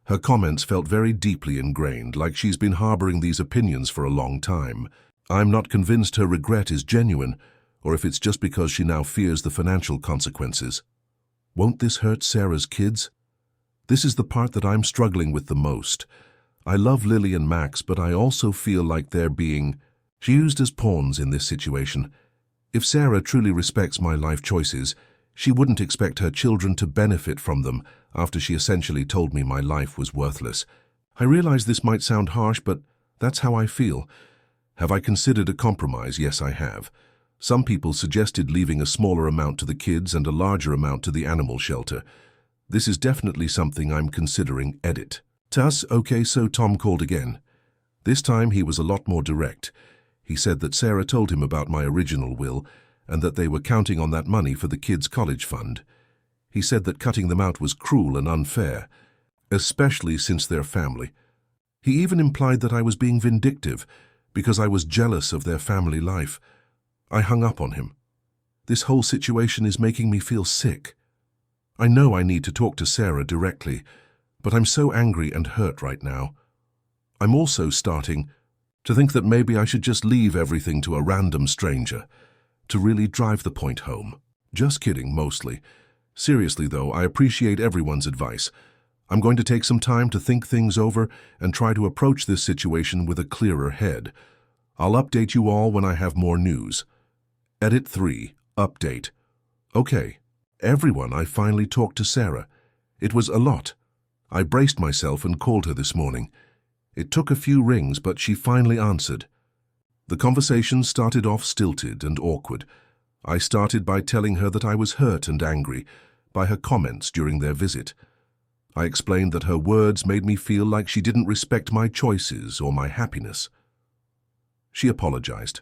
Her comments felt very deeply ingrained, like she's been harboring these opinions for a long time. I'm not convinced her regret is genuine, or if it's just because she now fears the financial consequences. Won't this hurt Sarah's kids? This is the part that I'm struggling with the most. I love Lily and Max, but I also feel like they're being used as pawns in this situation. If Sarah truly respects my life choices, she wouldn't expect her children to benefit from them after she essentially told me my life was worthless. I realize this might sound harsh, but that's how I feel. Have I considered a compromise? Yes, I have. Some people suggested leaving a smaller amount to the kids and a larger amount to the animal shelter. This is definitely something I'm considering. Edit. Tuss, okay, so Tom called again. This time he was a lot more direct. He said that Sarah told him about my original will and that they were counting on that money for the kids' college fund. He said that cutting them out was cruel and unfair, especially since they're family. He even implied that I was being vindictive because I was jealous of their family life. I hung up on him. This whole situation is making me feel sick. I know I need to talk to Sarah directly, but I'm so angry and hurt right now. I'm also starting to think that maybe I should just leave everything to a random stranger to really drive the point home. Just kidding, mostly. Seriously though, I appreciate everyone's advice. I'm going to take some time to think things over and try to approach this situation with a clearer head. I'll update you all when I have more news. Edit 3. Update. Okay. Everyone, I finally talked to Sarah. It was a lot. I braced myself and called her this morning. It took a few rings, but she finally answered. The conversation started off stilted and awkward. I started by telling her that I was hurt and angry by her comments during their visit. I explained that her words made me feel like she didn't respect my choices or my happiness. She apologized.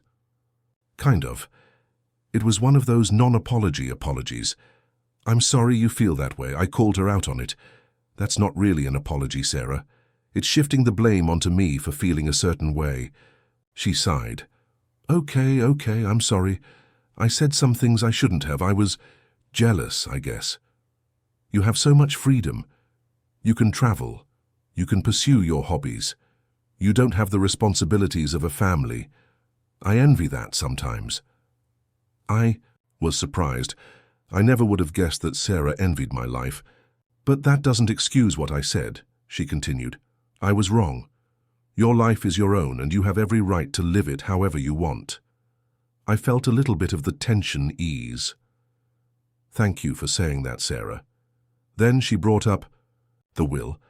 Kind of. It was one of those non-apology apologies. I'm sorry you feel that way. I called her out on it. That's not really an apology, Sarah. It's shifting the blame onto me for feeling a certain way. She sighed. Okay, I'm sorry. I said some things I shouldn't have. I was jealous, I guess. You have so much freedom. You can travel. You can pursue your hobbies. You don't have the responsibilities of a family. I envy that sometimes. I was surprised. I never would have guessed that Sarah envied my life. But that doesn't excuse what I said, she continued. I was wrong. Your life is your own, and you have every right to live it however you want. I felt a little bit of the tension ease. "Thank you for saying that, Sarah." Then she brought up the will.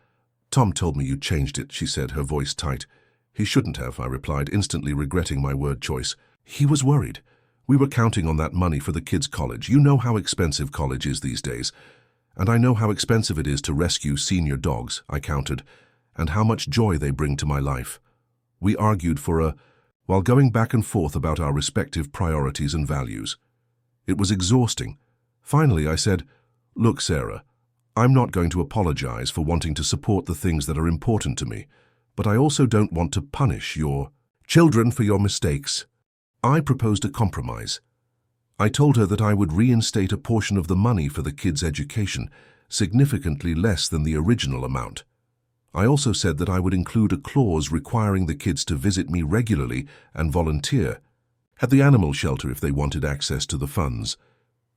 "Tom told me you changed it," she said, her voice tight. "He shouldn't have," I replied, instantly regretting my word choice. "He was worried. We were counting on that money for the kids' college. You know how expensive college is these days. And I know how expensive it is to rescue senior dogs," I countered, "and how much joy they bring to my life." We argued while going back and forth about our respective priorities and values. It was exhausting. Finally, I said, "Look, Sarah, I'm not going to apologize for wanting to support the things that are important to me, but I also don't want to punish your children for your mistakes." I proposed a compromise. I told her that I would reinstate a portion of the money for the kids' education, significantly less than the original amount. I also said that I would include a clause requiring the kids to visit me regularly and volunteer at the animal shelter if they wanted access to the funds.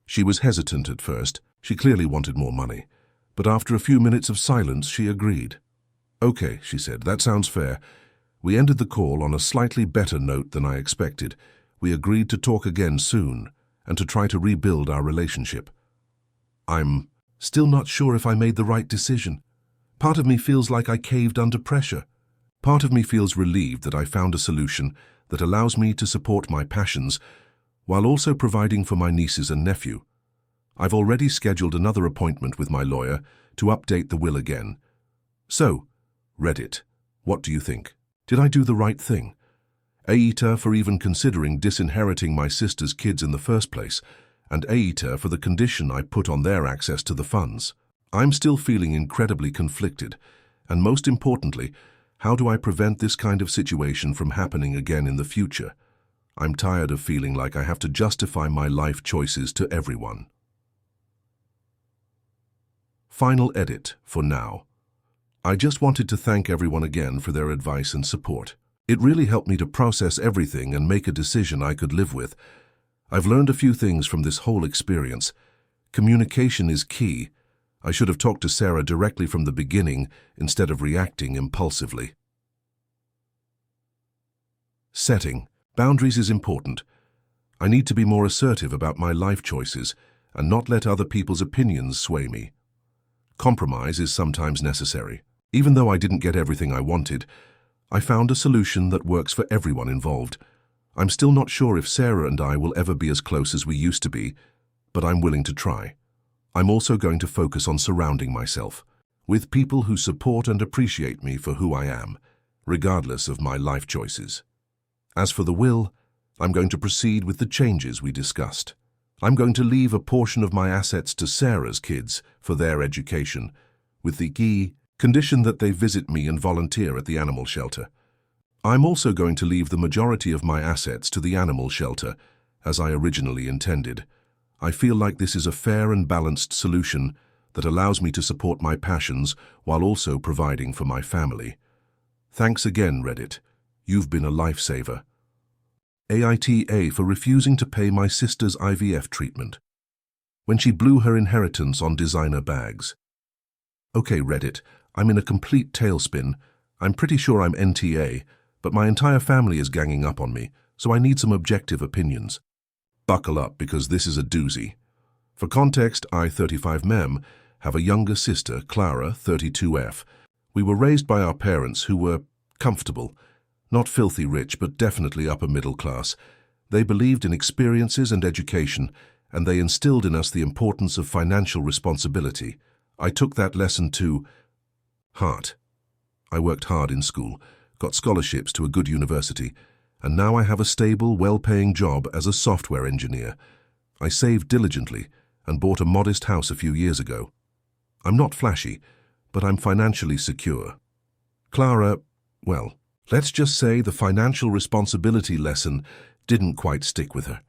She was hesitant at first. She clearly wanted more money. But after a few minutes of silence, she agreed. "Okay," she said, "that sounds fair." We ended the call on a slightly better note than I expected. We agreed to talk again soon and to try to rebuild our relationship. I'm still not sure if I made the right decision. Part of me feels like I caved under pressure. Part of me feels relieved that I found a solution that allows me to support my passions while also providing for my nieces and nephew. I've already scheduled another appointment with my lawyer to update the will again. So, Reddit, what do you think? Did I do the right thing? Aita for even considering disinheriting my sister's kids in the first place, and Aita for the condition I put on their access to the funds. I'm still feeling incredibly conflicted, and most importantly, how do I prevent this kind of situation from happening again in the future? I'm tired of feeling like I have to justify my life choices to everyone. Final edit for now. I just wanted to thank everyone again for their advice and support. It really helped me to process everything and make a decision I could live with. I've learned a few things from this whole experience. Communication is key. I should have talked to Sarah directly from the beginning instead of reacting impulsively. Setting boundaries is important. I need to be more assertive about my life choices and not let other people's opinions sway me. Compromise is sometimes necessary. Even though I didn't get everything I wanted, I found a solution that works for everyone involved. I'm still not sure if Sarah and I will ever be as close as we used to be, but I'm willing to try. I'm also going to focus on surrounding myself with people who support and appreciate me for who I am, regardless of my life choices. As for the will, I'm going to proceed with the changes we discussed. I'm going to leave a portion of my assets to Sarah's kids for their education, with the key condition that they visit me and volunteer at the animal shelter. I'm also going to leave the majority of my assets to the animal shelter, as I originally intended. I feel like this is a fair and balanced solution that allows me to support my passions while also providing for my family. Thanks again, Reddit. You've been a lifesaver. AITA for refusing to pay my sister's IVF treatment when she blew her inheritance on designer bags. Okay, Reddit, I'm in a complete tailspin. I'm pretty sure I'm NTA, but my entire family is ganging up on me, so I need some objective opinions. Buckle up, because this is a doozy. For context, I, 35mem, have a younger sister, Clara, 32F. We were raised by our parents who were comfortable, not filthy rich, but definitely upper middle class. They believed in experiences and education, and they instilled in us the importance of financial responsibility. I took that lesson to heart. I worked hard in school, got scholarships to a good university, and now I have a stable, well-paying job as a software engineer. I saved diligently and bought a modest house a few years ago. I'm not flashy, but I'm financially secure. Clara, well, let's just say the financial responsibility lesson didn't quite stick with her.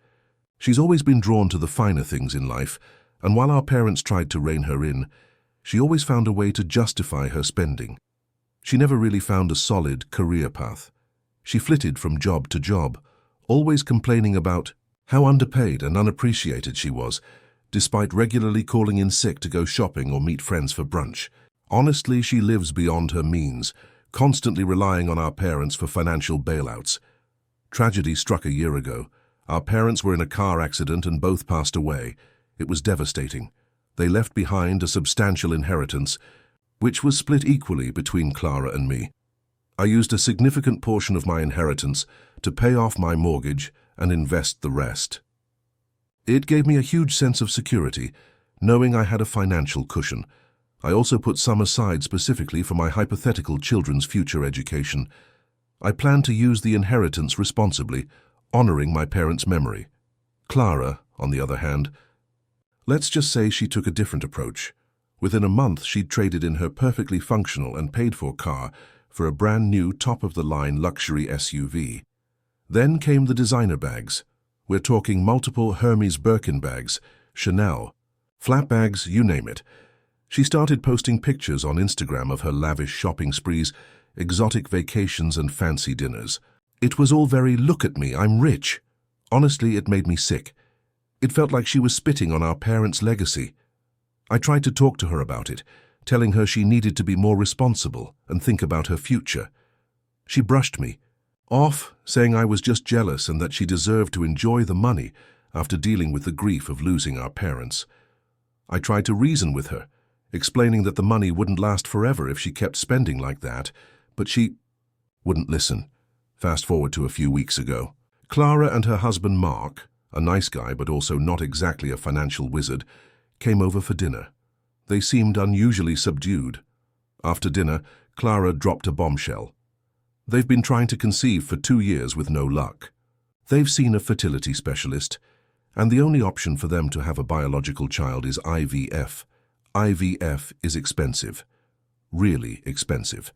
She's always been drawn to the finer things in life, and while our parents tried to rein her in, she always found a way to justify her spending. She never really found a solid career path. She flitted from job to job, always complaining about how underpaid and unappreciated she was, despite regularly calling in sick to go shopping or meet friends for brunch. Honestly, she lives beyond her means, constantly relying on our parents for financial bailouts. Tragedy struck a year ago. Our parents were in a car accident and both passed away. It was devastating. They left behind a substantial inheritance, which was split equally between Clara and me. I used a significant portion of my inheritance to pay off my mortgage and invest the rest. It gave me a huge sense of security, knowing I had a financial cushion. I also put some aside specifically for my hypothetical children's future education. I planned to use the inheritance responsibly, honoring my parents' memory. Clara, on the other hand, let's just say she took a different approach. Within a month, she'd traded in her perfectly functional and paid-for car for a brand-new top-of-the-line luxury SUV. Then came the designer bags. We're talking multiple Hermes Birkin bags, Chanel, flat bags, you name it. She started posting pictures on Instagram of her lavish shopping sprees, exotic vacations and fancy dinners. It was all very, look at me, I'm rich. Honestly, it made me sick. It felt like she was spitting on our parents' legacy. I tried to talk to her about it, telling her she needed to be more responsible and think about her future. She brushed me off, saying I was just jealous and that she deserved to enjoy the money after dealing with the grief of losing our parents. I tried to reason with her, explaining that the money wouldn't last forever if she kept spending like that, but she wouldn't listen. Fast forward to a few weeks ago. Clara and her husband Mark, a nice guy but also not exactly a financial wizard, came over for dinner. They seemed unusually subdued. After dinner, Clara dropped a bombshell. They've been trying to conceive for 2 years with no luck. They've seen a fertility specialist, and the only option for them to have a biological child is IVF. IVF is expensive. Really expensive.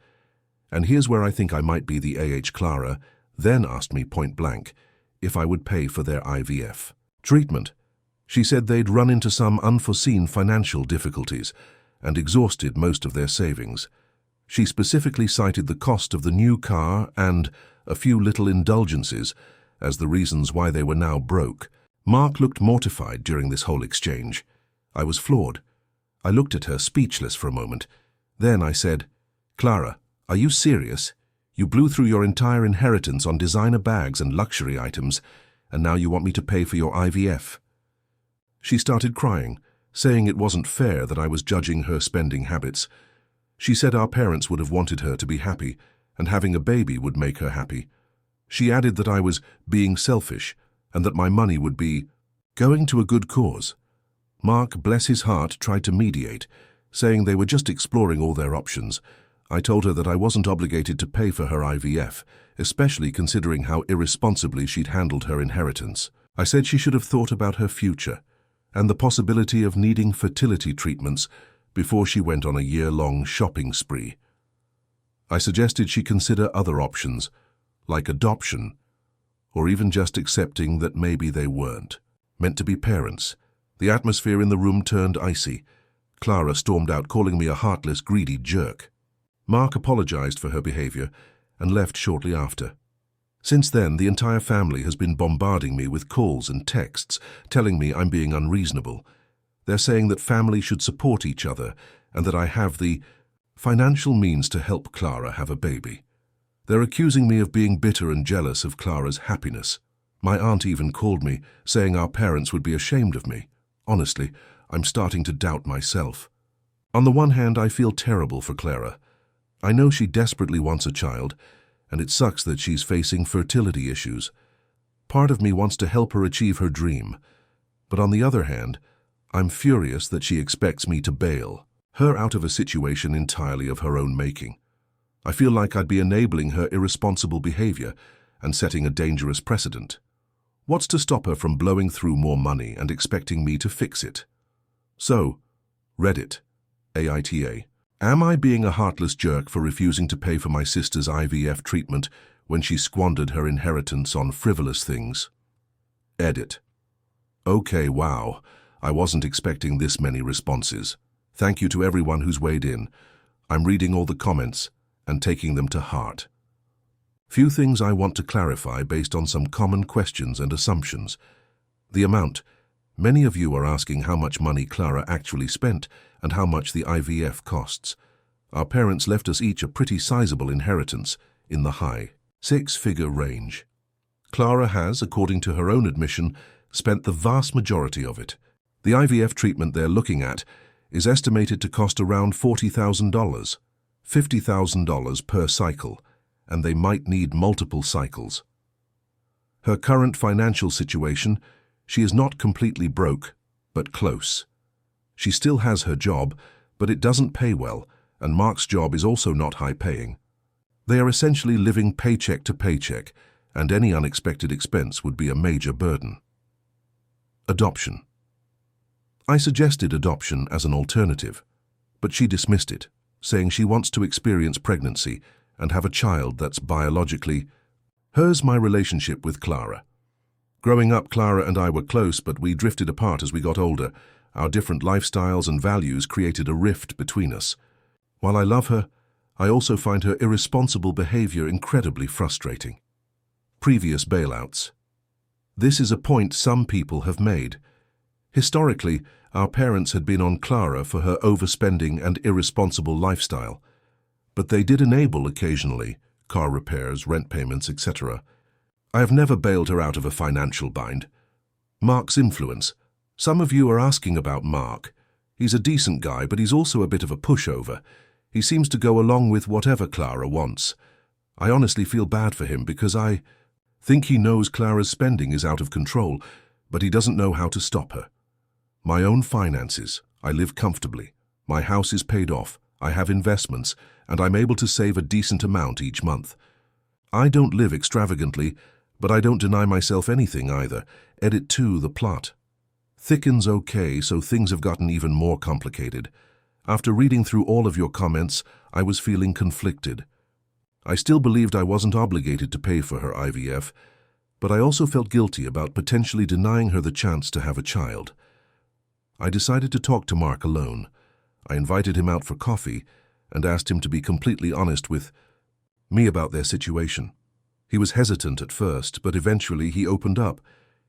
And here's where I think I might be the Clara then asked me point blank if I would pay for their IVF treatment. She said they'd run into some unforeseen financial difficulties and exhausted most of their savings. She specifically cited the cost of the new car and a few little indulgences as the reasons why they were now broke. Mark looked mortified during this whole exchange. I was floored. I looked at her, speechless for a moment. Then I said, "Clara, are you serious? You blew through your entire inheritance on designer bags and luxury items, and now you want me to pay for your IVF?" She started crying, saying it wasn't fair that I was judging her spending habits. She said our parents would have wanted her to be happy, and having a baby would make her happy. She added that I was being selfish, and that my money would be going to a good cause. Mark, bless his heart, tried to mediate, saying they were just exploring all their options. I told her that I wasn't obligated to pay for her IVF, especially considering how irresponsibly she'd handled her inheritance. I said she should have thought about her future, and the possibility of needing fertility treatments before she went on a year-long shopping spree. I suggested she consider other options, like adoption, or even just accepting that maybe they weren't meant to be parents. The atmosphere in the room turned icy. Clara stormed out, calling me a heartless, greedy jerk. Mark apologized for her behavior and left shortly after. Since then, the entire family has been bombarding me with calls and texts, telling me I'm being unreasonable. They're saying that family should support each other and that I have the financial means to help Clara have a baby. They're accusing me of being bitter and jealous of Clara's happiness. My aunt even called me, saying our parents would be ashamed of me. Honestly, I'm starting to doubt myself. On the one hand, I feel terrible for Clara. I know she desperately wants a child, and it sucks that she's facing fertility issues. Part of me wants to help her achieve her dream. But on the other hand, I'm furious that she expects me to bail her out of a situation entirely of her own making. I feel like I'd be enabling her irresponsible behavior and setting a dangerous precedent. What's to stop her from blowing through more money and expecting me to fix it? So, Reddit, AITA. Am I being a heartless jerk for refusing to pay for my sister's IVF treatment when she squandered her inheritance on frivolous things? Edit. Okay, wow. I wasn't expecting this many responses. Thank you to everyone who's weighed in. I'm reading all the comments and taking them to heart. Few things I want to clarify based on some common questions and assumptions. The amount. Many of you are asking how much money Clara actually spent and how much the IVF costs. Our parents left us each a pretty sizable inheritance in the high 6-figure range. Clara has, according to her own admission, spent the vast majority of it. The IVF treatment they're looking at is estimated to cost around $40,000, $50,000 per cycle, and they might need multiple cycles. Her current financial situation, she is not completely broke, but close. She still has her job, but it doesn't pay well, and Mark's job is also not high-paying. They are essentially living paycheck to paycheck, and any unexpected expense would be a major burden. Adoption. I suggested adoption as an alternative, but she dismissed it, saying she wants to experience pregnancy and have a child that's biologically hers. My relationship with Clara. Growing up, Clara and I were close, but we drifted apart as we got older. Our different lifestyles and values created a rift between us. While I love her, I also find her irresponsible behavior incredibly frustrating. Previous bailouts. This is a point some people have made. Historically, our parents had been on Clara for her overspending and irresponsible lifestyle, but they did enable occasionally, car repairs, rent payments, etc. I have never bailed her out of a financial bind. Mark's influence. Some of you are asking about Mark. He's a decent guy, but he's also a bit of a pushover. He seems to go along with whatever Clara wants. I honestly feel bad for him because I think he knows Clara's spending is out of control, but he doesn't know how to stop her. My own finances. I live comfortably. My house is paid off. I have investments, and I'm able to save a decent amount each month. I don't live extravagantly, but I don't deny myself anything either. Edit 2, the plot. Thickens okay, so things have gotten even more complicated. After reading through all of your comments, I was feeling conflicted. I still believed I wasn't obligated to pay for her IVF, but I also felt guilty about potentially denying her the chance to have a child. I decided to talk to Mark alone. I invited him out for coffee and asked him to be completely honest with me about their situation. He was hesitant at first, but eventually he opened up.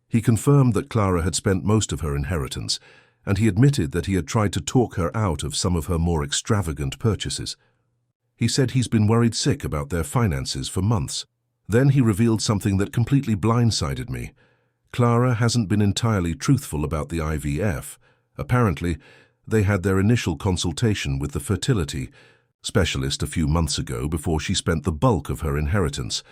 He confirmed that Clara had spent most of her inheritance, and he admitted that he had tried to talk her out of some of her more extravagant purchases. He said he's been worried sick about their finances for months. Then he revealed something that completely blindsided me. Clara hasn't been entirely truthful about the IVF. Apparently, they had their initial consultation with the fertility specialist a few months ago before she spent the bulk of her inheritance.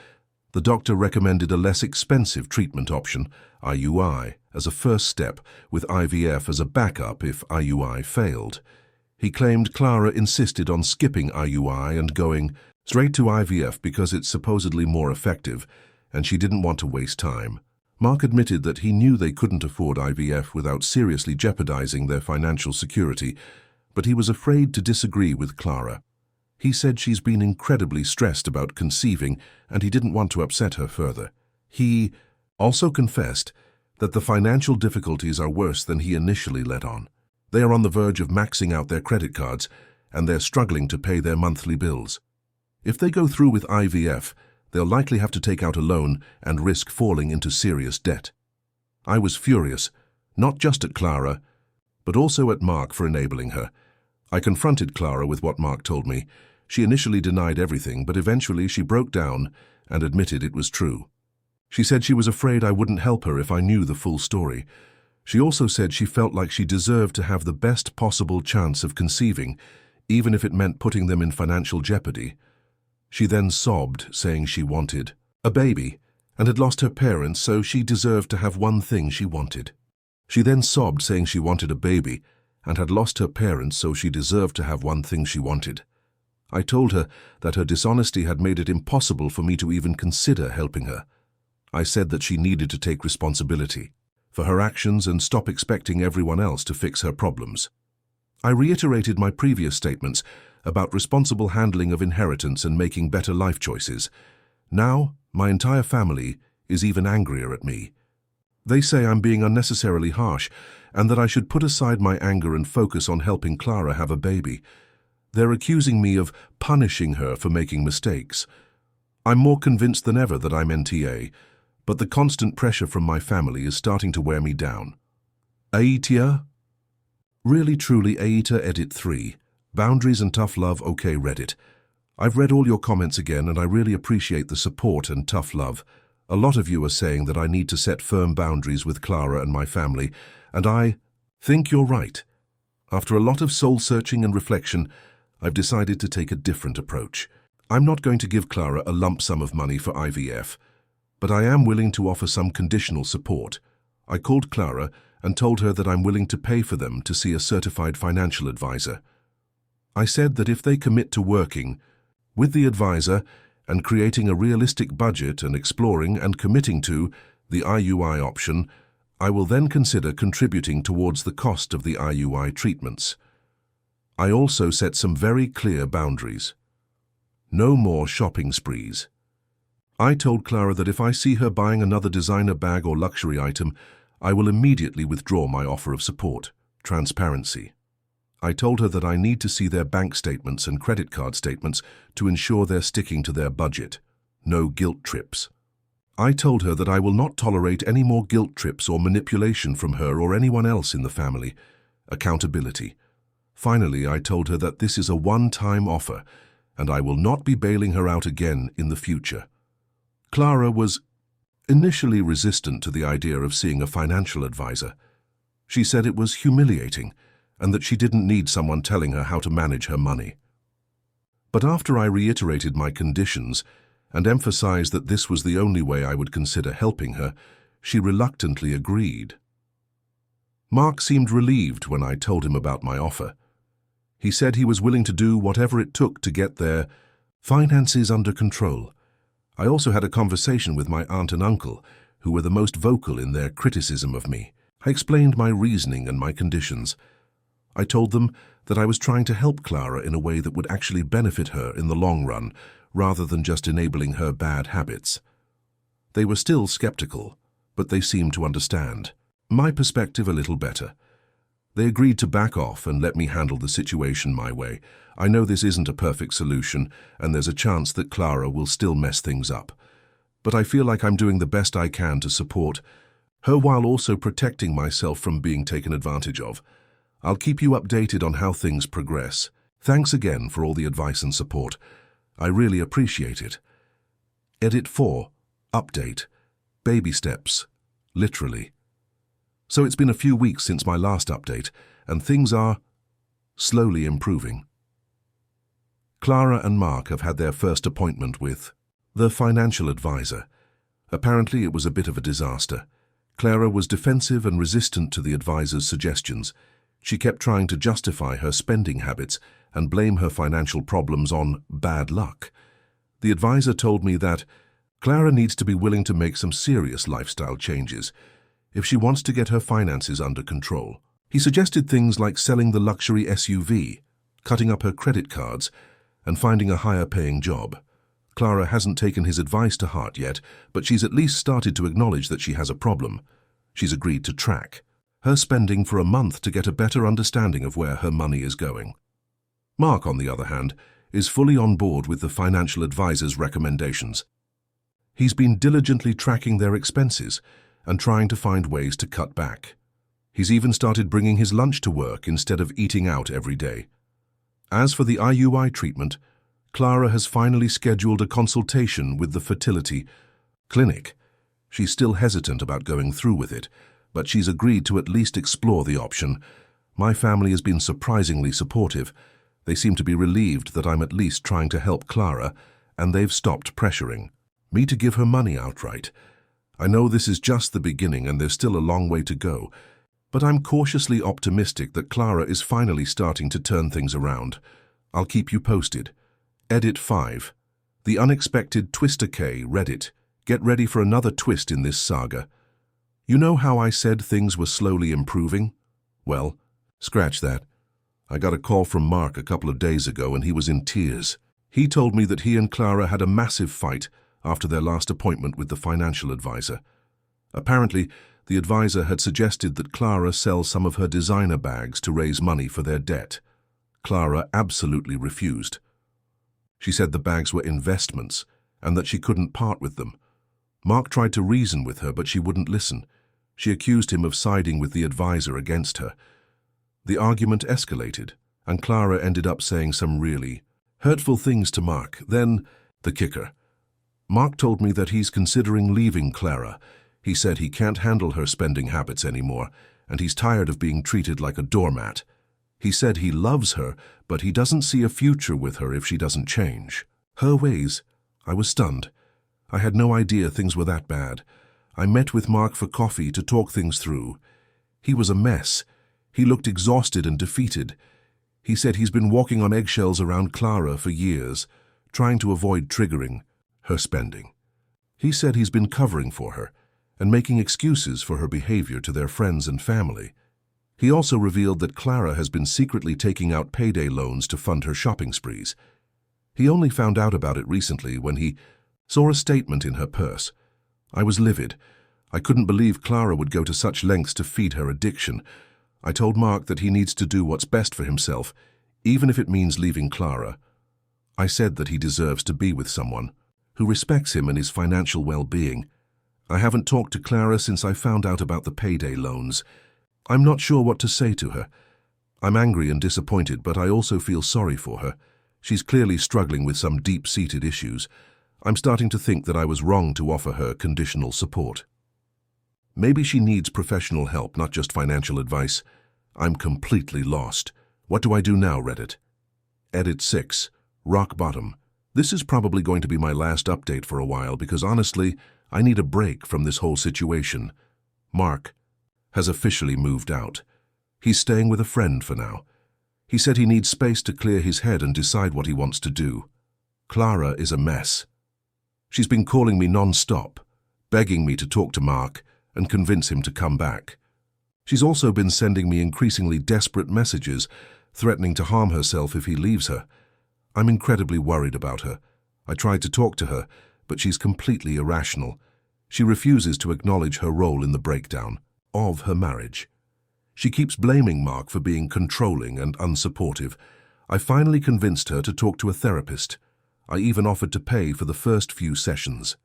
The doctor recommended a less expensive treatment option, IUI, as a first step, with IVF as a backup if IUI failed. He claimed Clara insisted on skipping IUI and going straight to IVF because it's supposedly more effective, and she didn't want to waste time. Mark admitted that he knew they couldn't afford IVF without seriously jeopardizing their financial security, but he was afraid to disagree with Clara. He said she's been incredibly stressed about conceiving, and he didn't want to upset her further. He also confessed that the financial difficulties are worse than he initially let on. They are on the verge of maxing out their credit cards, and they're struggling to pay their monthly bills. If they go through with IVF, they'll likely have to take out a loan and risk falling into serious debt. I was furious, not just at Clara, but also at Mark for enabling her. I confronted Clara with what Mark told me. She initially denied everything, but eventually she broke down and admitted it was true. She said she was afraid I wouldn't help her if I knew the full story. She also said she felt like she deserved to have the best possible chance of conceiving, even if it meant putting them in financial jeopardy. She then sobbed, saying she wanted a baby and had lost her parents, so she deserved to have one thing she wanted. She then sobbed, saying she wanted a baby and had lost her parents, so she deserved to have one thing she wanted. I told her that her dishonesty had made it impossible for me to even consider helping her. I said that she needed to take responsibility for her actions and stop expecting everyone else to fix her problems. I reiterated my previous statements about responsible handling of inheritance and making better life choices. Now, my entire family is even angrier at me. They say I'm being unnecessarily harsh and that I should put aside my anger and focus on helping Clara have a baby. They're accusing me of punishing her for making mistakes. I'm more convinced than ever that I'm NTA, but the constant pressure from my family is starting to wear me down. Aitia? Really truly Aita Edit 3. Boundaries and tough love, okay Reddit. I've read all your comments again and I really appreciate the support and tough love. A lot of you are saying that I need to set firm boundaries with Clara and my family, and I think you're right. After a lot of soul-searching and reflection, I've decided to take a different approach. I'm not going to give Clara a lump sum of money for IVF, but I am willing to offer some conditional support. I called Clara and told her that I'm willing to pay for them to see a certified financial advisor. I said that if they commit to working with the advisor and creating a realistic budget and exploring and committing to the IUI option, I will then consider contributing towards the cost of the IUI treatments. I also set some very clear boundaries. No more shopping sprees. I told Clara that if I see her buying another designer bag or luxury item, I will immediately withdraw my offer of support. Transparency. I told her that I need to see their bank statements and credit card statements to ensure they're sticking to their budget. No guilt trips. I told her that I will not tolerate any more guilt trips or manipulation from her or anyone else in the family. Accountability. Finally, I told her that this is a one-time offer, and I will not be bailing her out again in the future. Clara was initially resistant to the idea of seeing a financial advisor. She said it was humiliating and that she didn't need someone telling her how to manage her money. But after I reiterated my conditions and emphasized that this was the only way I would consider helping her, she reluctantly agreed. Mark seemed relieved when I told him about my offer. He said he was willing to do whatever it took to get their finances under control. I also had a conversation with my aunt and uncle, who were the most vocal in their criticism of me. I explained my reasoning and my conditions. I told them that I was trying to help Clara in a way that would actually benefit her in the long run, rather than just enabling her bad habits. They were still skeptical, but they seemed to understand my perspective a little better. They agreed to back off and let me handle the situation my way. I know this isn't a perfect solution, and there's a chance that Clara will still mess things up. But I feel like I'm doing the best I can to support her while also protecting myself from being taken advantage of. I'll keep you updated on how things progress. Thanks again for all the advice and support. I really appreciate it. Edit 4. Update. Baby steps. Literally. So it's been a few weeks since my last update, and things are slowly improving. Clara and Mark have had their first appointment with the financial advisor. Apparently it was a bit of a disaster. Clara was defensive and resistant to the advisor's suggestions. She kept trying to justify her spending habits and blame her financial problems on bad luck. The advisor told me that Clara needs to be willing to make some serious lifestyle changes if she wants to get her finances under control. He suggested things like selling the luxury SUV, cutting up her credit cards, and finding a higher-paying job. Clara hasn't taken his advice to heart yet, but she's at least started to acknowledge that she has a problem. She's agreed to track her spending for a month to get a better understanding of where her money is going. Mark, on the other hand, is fully on board with the financial advisor's recommendations. He's been diligently tracking their expenses and trying to find ways to cut back. He's even started bringing his lunch to work instead of eating out every day. As for the IUI treatment, Clara has finally scheduled a consultation with the fertility clinic. She's still hesitant about going through with it, but she's agreed to at least explore the option. My family has been surprisingly supportive. They seem to be relieved that I'm at least trying to help Clara, and they've stopped pressuring me to give her money outright. I know this is just the beginning and there's still a long way to go, but I'm cautiously optimistic that Clara is finally starting to turn things around. I'll keep you posted. Edit 5. The unexpected Twister K Reddit. Get ready for another twist in this saga. You know how I said things were slowly improving? Well, scratch that. I got a call from Mark a couple of days ago and he was in tears. He told me that he and Clara had a massive fight after their last appointment with the financial advisor. Apparently, the advisor had suggested that Clara sell some of her designer bags to raise money for their debt. Clara absolutely refused. She said the bags were investments and that she couldn't part with them. Mark tried to reason with her, but she wouldn't listen. She accused him of siding with the advisor against her. The argument escalated, and Clara ended up saying some really hurtful things to Mark. Then, the kicker. Mark told me that he's considering leaving Clara. He said he can't handle her spending habits anymore, and he's tired of being treated like a doormat. He said he loves her, but he doesn't see a future with her if she doesn't change. Her ways. I was stunned. I had no idea things were that bad. I met with Mark for coffee to talk things through. He was a mess. He looked exhausted and defeated. He said he's been walking on eggshells around Clara for years, trying to avoid triggering her spending. He said he's been covering for her and making excuses for her behavior to their friends and family. He also revealed that Clara has been secretly taking out payday loans to fund her shopping sprees. He only found out about it recently when he saw a statement in her purse. I was livid. I couldn't believe Clara would go to such lengths to feed her addiction. I told Mark that he needs to do what's best for himself, even if it means leaving Clara. I said that he deserves to be with someone who respects him and his financial well-being. I haven't talked to Clara since I found out about the payday loans. I'm not sure what to say to her. I'm angry and disappointed, but I also feel sorry for her. She's clearly struggling with some deep-seated issues. I'm starting to think that I was wrong to offer her conditional support. Maybe she needs professional help, not just financial advice. I'm completely lost. What do I do now, Reddit? Edit 6. Rock bottom. This is probably going to be my last update for a while because honestly, I need a break from this whole situation. Mark has officially moved out. He's staying with a friend for now. He said he needs space to clear his head and decide what he wants to do. Clara is a mess. She's been calling me non-stop, begging me to talk to Mark and convince him to come back. She's also been sending me increasingly desperate messages, threatening to harm herself if he leaves her. I'm incredibly worried about her. I tried to talk to her, but she's completely irrational. She refuses to acknowledge her role in the breakdown of her marriage. She keeps blaming Mark for being controlling and unsupportive. I finally convinced her to talk to a therapist. I even offered to pay for the first few sessions.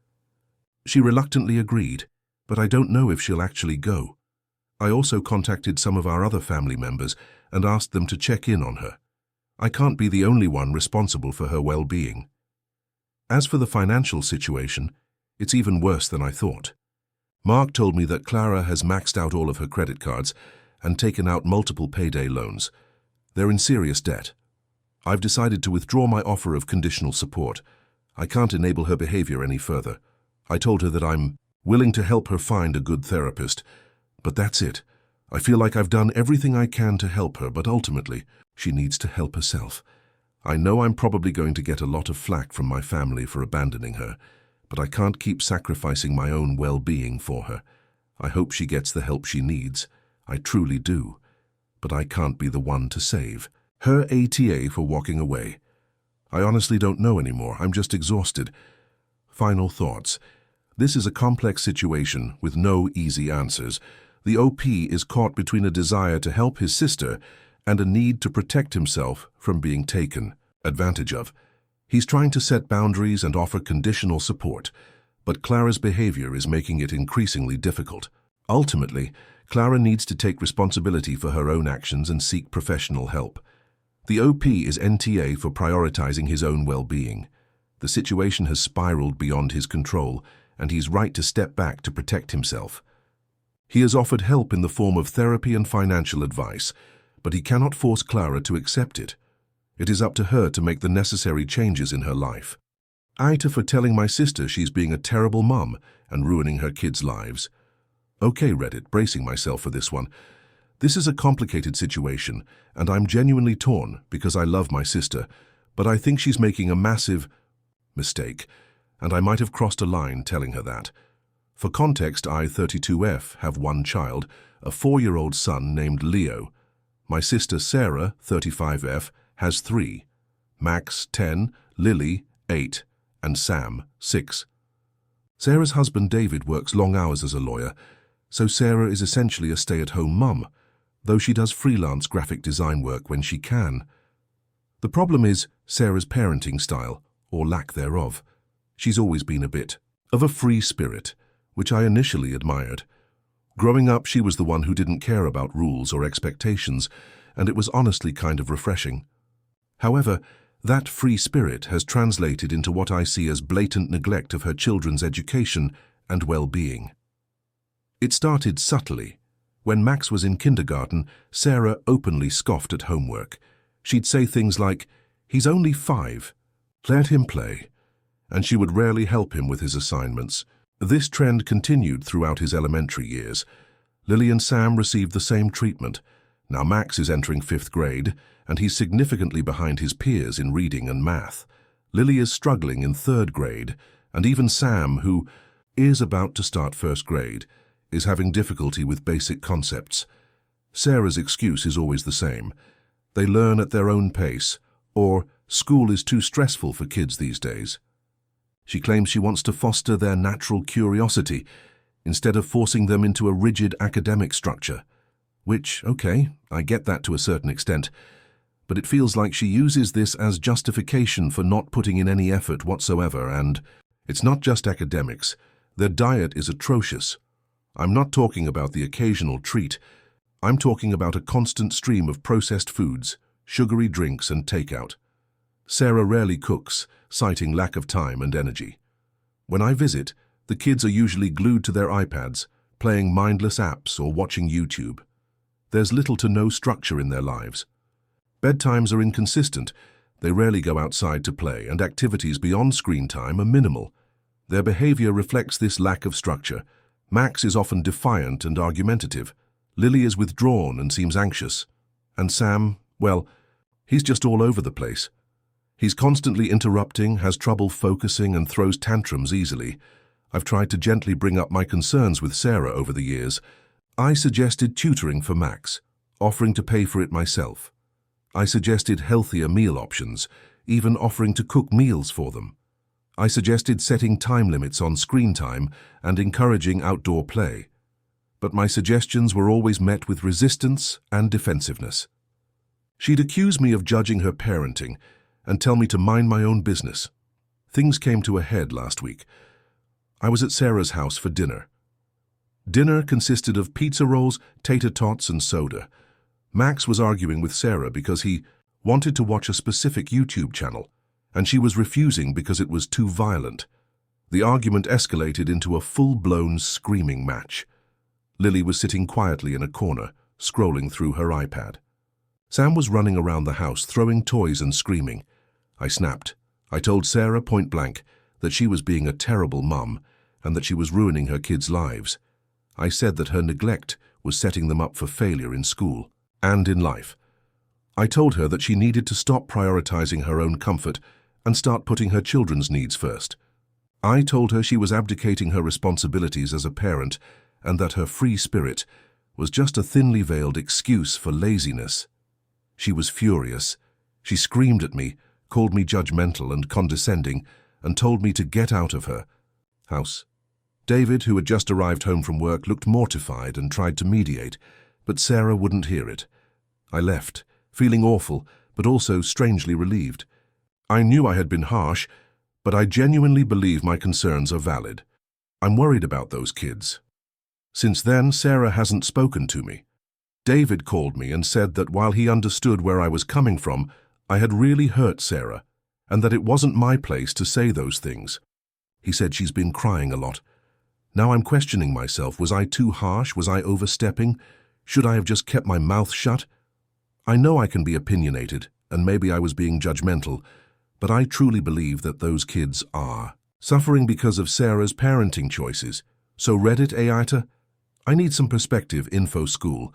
She reluctantly agreed, but I don't know if she'll actually go. I also contacted some of our other family members and asked them to check in on her. I can't be the only one responsible for her well-being. As for the financial situation, it's even worse than I thought. Mark told me that Clara has maxed out all of her credit cards and taken out multiple payday loans. They're in serious debt. I've decided to withdraw my offer of conditional support. I can't enable her behavior any further. I told her that I'm willing to help her find a good therapist, but that's it. I feel like I've done everything I can to help her, but ultimately, she needs to help herself. I know I'm probably going to get a lot of flack from my family for abandoning her, but I can't keep sacrificing my own well-being for her. I hope she gets the help she needs. I truly do. But I can't be the one to save her ATA for walking away. I honestly don't know anymore. I'm just exhausted. Final thoughts. This is a complex situation with no easy answers. The OP is caught between a desire to help his sister and a need to protect himself from being taken advantage of. He's trying to set boundaries and offer conditional support, but Clara's behavior is making it increasingly difficult. Ultimately, Clara needs to take responsibility for her own actions and seek professional help. The OP is NTA for prioritizing his own well-being. The situation has spiraled beyond his control, and he's right to step back to protect himself. He has offered help in the form of therapy and financial advice, but he cannot force Clara to accept it. It is up to her to make the necessary changes in her life. Ita for telling my sister she's being a terrible mum and ruining her kids' lives. Okay, Reddit, bracing myself for this one. This is a complicated situation, and I'm genuinely torn because I love my sister, but I think she's making a massive mistake, and I might have crossed a line telling her that. For context, I, 32F, have one child, a 4-year-old son named Leo. My sister Sarah, 35F, has 3. Max, 10, Lily, 8, and Sam, 6. Sarah's husband David works long hours as a lawyer, so Sarah is essentially a stay-at-home mum, though she does freelance graphic design work when she can. The problem is Sarah's parenting style, or lack thereof. She's always been a bit of a free spirit, which I initially admired. Growing up, she was the one who didn't care about rules or expectations, and it was honestly kind of refreshing. However, That free spirit has translated into what I see as blatant neglect of her children's education and well-being. It started subtly. When Max was in kindergarten, Sarah openly scoffed at homework. She'd say things like, "He's only 5. Let him play." And she would rarely help him with his assignments. This trend continued throughout his elementary years. Lily and Sam received the same treatment. Now Max is entering 5th grade, and he's significantly behind his peers in reading and math. Lily is struggling in 3rd grade, and even Sam, who is about to start 1st grade, is having difficulty with basic concepts. Sarah's excuse is always the same. They learn at their own pace, or school is too stressful for kids these days. She claims she wants to foster their natural curiosity, instead of forcing them into a rigid academic structure. Which, okay, I get that to a certain extent, but it feels like she uses this as justification for not putting in any effort whatsoever, and it's not just academics. Their diet is atrocious. I'm not talking about the occasional treat. I'm talking about a constant stream of processed foods, sugary drinks, and takeout. Sarah rarely cooks, citing lack of time and energy. When I visit, the kids are usually glued to their iPads, playing mindless apps or watching YouTube. There's little to no structure in their lives. Bedtimes are inconsistent. They rarely go outside to play, and activities beyond screen time are minimal. Their behavior reflects this lack of structure. Max is often defiant and argumentative. Lily is withdrawn and seems anxious. And Sam, well, he's just all over the place. He's constantly interrupting, has trouble focusing, and throws tantrums easily. I've tried to gently bring up my concerns with Sarah over the years. I suggested tutoring for Max, offering to pay for it myself. I suggested healthier meal options, even offering to cook meals for them. I suggested setting time limits on screen time and encouraging outdoor play. But my suggestions were always met with resistance and defensiveness. She'd accuse me of judging her parenting and tell me to mind my own business. Things came to a head last week. I was at Sarah's house for dinner. Dinner consisted of pizza rolls, tater tots, and soda. Max was arguing with Sarah because he wanted to watch a specific YouTube channel, and she was refusing because it was too violent. The argument escalated into a full-blown screaming match. Lily was sitting quietly in a corner, scrolling through her iPad. Sam was running around the house, throwing toys and screaming. I snapped. I told Sarah point blank that she was being a terrible mum and that she was ruining her kids' lives. I said that her neglect was setting them up for failure in school and in life. I told her that she needed to stop prioritizing her own comfort and start putting her children's needs first. I told her she was abdicating her responsibilities as a parent and that her free spirit was just a thinly veiled excuse for laziness. She was furious. She screamed at me, called me judgmental and condescending, and told me to get out of her house. David, who had just arrived home from work, looked mortified and tried to mediate, but Sarah wouldn't hear it. I left, feeling awful, but also strangely relieved. I knew I had been harsh, but I genuinely believe my concerns are valid. I'm worried about those kids. Since then, Sarah hasn't spoken to me. David called me and said that while he understood where I was coming from, I had really hurt Sarah, and that it wasn't my place to say those things. He said she's been crying a lot. Now I'm questioning myself. Was I too harsh? Was I overstepping? Should I have just kept my mouth shut? I know I can be opinionated, and maybe I was being judgmental, but I truly believe that those kids are suffering because of Sarah's parenting choices. So Reddit, Ayata? I need some perspective. Info school.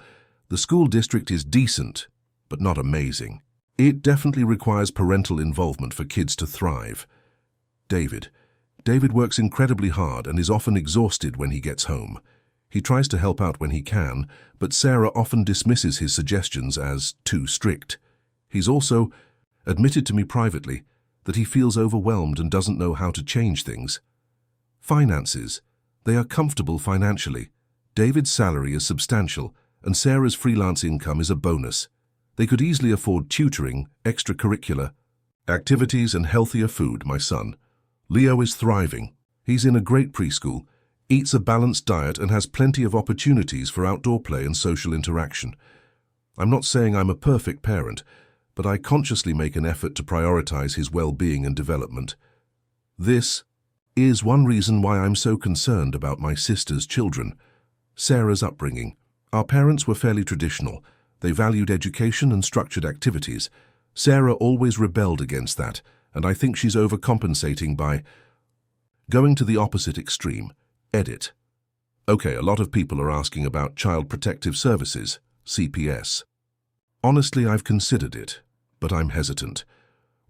The school district is decent, but not amazing. It definitely requires parental involvement for kids to thrive. David works incredibly hard and is often exhausted when he gets home. He tries to help out when he can, but Sarah often dismisses his suggestions as too strict. He's also admitted to me privately that he feels overwhelmed and doesn't know how to change things. Finances. They are comfortable financially. David's salary is substantial, and Sarah's freelance income is a bonus. They could easily afford tutoring, extracurricular activities, and healthier food. My son, Leo, is thriving. He's in a great preschool, eats a balanced diet, and has plenty of opportunities for outdoor play and social interaction. I'm not saying I'm a perfect parent, but I consciously make an effort to prioritize his well-being and development. This is one reason why I'm so concerned about my sister's children. Sarah's upbringing. Our parents were fairly traditional. They valued education and structured activities. Sarah always rebelled against that, and I think she's overcompensating by going to the opposite extreme. Edit. Okay, a lot of people are asking about Child Protective Services, CPS. Honestly, I've considered it, but I'm hesitant.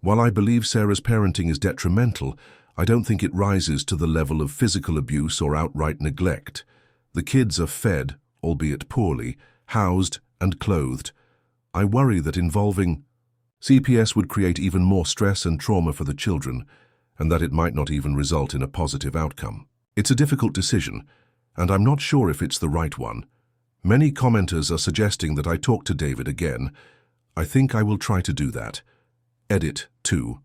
While I believe Sarah's parenting is detrimental, I don't think it rises to the level of physical abuse or outright neglect. The kids are fed, albeit poorly, housed and clothed. I worry that involving CPS would create even more stress and trauma for the children, and that it might not even result in a positive outcome. It's a difficult decision, and I'm not sure if it's the right one. Many commenters are suggesting that I talk to David again. I think I will try to do that. Edit 2.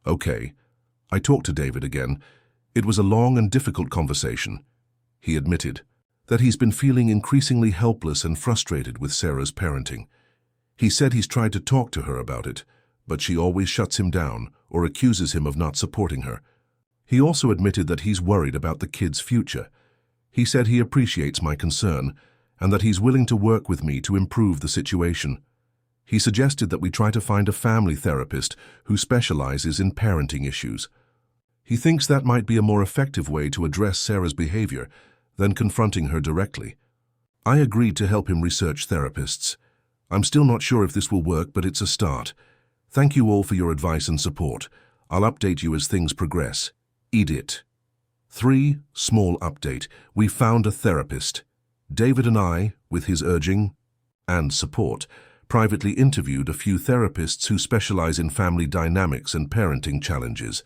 Okay. I talked to David again. It was a long and difficult conversation. He admitted that he's been feeling increasingly helpless and frustrated with Sarah's parenting. He said he's tried to talk to her about it, but she always shuts him down or accuses him of not supporting her. He also admitted that he's worried about the kids' future. He said he appreciates my concern and that he's willing to work with me to improve the situation. He suggested that we try to find a family therapist who specializes in parenting issues. He thinks that might be a more effective way to address Sarah's behavior than confronting her directly. I agreed to help him research therapists. I'm still not sure if this will work, but it's a start. Thank you all for your advice and support. I'll update you as things progress. Edit. 3. Small update. We found a therapist. David and I, with his urging and support, privately interviewed a few therapists who specialize in family dynamics and parenting challenges.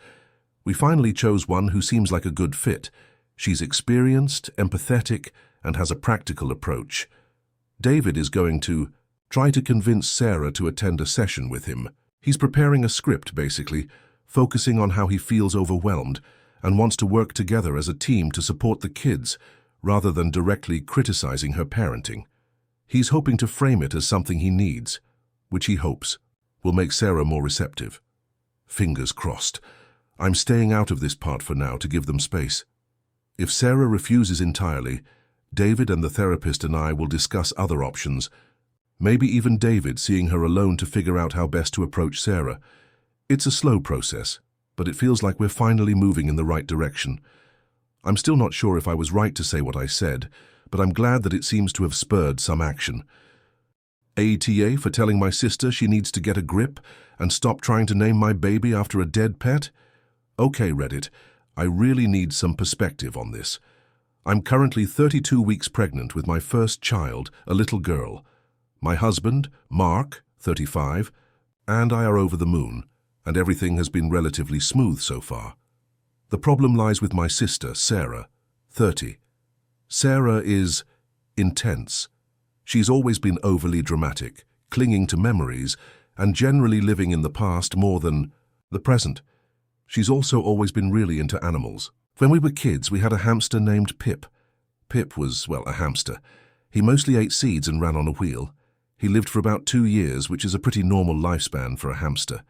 We finally chose one who seems like a good fit. She's experienced, empathetic, and has a practical approach. David is going to try to convince Sarah to attend a session with him. He's preparing a script, basically, focusing on how he feels overwhelmed and wants to work together as a team to support the kids, rather than directly criticizing her parenting. He's hoping to frame it as something he needs, which he hopes will make Sarah more receptive. Fingers crossed. I'm staying out of this part for now to give them space. If Sarah refuses entirely, David and the therapist and I will discuss other options, maybe even David seeing her alone to figure out how best to approach Sarah. It's a slow process, but it feels like we're finally moving in the right direction. I'm still not sure if I was right to say what I said, but I'm glad that it seems to have spurred some action. ATA for telling my sister she needs to get a grip and stop trying to name my baby after a dead pet? Okay, Reddit, I really need some perspective on this. I'm currently 32 weeks pregnant with my first child, a little girl. My husband, Mark, 35, and I are over the moon, and everything has been relatively smooth so far. The problem lies with my sister, Sarah, 30. Sarah is intense. She's always been overly dramatic, clinging to memories, and generally living in the past more than the present. She's also always been really into animals. When we were kids, we had a hamster named Pip. Pip was, well, a hamster. He mostly ate seeds and ran on a wheel. He lived for about 2 years, which is a pretty normal lifespan for a hamster.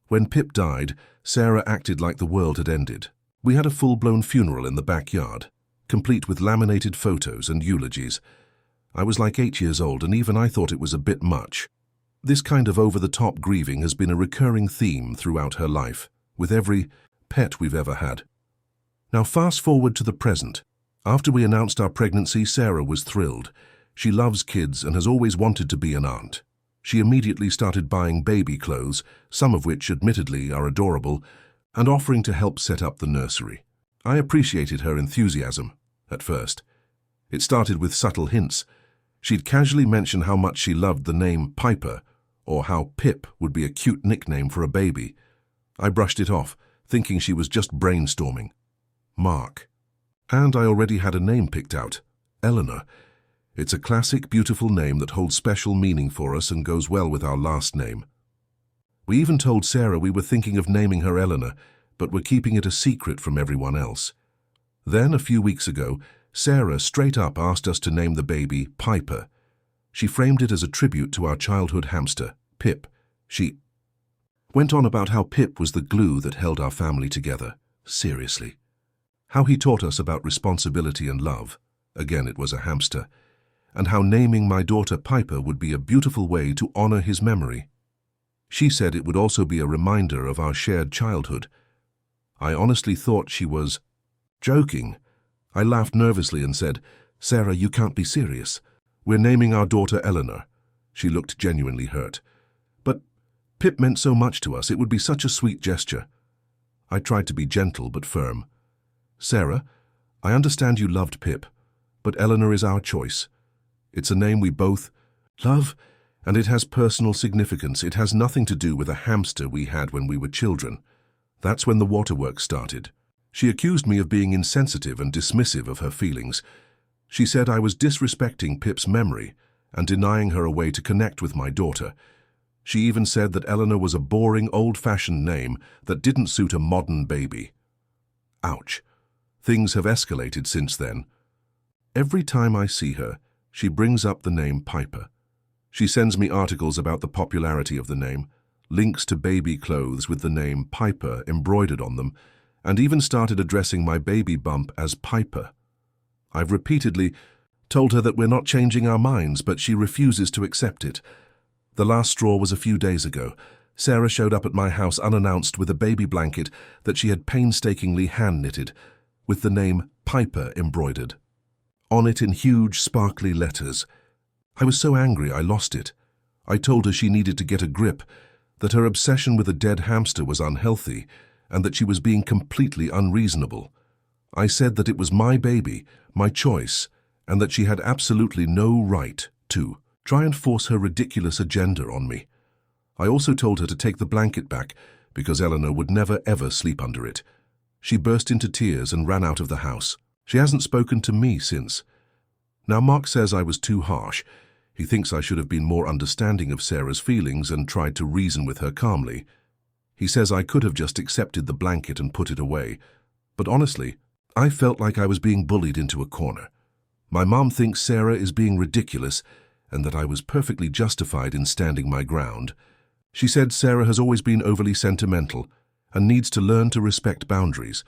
When Pip died, Sarah acted like the world had ended. We had a full-blown funeral in the backyard, complete with laminated photos and eulogies. I was like 8 years old, and even I thought it was a bit much. This kind of over-the-top grieving has been a recurring theme throughout her life, with every pet we've ever had. Now fast forward to the present. After we announced our pregnancy, Sarah was thrilled. She loves kids and has always wanted to be an aunt. She immediately started buying baby clothes, some of which admittedly are adorable, and offering to help set up the nursery. I appreciated her enthusiasm at first. It started with subtle hints. She'd casually mention how much she loved the name Piper, or how Pip would be a cute nickname for a baby. I brushed it off, thinking she was just brainstorming. Mark. And I already had a name picked out, Eleanor. It's a classic, beautiful name that holds special meaning for us and goes well with our last name. We even told Sarah we were thinking of naming her Eleanor, but were keeping it a secret from everyone else. Then, a few weeks ago, Sarah straight up asked us to name the baby Piper. She framed it as a tribute to our childhood hamster, Pip. She went on about how Pip was the glue that held our family together. Seriously. How he taught us about responsibility and love. Again, it was a hamster. And how naming my daughter Piper would be a beautiful way to honor his memory. She said it would also be a reminder of our shared childhood. I honestly thought she was joking. I laughed nervously and said, "Sarah, you can't be serious. We're naming our daughter Eleanor." She looked genuinely hurt. "But Pip meant so much to us. It would be such a sweet gesture." I tried to be gentle but firm. "Sarah, I understand you loved Pip, but Eleanor is our choice. It's a name we both love, and it has personal significance. It has nothing to do with a hamster we had when we were children. That's when the waterworks started." She accused me of being insensitive and dismissive of her feelings. She said I was disrespecting Pip's memory and denying her a way to connect with my daughter. She even said that Eleanor was a boring, old-fashioned name that didn't suit a modern baby. Ouch. Things have escalated since then. Every time I see her, she brings up the name Piper. She sends me articles about the popularity of the name, links to baby clothes with the name Piper embroidered on them, and even started addressing my baby bump as Piper. I've repeatedly told her that we're not changing our minds, but she refuses to accept it. The last straw was a few days ago. Sarah showed up at my house unannounced with a baby blanket that she had painstakingly hand-knitted, with the name Piper embroidered on it in huge, sparkly letters. I was so angry I lost it. I told her she needed to get a grip, that her obsession with a dead hamster was unhealthy, and that she was being completely unreasonable. I said that it was my baby, my choice, and that she had absolutely no right to try and force her ridiculous agenda on me. I also told her to take the blanket back, because Eleanor would never ever sleep under it. She burst into tears and ran out of the house. She hasn't spoken to me since. Now Mark says I was too harsh. He thinks I should have been more understanding of Sarah's feelings and tried to reason with her calmly. He says I could have just accepted the blanket and put it away. But honestly, I felt like I was being bullied into a corner. My mom thinks Sarah is being ridiculous and that I was perfectly justified in standing my ground. She said Sarah has always been overly sentimental and needs to learn to respect boundaries.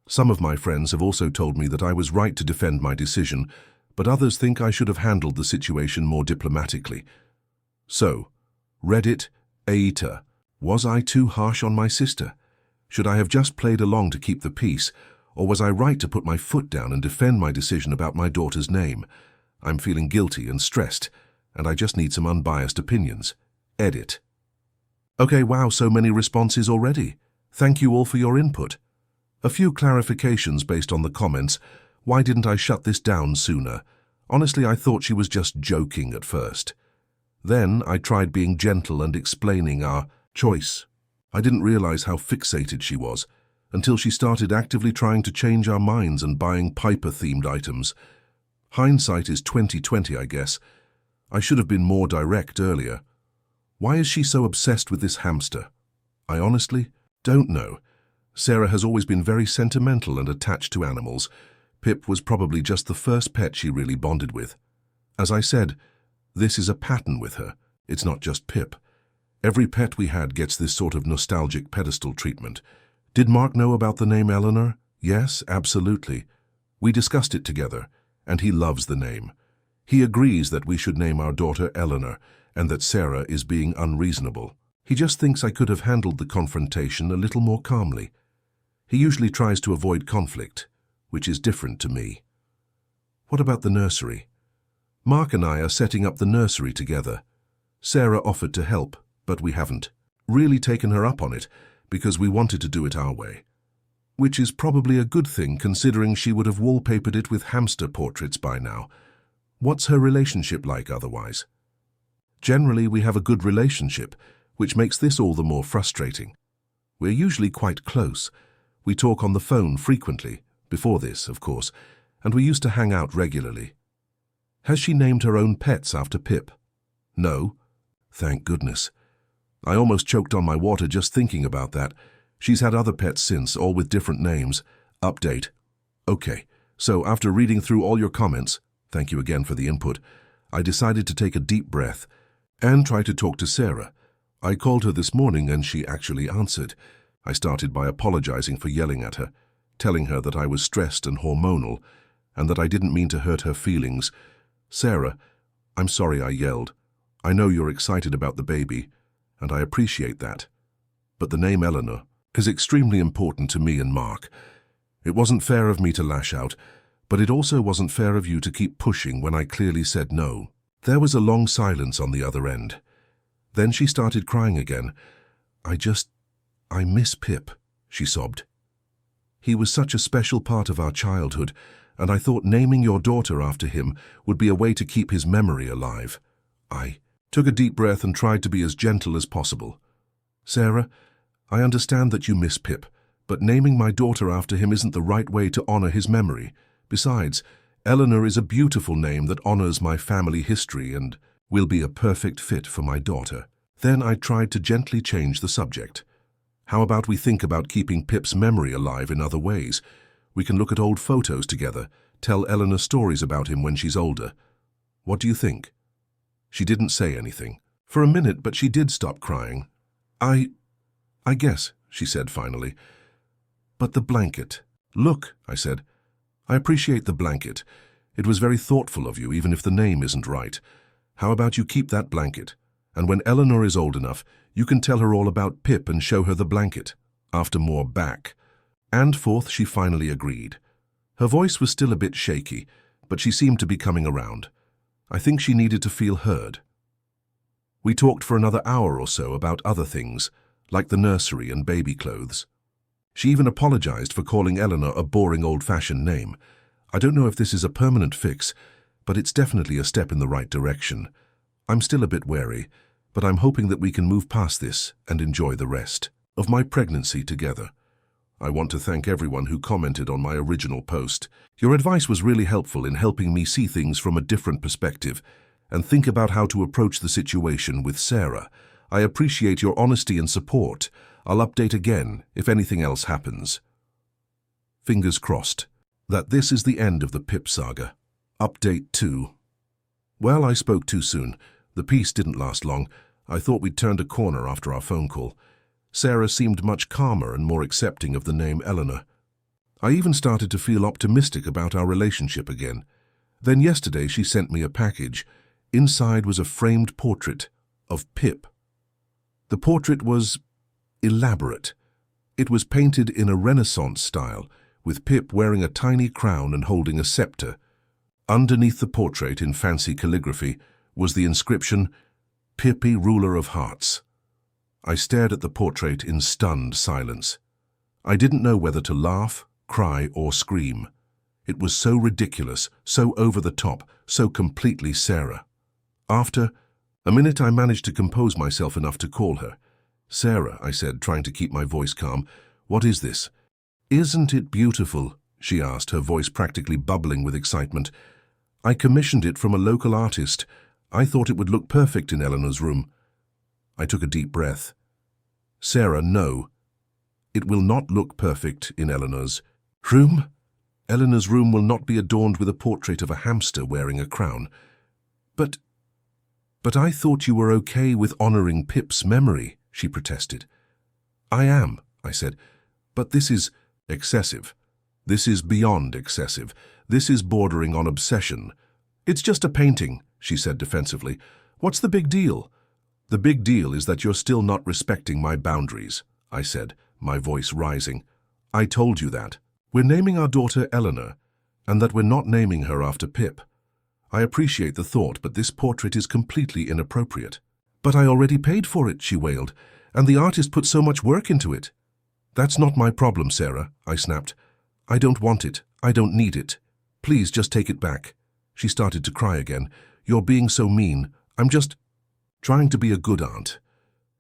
Some of my friends have also told me that I was right to defend my decision, but others think I should have handled the situation more diplomatically. So, Reddit, Aita, was I too harsh on my sister? Should I have just played along to keep the peace, or was I right to put my foot down and defend my decision about my daughter's name? I'm feeling guilty and stressed, and I just need some unbiased opinions. Edit. Okay, wow, so many responses already. Thank you all for your input. A few clarifications based on the comments. Why didn't I shut this down sooner? Honestly, I thought she was just joking at first. Then I tried being gentle and explaining our choice. I didn't realize how fixated she was until she started actively trying to change our minds and buying Piper-themed items. Hindsight is 20/20, I guess. I should have been more direct earlier. Why is she so obsessed with this hamster? I honestly don't know. Sarah has always been very sentimental and attached to animals. Pip was probably just the first pet she really bonded with. As I said, this is a pattern with her. It's not just Pip. Every pet we had gets this sort of nostalgic pedestal treatment. Did Mark know about the name Eleanor? Yes, absolutely. We discussed it together, and he loves the name. He agrees that we should name our daughter Eleanor, and that Sarah is being unreasonable. He just thinks I could have handled the confrontation a little more calmly. He usually tries to avoid conflict, which is different to me. What about the nursery? Mark and I are setting up the nursery together. Sarah offered to help, but we haven't really taken her up on it because we wanted to do it our way. Which is probably a good thing considering she would have wallpapered it with hamster portraits by now. What's her relationship like otherwise? Generally, we have a good relationship, which makes this all the more frustrating. We're usually quite close. We talk on the phone frequently, before this, of course, and we used to hang out regularly. Has she named her own pets after Pip? No. Thank goodness. I almost choked on my water just thinking about that. She's had other pets since, all with different names. Update. Okay, so after reading through all your comments, thank you again for the input, I decided to take a deep breath and try to talk to Sarah. I called her this morning and she actually answered. I started by apologizing for yelling at her, telling her that I was stressed and hormonal, and that I didn't mean to hurt her feelings. Sarah, I'm sorry I yelled. I know you're excited about the baby, and I appreciate that. But the name Eleanor is extremely important to me and Mark. It wasn't fair of me to lash out, but it also wasn't fair of you to keep pushing when I clearly said no. There was a long silence on the other end. Then she started crying again. I miss Pip, she sobbed. He was such a special part of our childhood, and I thought naming your daughter after him would be a way to keep his memory alive. I took a deep breath and tried to be as gentle as possible. Sarah, I understand that you miss Pip, but naming my daughter after him isn't the right way to honor his memory. Besides, Eleanor is a beautiful name that honors my family history and will be a perfect fit for my daughter. Then I tried to gently change the subject. How about we think about keeping Pip's memory alive in other ways? We can look at old photos together, tell Eleanor stories about him when she's older. What do you think? She didn't say anything for a minute, but she did stop crying. I guess, she said finally. But the blanket. Look, I said. I appreciate the blanket. It was very thoughtful of you, even if the name isn't right. How about you keep that blanket? And when Eleanor is old enough, you can tell her all about Pip and show her the blanket. After more back and forth, she finally agreed. Her voice was still a bit shaky, but she seemed to be coming around. I think she needed to feel heard. We talked for another hour or so about other things, like the nursery and baby clothes. She even apologized for calling Eleanor a boring old-fashioned name. I don't know if this is a permanent fix, but it's definitely a step in the right direction. I'm still a bit wary, but I'm hoping that we can move past this and enjoy the rest of my pregnancy together. I want to thank everyone who commented on my original post. Your advice was really helpful in helping me see things from a different perspective and think about how to approach the situation with Sarah. I appreciate your honesty and support. I'll update again if anything else happens. Fingers crossed that this is the end of the Pip saga. Update 2. Well, I spoke too soon. The peace didn't last long. I thought we'd turned a corner after our phone call. Sarah seemed much calmer and more accepting of the name Eleanor. I even started to feel optimistic about our relationship again. Then yesterday she sent me a package. Inside was a framed portrait of Pip. The portrait was elaborate. It was painted in a Renaissance style, with Pip wearing a tiny crown and holding a scepter. Underneath the portrait, in fancy calligraphy, was the inscription, "Pippy, ruler of hearts." I stared at the portrait in stunned silence. I didn't know whether to laugh, cry, or scream. It was so ridiculous, so over the top, so completely Sarah. After a minute, I managed to compose myself enough to call her. "Sarah," I said, trying to keep my voice calm, "what is this?" "Isn't it beautiful?" she asked, her voice practically bubbling with excitement. "I commissioned it from a local artist. I thought it would look perfect in Eleanor's room." I took a deep breath. "Sarah, no. It will not look perfect in Eleanor's room. Eleanor's room will not be adorned with a portrait of a hamster wearing a crown." But I thought you were okay with honoring Pip's memory," she protested. "I am," I said, "but this is excessive. This is beyond excessive. This is bordering on obsession." "It's just a painting," she said defensively. "What's the big deal?" "The big deal is that you're still not respecting my boundaries," I said, my voice rising. "I told you that. We're naming our daughter Eleanor, and that we're not naming her after Pip. I appreciate the thought, but this portrait is completely inappropriate." "But I already paid for it," she wailed, "and the artist put so much work into it." "That's not my problem, Sarah," I snapped. "I don't want it. I don't need it. Please just take it back." She started to cry again. "You're being so mean. I'm just trying to be a good aunt."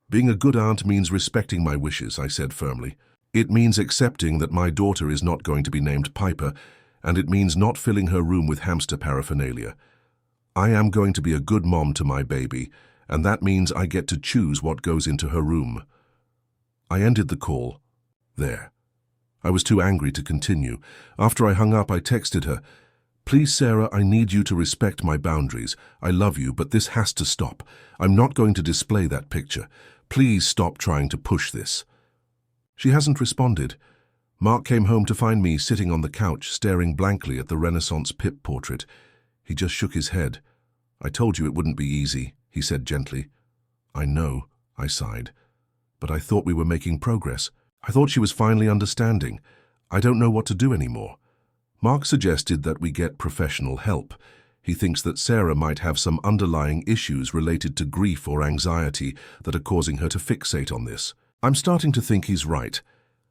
"Being a good aunt means respecting my wishes," I said firmly. "It means accepting that my daughter is not going to be named Piper, and it means not filling her room with hamster paraphernalia. I am going to be a good mom to my baby, and that means I get to choose what goes into her room." I ended the call there. I was too angry to continue. After I hung up, I texted her, "Please, Sarah, I need you to respect my boundaries. I love you, but this has to stop. I'm not going to display that picture. Please stop trying to push this. She hasn't responded. Mark came home to find me sitting on the couch staring blankly at the Renaissance Pip portrait. He just shook his head. I told you it wouldn't be easy, he said gently. I know, I sighed. But I thought we were making progress. I thought she was finally understanding. I don't know what to do anymore. Mark suggested that we get professional help. He thinks that Sarah might have some underlying issues related to grief or anxiety that are causing her to fixate on this. I'm starting to think he's right.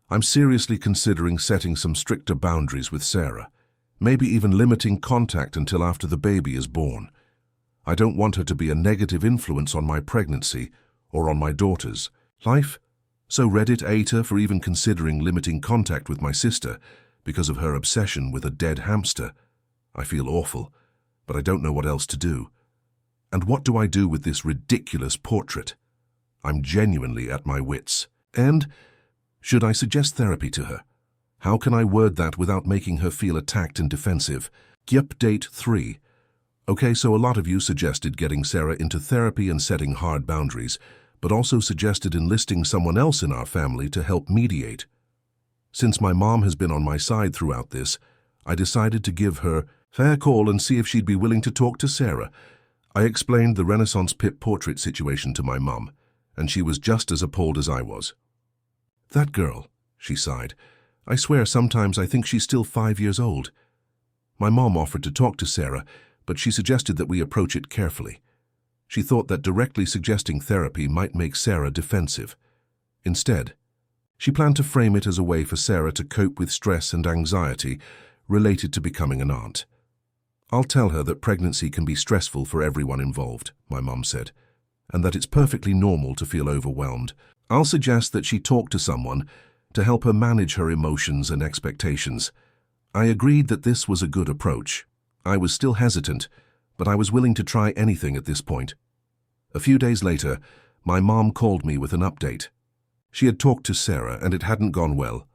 I'm seriously considering setting some stricter boundaries with Sarah, maybe even limiting contact until after the baby is born. I don't want her to be a negative influence on my pregnancy or on my daughter's life. So Reddit ate her for even considering limiting contact with my sister because of her obsession with a dead hamster. I feel awful, but I don't know what else to do. And what do I do with this ridiculous portrait? I'm genuinely at my wits. And should I suggest therapy to her? How can I word that without making her feel attacked and defensive? Update 3. Okay, so a lot of you suggested getting Sarah into therapy and setting hard boundaries, but also suggested enlisting someone else in our family to help mediate. Since my mom has been on my side throughout this, I decided to give her a fair call and see if she'd be willing to talk to Sarah. I explained the Renaissance Pip portrait situation to my mom, and she was just as appalled as I was. That girl, she sighed. I swear sometimes I think she's still 5 years old. My mom offered to talk to Sarah, but she suggested that we approach it carefully. She thought that directly suggesting therapy might make Sarah defensive. Instead, she planned to frame it as a way for Sarah to cope with stress and anxiety related to becoming an aunt. I'll tell her that pregnancy can be stressful for everyone involved, my mom said, and that it's perfectly normal to feel overwhelmed. I'll suggest that she talk to someone to help her manage her emotions and expectations. I agreed that this was a good approach. I was still hesitant, but I was willing to try anything at this point. A few days later, my mom called me with an update. She had talked to Sarah, and it hadn't gone well.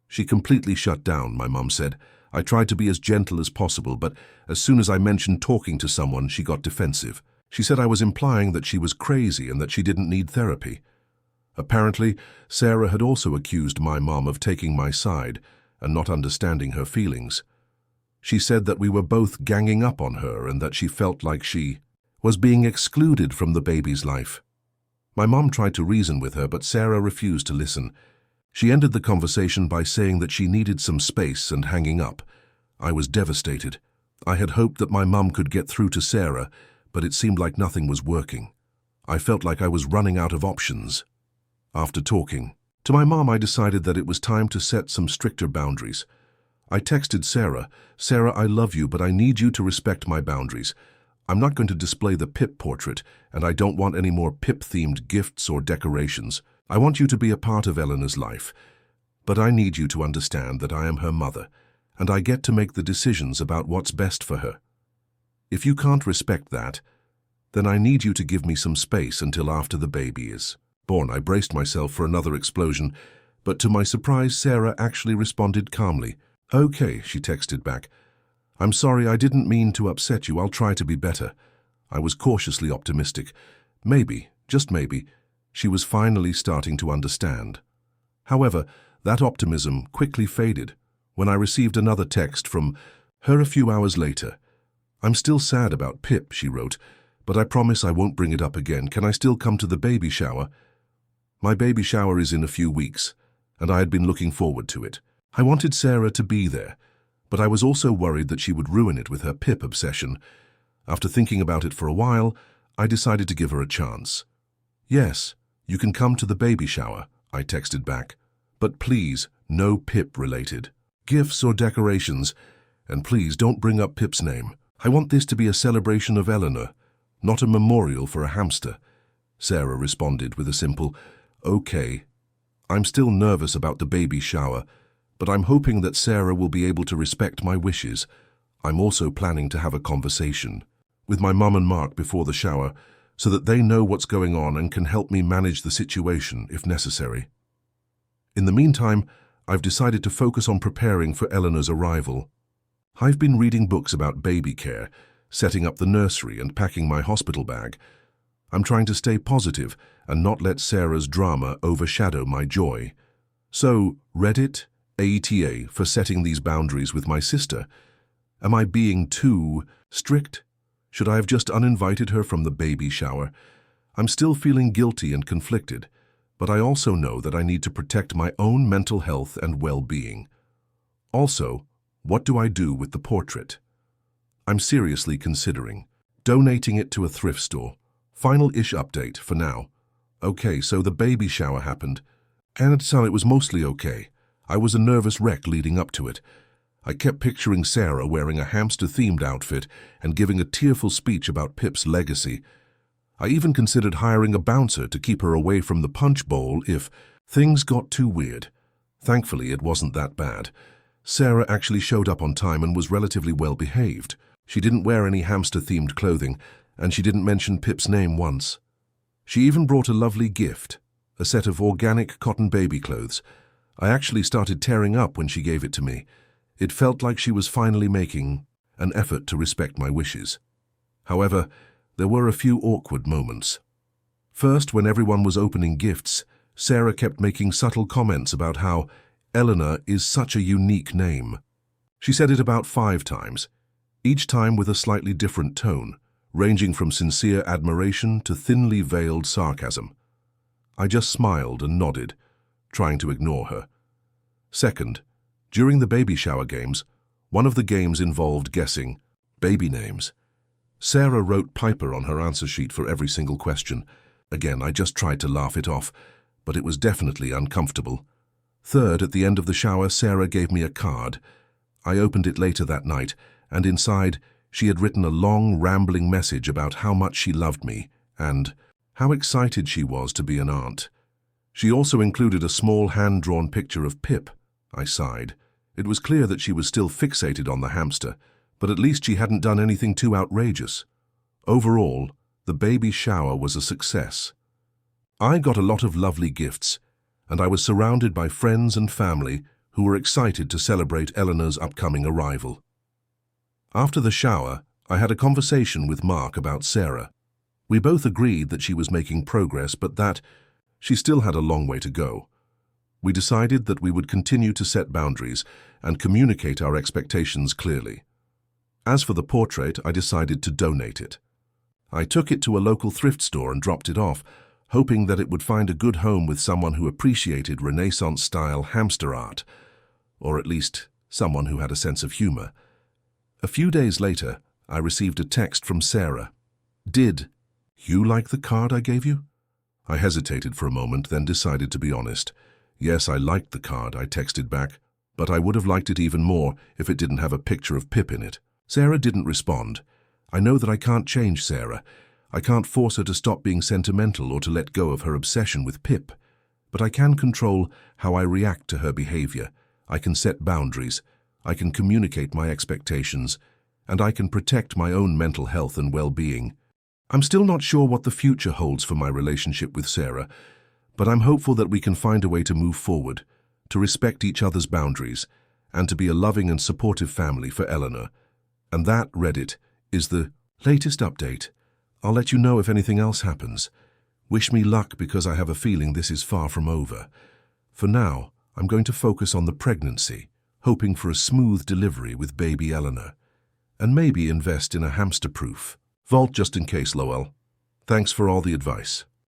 She completely shut down, my mom said. I tried to be as gentle as possible, but as soon as I mentioned talking to someone, she got defensive. She said I was implying that she was crazy and that she didn't need therapy. Apparently, Sarah had also accused my mom of taking my side and not understanding her feelings. She said that we were both ganging up on her and that she felt like she was being excluded from the baby's life. My mom tried to reason with her, but Sarah refused to listen. She ended the conversation by saying that she needed some space and hanging up. I was devastated. I had hoped that my mom could get through to Sarah, but it seemed like nothing was working. I felt like I was running out of options. After talking to my mom, I decided that it was time to set some stricter boundaries. I texted Sarah, "Sarah, I love you, but I need you to respect my boundaries. I'm not going to display the Pip portrait, and I don't want any more Pip-themed gifts or decorations. I want you to be a part of Eleanor's life, but I need you to understand that I am her mother, and I get to make the decisions about what's best for her. If you can't respect that, then I need you to give me some space until after the baby is born." I braced myself for another explosion, but to my surprise, Sarah actually responded calmly. "Okay," she texted back. "I'm sorry, I didn't mean to upset you. I'll try to be better." I was cautiously optimistic. Maybe, just maybe, she was finally starting to understand. However, that optimism quickly faded when I received another text from her a few hours later. "I'm still sad about Pip," she wrote, "but I promise I won't bring it up again. Can I still come to the baby shower?" My baby shower is in a few weeks, and I had been looking forward to it. I wanted Sarah to be there, but I was also worried that she would ruin it with her Pip obsession. After thinking about it for a while, I decided to give her a chance. "Yes, you can come to the baby shower," I texted back, "but please, no Pip-related gifts or decorations, and please don't bring up Pip's name. I want this to be a celebration of Eleanor, not a memorial for a hamster." Sarah responded with a simple, "Okay." I'm still nervous about the baby shower, but I'm hoping that Sarah will be able to respect my wishes. I'm also planning to have a conversation with my mum and Mark before the shower so that they know what's going on and can help me manage the situation if necessary. In the meantime, I've decided to focus on preparing for Eleanor's arrival. I've been reading books about baby care, setting up the nursery and packing my hospital bag. I'm trying to stay positive and not let Sarah's drama overshadow my joy. So, Reddit, AETA for setting these boundaries with my sister. Am I being too strict? Should I have just uninvited her from the baby shower? I'm still feeling guilty and conflicted, but I also know that I need to protect my own mental health and well-being. Also, what do I do with the portrait? I'm seriously considering donating it to a thrift store. Final-ish update for now. Okay, so the baby shower happened, and it was mostly okay. I was a nervous wreck leading up to it. I kept picturing Sarah wearing a hamster-themed outfit and giving a tearful speech about Pip's legacy. I even considered hiring a bouncer to keep her away from the punch bowl if things got too weird. Thankfully, it wasn't that bad. Sarah actually showed up on time and was relatively well-behaved. She didn't wear any hamster-themed clothing, and she didn't mention Pip's name once. She even brought a lovely gift, a set of organic cotton baby clothes. I actually started tearing up when she gave it to me. It felt like she was finally making an effort to respect my wishes. However, there were a few awkward moments. First, when everyone was opening gifts, Sarah kept making subtle comments about how Eleanor is such a unique name. She said it about 5 times, each time with a slightly different tone, ranging from sincere admiration to thinly veiled sarcasm. I just smiled and nodded, trying to ignore her. Second, during the baby shower games, one of the games involved guessing baby names. Sarah wrote Piper on her answer sheet for every single question. Again, I just tried to laugh it off, but it was definitely uncomfortable. Third, at the end of the shower, Sarah gave me a card. I opened it later that night, and inside, she had written a long, rambling message about how much she loved me and how excited she was to be an aunt. She also included a small hand-drawn picture of Pip. I sighed. It was clear that she was still fixated on the hamster, but at least she hadn't done anything too outrageous. Overall, the baby shower was a success. I got a lot of lovely gifts, and I was surrounded by friends and family who were excited to celebrate Eleanor's upcoming arrival. After the shower, I had a conversation with Mark about Sarah. We both agreed that she was making progress, but that she still had a long way to go. We decided that we would continue to set boundaries and communicate our expectations clearly. As for the portrait, I decided to donate it. I took it to a local thrift store and dropped it off, hoping that it would find a good home with someone who appreciated Renaissance-style hamster art, or at least someone who had a sense of humor. A few days later, I received a text from Sarah. "Did you like the card I gave you?" I hesitated for a moment, then decided to be honest. "Yes, I liked the card," I texted back, "but I would have liked it even more if it didn't have a picture of Pip in it." Sarah didn't respond. I know that I can't change Sarah. I can't force her to stop being sentimental or to let go of her obsession with Pip. But I can control how I react to her behavior. I can set boundaries. I can communicate my expectations. And I can protect my own mental health and well-being. I'm still not sure what the future holds for my relationship with Sarah, but I'm hopeful that we can find a way to move forward, to respect each other's boundaries, and to be a loving and supportive family for Eleanor. And that, Reddit, is the latest update. I'll let you know if anything else happens. Wish me luck because I have a feeling this is far from over. For now, I'm going to focus on the pregnancy, hoping for a smooth delivery with baby Eleanor. And maybe invest in a hamster-proof vault just in case, Lowell. Thanks for all the advice.